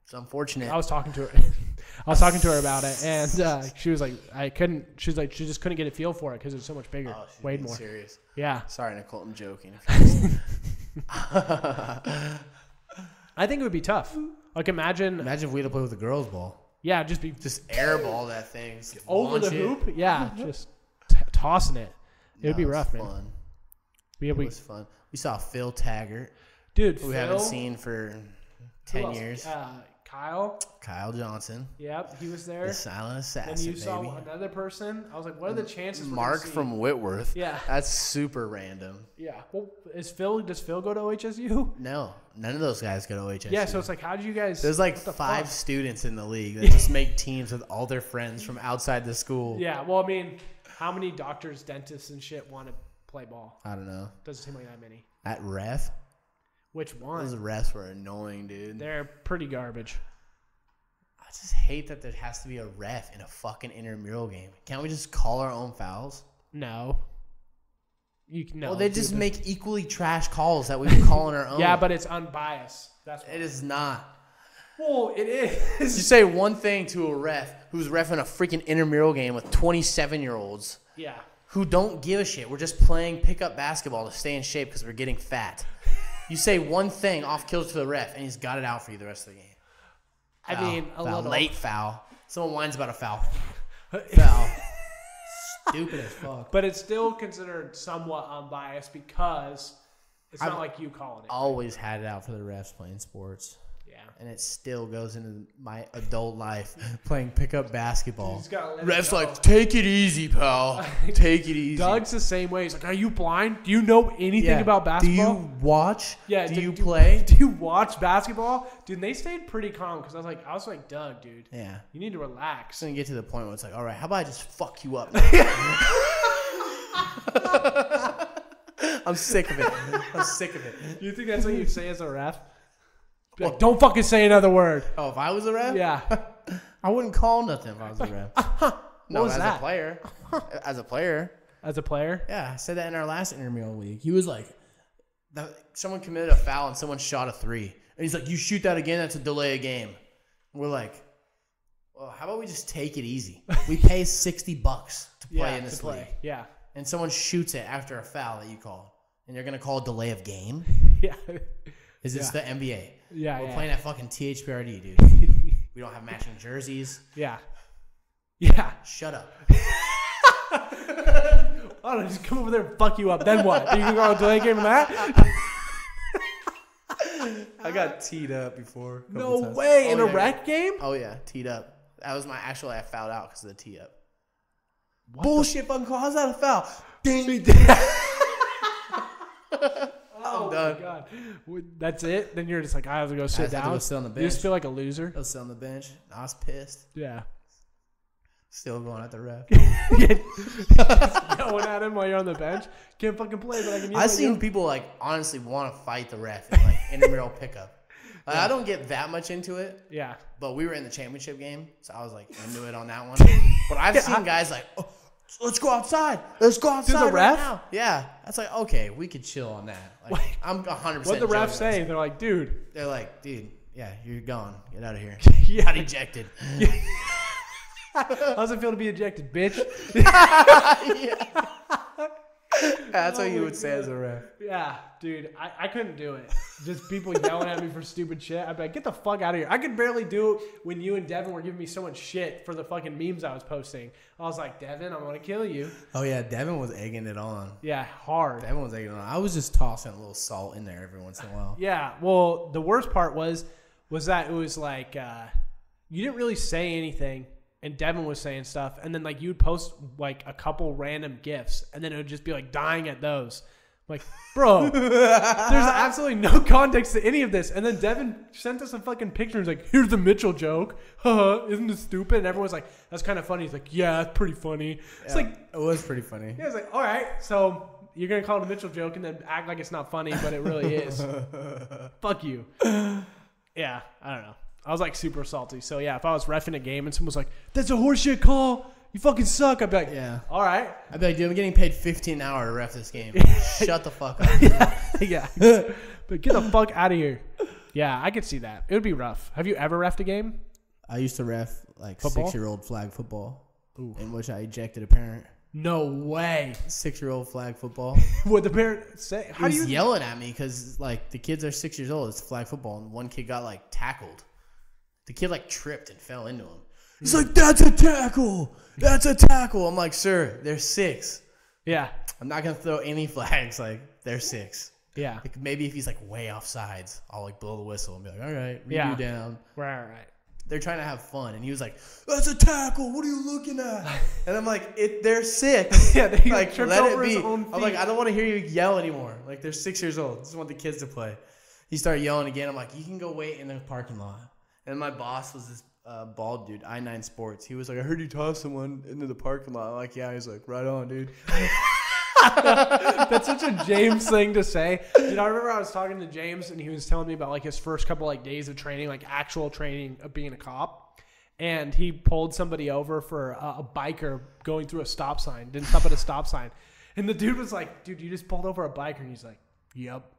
It's unfortunate. I was talking to her. About it, and she was like, She's like, she just couldn't get a feel for it because it's so much bigger, way more. Serious. Yeah. Sorry, Nicole. I'm joking. I think it would be tough. Like imagine if we had to play with a girls' ball. Yeah, just airball that thing over the hoop. Yeah, just tossing it. It would be rough, man. Fun. It was fun. We saw Phil Taggart, dude, who we haven't seen for 10 years. Kyle Johnson. Yep, he was there. The silent assassin. And you saw another person. I was like, what are the chances? Mark from Whitworth. Yeah, that's super random. Yeah. Well, does Phil go to OHSU? No, none of those guys go to OHSU. Yeah, so it's like, how did you guys? There's like 5 students in the league that just make teams with all their friends from outside the school. Yeah. Well, I mean, how many doctors, dentists, and shit want to play ball? I don't know. Doesn't seem like that many. At ref? Which one? Those refs were annoying, dude. They're pretty garbage. I just hate that there has to be a ref in a fucking intramural game. Can't we just call our own fouls? No. Well, they just make equally trash calls that we would call on our own. Yeah, but it's unbiased. That's why. It is not. Well, it is. You say one thing to a ref who's reffing a freaking intramural game with 27-year-olds. Yeah. Who don't give a shit. We're just playing pickup basketball to stay in shape because we're getting fat. You say one thing off kills to the ref, and he's got it out for you the rest of the game. Foul, I mean, a little. Late foul. Someone whines about a foul. Foul. Stupid as fuck. But it's still considered somewhat unbiased because it's not like you calling it. Always had it out for the refs playing sports. Yeah. And it still goes into my adult life playing pickup basketball. Refs like, take it easy, pal. Take it easy. Doug's the same way. He's like, are you blind? Do you know anything about basketball? Do you watch? Yeah. Do you play? Do you watch basketball? Dude, they stayed pretty calm because I was like, Doug, dude. Yeah. You need to relax. It's going to get to the point where it's like, all right, how about I just fuck you up? I'm sick of it. I'm sick of it. You think that's what you'd say as a ref? Like, don't fucking say another word. Oh, if I was a ref? Yeah. I wouldn't call nothing if I was a ref. No, as a player. As a player. As a player? Yeah, I said that in our last intramural league. He was like, someone committed a foul and someone shot a 3. And he's like, you shoot that again, that's a delay of game. We're like, well, how about we just take it easy? We pay $60 to play in this league. Yeah. And someone shoots it after a foul that you called. And you're going to call a delay of game? Yeah. Is this the NBA? Yeah, We're playing at fucking THPRD, dude. We don't have matching jerseys. Yeah. Yeah. Shut up. I don't know, just come over there and fuck you up. Then what? Are you going to go on a delay game in that? I got teed up before. No way. In a rec game? Oh, yeah. Teed up. That was I fouled out because of the tee up. What bullshit fucking call. How's that a foul? Ding. I'm done. My God. That's it? Then you're just like, I have to go sit down. Go sit on the bench. You just feel like a loser. Go sit on the bench. I was pissed. Yeah. Still going at the ref. Going at him while you're on the bench. Can't fucking play, but I can. I've seen people like honestly want to fight the ref in like intramural pickup. Like, I don't get that much into it. Yeah. But we were in the championship game, so I was like into it on that one. But I've seen guys like, oh, let's go outside. Let's go outside. To the ref? Right now. Yeah. That's like, okay, we could chill on that. Like, I'm 100%. What the refs say? They're like, dude. They're like, dude, yeah, you're gone. Get out of here. Yeah. Got ejected. How's it feel to be ejected, bitch? That's what you would say as a ref. Yeah, dude, I couldn't do it. Just people yelling at me for stupid shit. I'd be like, get the fuck out of here. I could barely do it when you and Devin were giving me so much shit for the fucking memes I was posting. I was like, Devin, I'm going to kill you. Oh, yeah, Devin was egging it on. Yeah, hard. Devin was egging it on. I was just tossing a little salt in there every once in a while. Yeah, well, the worst part was that it was like you didn't really say anything. And Devin was saying stuff, and then like you'd post like a couple random GIFs, and then it would just be like dying at those. Like, bro, there's absolutely no context to any of this. And then Devin sent us a fucking picture. He's like, here's the Mitchell joke. Isn't it stupid? And everyone's like, that's kind of funny. He's like, yeah, it's pretty funny. It's like, it was pretty funny. Yeah, it's like, all right, so you're going to call it a Mitchell joke and then act like it's not funny, but it really is. Fuck you. Yeah, I don't know. I was like super salty. So yeah, if I was reffing a game and someone was like, that's a horseshit call, you fucking suck, I'd be like, yeah, all right. I'd be like, dude, I'm getting paid $15 an hour to ref this game. Shut the fuck up. Yeah. But get the fuck out of here. Yeah, I could see that. It would be rough. Have you ever reffed a game? I used to ref like Football? 6-year-old flag football. Ooh. In which I ejected a parent. No way. 6-year-old flag football. What the parent say? He was yelling at me because like the kids are 6 years old. It's flag football, and one kid got like tackled. The kid like tripped and fell into him. He's like, that's a tackle. That's a tackle. I'm like, sir, they're 6. Yeah. I'm not gonna throw any flags. Like they're 6. Yeah. Like, maybe if he's like way off sides, I'll like blow the whistle and be like, all right, redo down. Right. They're trying to have fun, and he was like, "That's a tackle. What are you looking at?" And I'm like, "They're 6. Yeah, they like tripped let over it be." his own feet. I'm like, "I don't want to hear you yell anymore. Like they're 6 years old. I just want the kids to play." He started yelling again. I'm like, "You can go wait in the parking lot." And my boss was this bald dude, I9 Sports. He was like, "I heard you toss someone into the parking lot." I'm like, "Yeah." He's like, "Right on, dude." That's such a James thing to say. Dude, I remember I was talking to James, and he was telling me about like his first couple like days of training, like actual training of being a cop. And he pulled somebody over for a biker going through a stop sign. Didn't stop at a stop sign. And the dude was like, dude, you just pulled over a biker. And he's like, yep.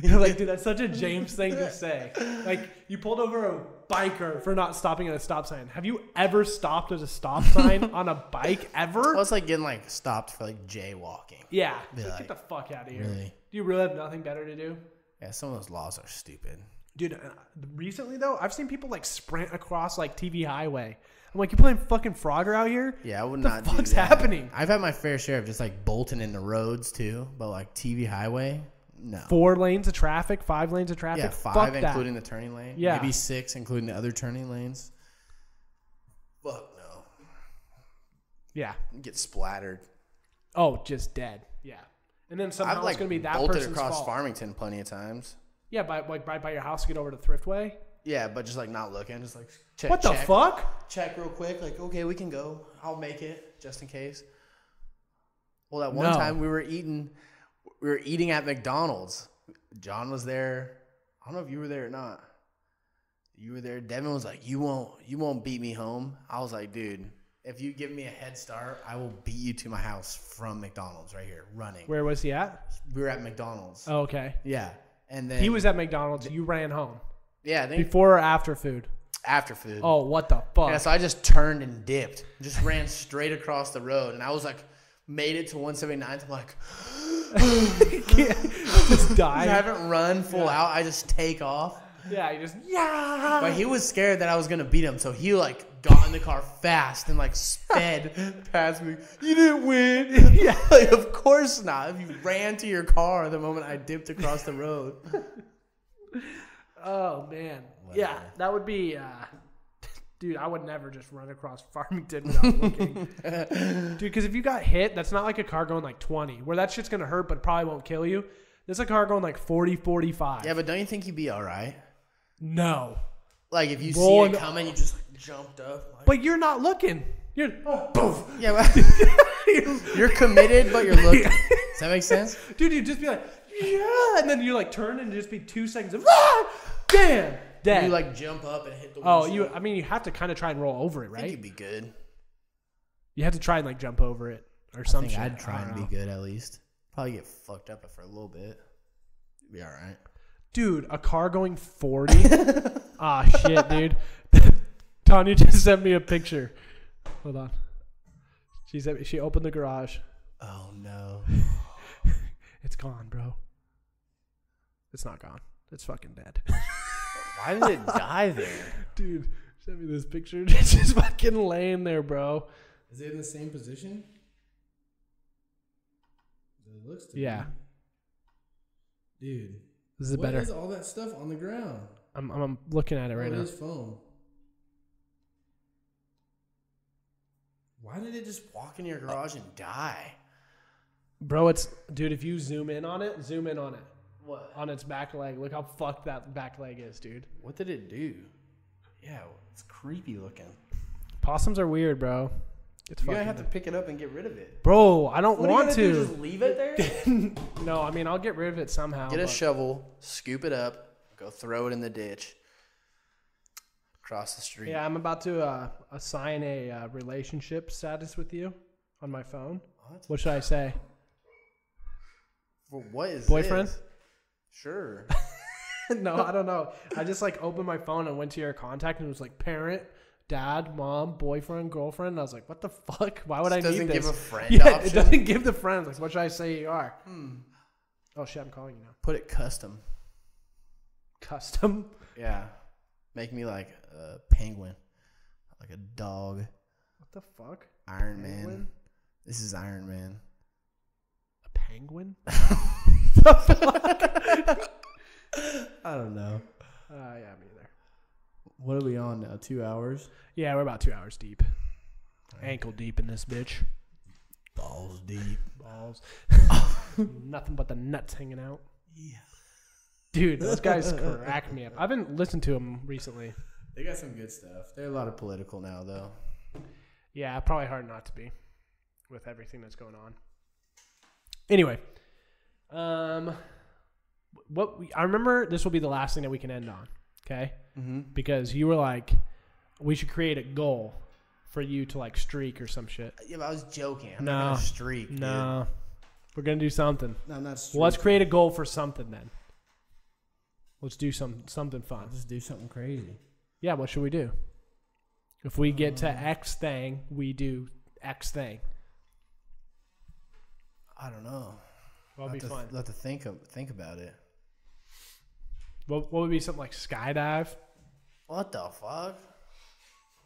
You're like, dude, that's such a James thing to say. Like, you pulled over a biker for not stopping at a stop sign. Have you ever stopped at a stop sign on a bike ever? Well, it's like getting like stopped for like jaywalking. Yeah. Like, get the fuck out of here. Really? Do you really have nothing better to do? Yeah, some of those laws are stupid. Dude, recently, though, I've seen people, like, sprint across, like, TV Highway. I'm like, you playing fucking Frogger out here? Yeah, I would not do that. What's happening? I've had my fair share of just, like, bolting into roads, too. But, like, TV Highway, no. 4 lanes of traffic, 5 lanes of traffic? Yeah, 5 Fuck including that. the turning lane. Yeah. Maybe 6 including the other turning lanes. Fuck no. Yeah. Get splattered. Oh, just dead. Yeah. And then somehow I've, like, it's going to be that bolted person's across fault. Farmington plenty of times. Yeah, right by your house to get over to Thriftway? Yeah, but just, like, not looking. Just, like, check. What the fuck? Check real quick. Like, okay, we can go. I'll make it just in case. Well, that one time we were eating at McDonald's. John was there. I don't know if you were there or not. You were there. Devin was like, you won't beat me home. I was like, dude, if you give me a head start, I will beat you to my house from McDonald's right here, running. Where was he at? We were at McDonald's. Oh, okay. Yeah. And then He was at McDonald's. You ran home. Yeah, I think Before or after food? after food. Oh, what the fuck? Yeah, so I just turned and dipped. Just ran straight across the road. And I was like, made it to 179th. I'm like, just die. I haven't run full out. I just take off. Yeah, you just, But he was scared that I was going to beat him. So he like got in the car fast and like sped past me. You didn't win. Yeah. Like, of course not. If you ran to your car the moment I dipped across the road. Oh, man. Whatever. Yeah, that would be, dude, I would never just run across Farmington without looking. Dude, because if you got hit, that's not like a car going like 20, where that shit's going to hurt but probably won't kill you. There's a car going like 40, 45. Yeah, but don't you think you'd be all right? No. Like, if you see it coming, you just like jumped up. Like, But you're not looking. You're, poof. yeah, but you're committed, but you're looking. Does that make sense? Dude, you'd just be like, yeah. And then you like turn and just be 2 seconds of, ah, damn, dead. You like jump up and hit the Oh, windshield. I mean, you have to kind of try and roll over it, I right? think you'd be good. You have to try and like jump over it or something. I think I'd try and be good at least. Probably get fucked up for a little bit. Be all right. Dude, a car going 40? Ah, shit, dude. Tanya just sent me a picture. Hold on. She opened the garage. Oh, no. It's gone, bro. It's not gone. It's fucking dead. Why did it die there? Dude, send me this picture. It's just fucking laying there, bro. Is it in the same position? It looks to Yeah. me. Dude. This is better. What is all that stuff on the ground? I'm looking at it right now. It is foam. Why did it just walk in your garage and die? Bro, dude, if you zoom in on it. What? On its back leg. Look how fucked that back leg is, dude. What did it do? Yeah, it's creepy looking. Possums are weird, bro. It's You're going to have to pick it up and get rid of it. Bro, I don't What want are you to. gonna do, just leave it there? No, I mean, I'll get rid of it somehow. Get a shovel, scoop it up, go throw it in the ditch. Across the street. Yeah, I'm about to assign a relationship status with you on my phone. What should I say? Well, what is boyfriend? This? Sure. No, I don't know. I just like opened my phone and went to your contact and it was like parent, dad, mom, boyfriend, girlfriend. And I was like, what the fuck? Why would I need this? Doesn't give a friend Yeah, option? it doesn't give the friends. Like, what should I say you are? Oh shit, I'm calling you now. Put it custom. Custom? Yeah. Make me like a penguin. Like a dog. What the fuck? Iron Man. This is Iron Man. A penguin? I don't know. Yeah, me either. What are we on now? 2 hours? Yeah, we're about 2 hours deep. Ankle deep in this bitch. Balls deep. Balls. Nothing but the nuts hanging out. Yeah. Dude, those guys crack me up. I haven't listened to them recently. They got some good stuff. They're a lot of political now, though. Yeah, probably hard not to be with everything that's going on. Anyway, I remember this will be the last thing that we can end on, okay? Mm-hmm. Because you were like, we should create a goal for you to like streak or some shit. Yeah, but I was joking. I'm not gonna streak. No, dude. We're gonna do something. No, I'm not streaking. Well, let's create a goal for something then. Let's do something fun. Let's just do something crazy. Yeah, what should we do? If we get to X thing, we do X thing. I don't know. That'll be fun. We'll have to think about it. What would be something like skydive? What the fuck?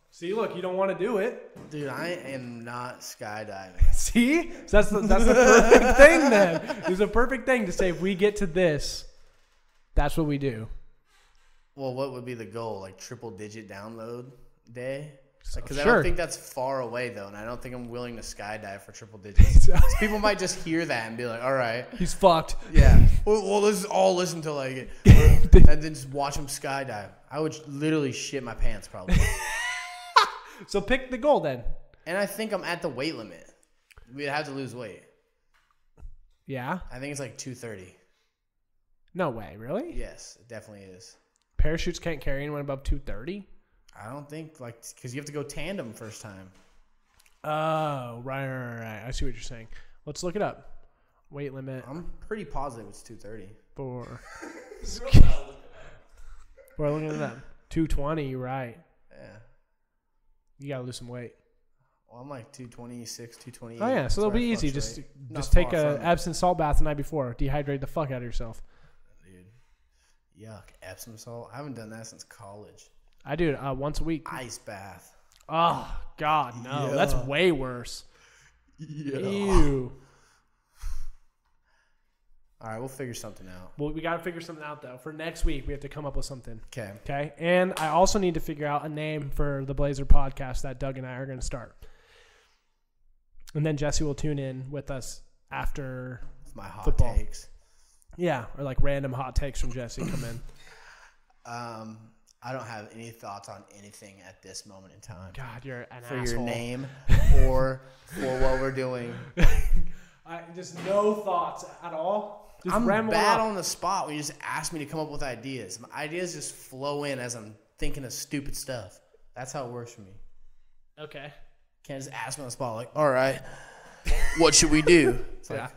See, look, you don't want to do it. Dude, I am not skydiving. See? So that's the perfect thing then. It's a perfect thing to say if we get to this, that's what we do. Well, what would be the goal? Like triple-digit download day? Because I Sure. don't think that's far away, though, and I don't think I'm willing to skydive for triple digits. People might just hear that and be like, all right. He's fucked. Yeah. Well, let's all listen to like it. And then just watch him skydive. I would literally shit my pants probably. So pick the goal then. And I think I'm at the weight limit. We'd have to lose weight. Yeah? I think it's like 230. No way, really? Yes, it definitely is. Parachutes can't carry anyone above 230? I don't think, like, because you have to go tandem first time. Oh, right. I see what you're saying. Let's look it up. Weight limit I'm pretty positive it's 230. for... We're looking at that. 220, right. Yeah. You got to lose some weight. Well, I'm like 226, 228. Oh, yeah, so it'll be easy. Just take a Epsom salt bath the night before. Dehydrate the fuck out of yourself. Dude, yuck. Epsom salt? I haven't done that since college. I do it once a week. Ice bath. Oh, God, no. Yeah. That's way worse. Yeah. Ew. All right, we'll figure something out. Well, we got to figure something out, though. For next week, we have to come up with something. Okay. Okay? And I also need to figure out a name for the Blazer podcast that Doug and I are going to start. And then Jesse will tune in with us after My hot football. takes. Yeah, or like random hot takes from Jesse come in. I don't have any thoughts on anything at this moment in time. God, you're an For asshole. your name or for what we're doing. Just no thoughts at all. Just I'm rambling bad off. on the spot when you just ask me to come up with ideas. My ideas just flow in as I'm thinking of stupid stuff. That's how it works for me. Okay. Can't just ask me on the spot like, all right, what should we do? It's like, Yeah.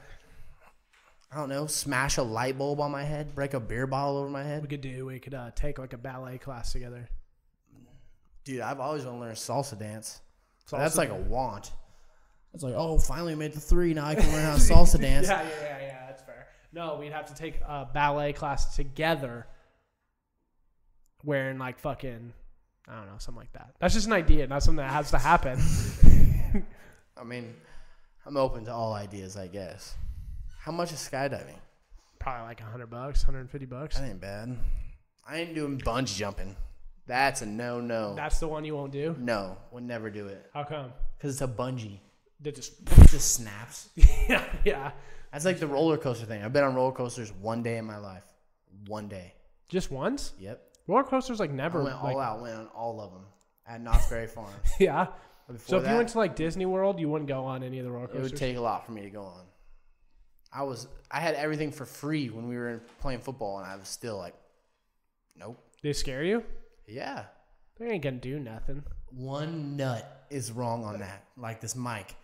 I don't know, smash a light bulb on my head, break a beer bottle over my head. We could take like a ballet class together. Dude, I've always wanted to learn salsa dance. So Salsa that's like dance. a want. It's like, oh, finally made the 3. Now I can learn how to salsa dance. Yeah, that's fair. No, we'd have to take a ballet class together wearing like fucking, I don't know, something like that. That's just an idea, not something that has to happen. I mean, I'm open to all ideas, I guess. How much is skydiving? Probably like $100, $150. That ain't bad. I ain't doing bungee jumping. That's a no. That's the one you won't do? No, would never do it. How come? Because it's a bungee. It just snaps. Yeah. That's like the roller coaster thing. I've been on roller coasters one day in my life. One day. Just once? Yep. Roller coasters like never. I went all out. Went on all of them at Knott's Berry Farm. Yeah. So if that, you went to like Disney World, you wouldn't go on any of the roller coasters? It would take a lot for me to go on. I had everything for free when we were playing football, and I was still like, nope. They scare you? Yeah. They ain't gonna do nothing. One nut is wrong on that. Like this mic.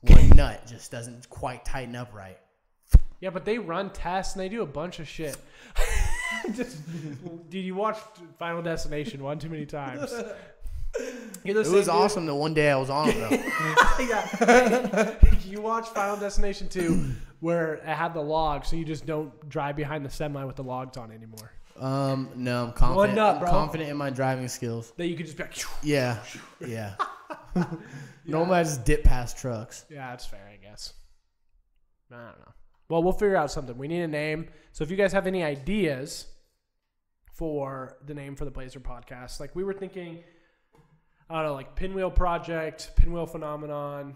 One nut just doesn't quite tighten up right. Yeah, but they run tests and they do a bunch of shit. Dude, you watched Final Destination one too many times. It was awesome the one day I was on it, though. Yeah. You watch Final Destination 2 where it had the logs, so you just don't drive behind the semi with the logs on anymore. No, I'm confident. One nut, bro. I'm confident in my driving skills. That you could just be like, yeah. Normally I just dip past trucks. yeah, that's fair, I guess. I don't know. Well, we'll figure out something. We need a name. So if you guys have any ideas for the name for the Blazer podcast, like we were thinking, I don't know, like Pinwheel Project, Pinwheel Phenomenon,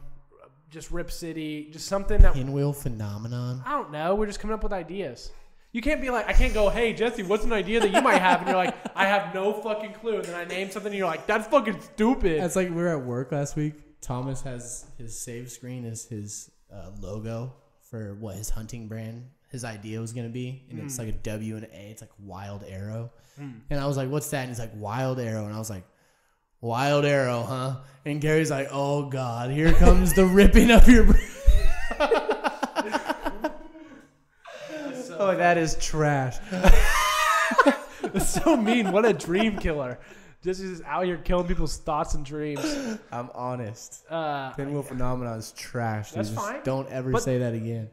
just Rip City, just something that... Pinwheel Phenomenon? I don't know. We're just coming up with ideas. You can't be like, I can't go, hey, Jesse, what's an idea that you might have? And you're like, I have no fucking clue. And then I name something and you're like, that's fucking stupid. That's like we were at work last week. Thomas has his save screen as his logo for what his hunting brand, his idea was going to be. And it's like a W and an A. It's like Wild Arrow. And I was like, what's that? And he's like, Wild Arrow. And I was like, Wild Arrow, huh? And Gary's like, oh, God, here comes the ripping of your brain. Oh, that is trash. That's so mean. What a dream killer. Just is out here killing people's thoughts and dreams. I'm honest. Pinwheel Phenomenon is trash. That's fine. Don't ever say that again.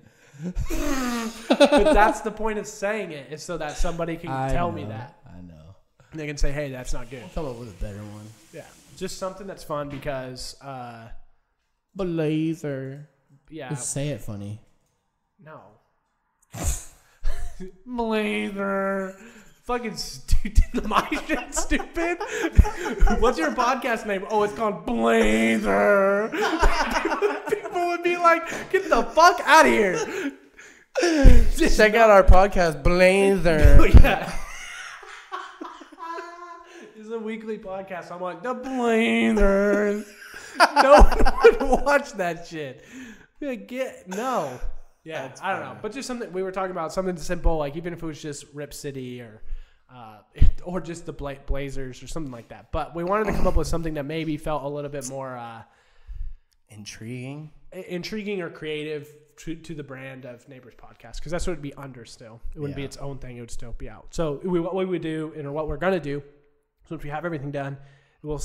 But that's the point of saying it, is so that somebody can tell me that. I know. And they can say, hey, that's not good. Come up with a better one. Yeah. Just something that's fun because... Blazer. Yeah. Just say it funny. No. Blazer. Fucking stupid. My shit stupid. What's your podcast name? Oh, it's called Blazer. People would be like, get the fuck out of here. Check out our podcast, Blazer. Yeah. This is a weekly podcast. I'm like, the Blazers. No one would watch that shit. No. Yeah, that's I don't know. But just something we were talking about, something simple, like even if it was just Rip City or just the Blazers or something like that. But we wanted to come up with something that maybe felt a little bit more intriguing or creative to the brand of Neighbors Podcast, because that's what it'd be under still. It wouldn't be its own thing. It would still be out. So what we would do, and what we're going to do, once we have everything done, we'll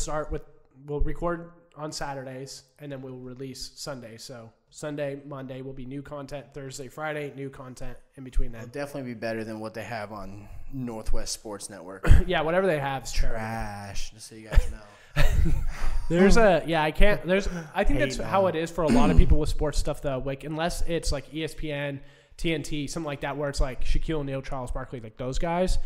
record on Saturdays, and then we'll release Sunday. So Sunday, Monday will be new content. Thursday, Friday, new content in between that. It'll definitely be better than what they have on Northwest Sports Network. Yeah, whatever they have is trash, just so you guys know. I think that's how it is for a lot of people with sports stuff, though. Like, unless it's like ESPN, TNT, something like that, where it's like Shaquille O'Neal, Charles Barkley, like those guys.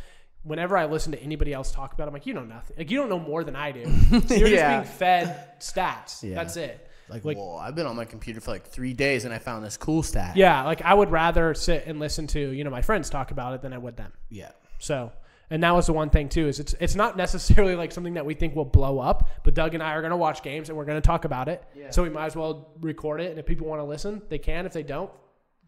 Whenever I listen to anybody else talk about it, I'm like, you know nothing. Like, you don't know more than I do. So you're just being fed stats. Yeah. That's it. Like, well, I've been on my computer for like 3 days and I found this cool stat. Yeah, like I would rather sit and listen to, my friends talk about it than I would them. Yeah. So, and that was the one thing too, is it's not necessarily like something that we think will blow up, but Doug and I are going to watch games and we're going to talk about it. Yeah. So we might as well record it. And if people want to listen, they can. If they don't,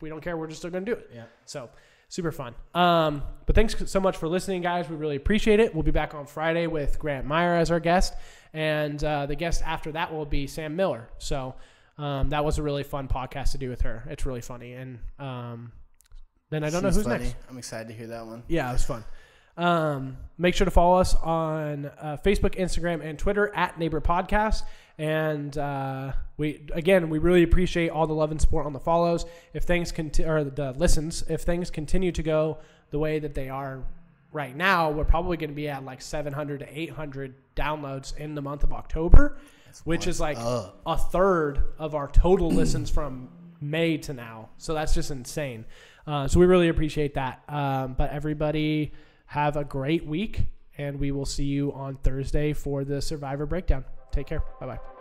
we don't care. We're just still going to do it. Yeah. So super fun. But thanks so much for listening, guys. We really appreciate it. We'll be back on Friday with Grant Meyer as our guest. And the guest after that will be Sam Miller. So that was a really fun podcast to do with her. It's really funny. And then I don't know who's next. I'm excited to hear that one. Yeah, it was fun. Make sure to follow us on Facebook, Instagram, and Twitter at Neighbor Podcast. And we really appreciate all the love and support on the follows. If things the listens, if things continue to go the way that they are right now, we're probably going to be at like 700 to 800 downloads in the month of October, which is like a third of our total listens from May to now. So that's just insane. So we really appreciate that. But everybody have a great week, and we will see you on Thursday for the Survivor Breakdown. Take care. Bye-bye.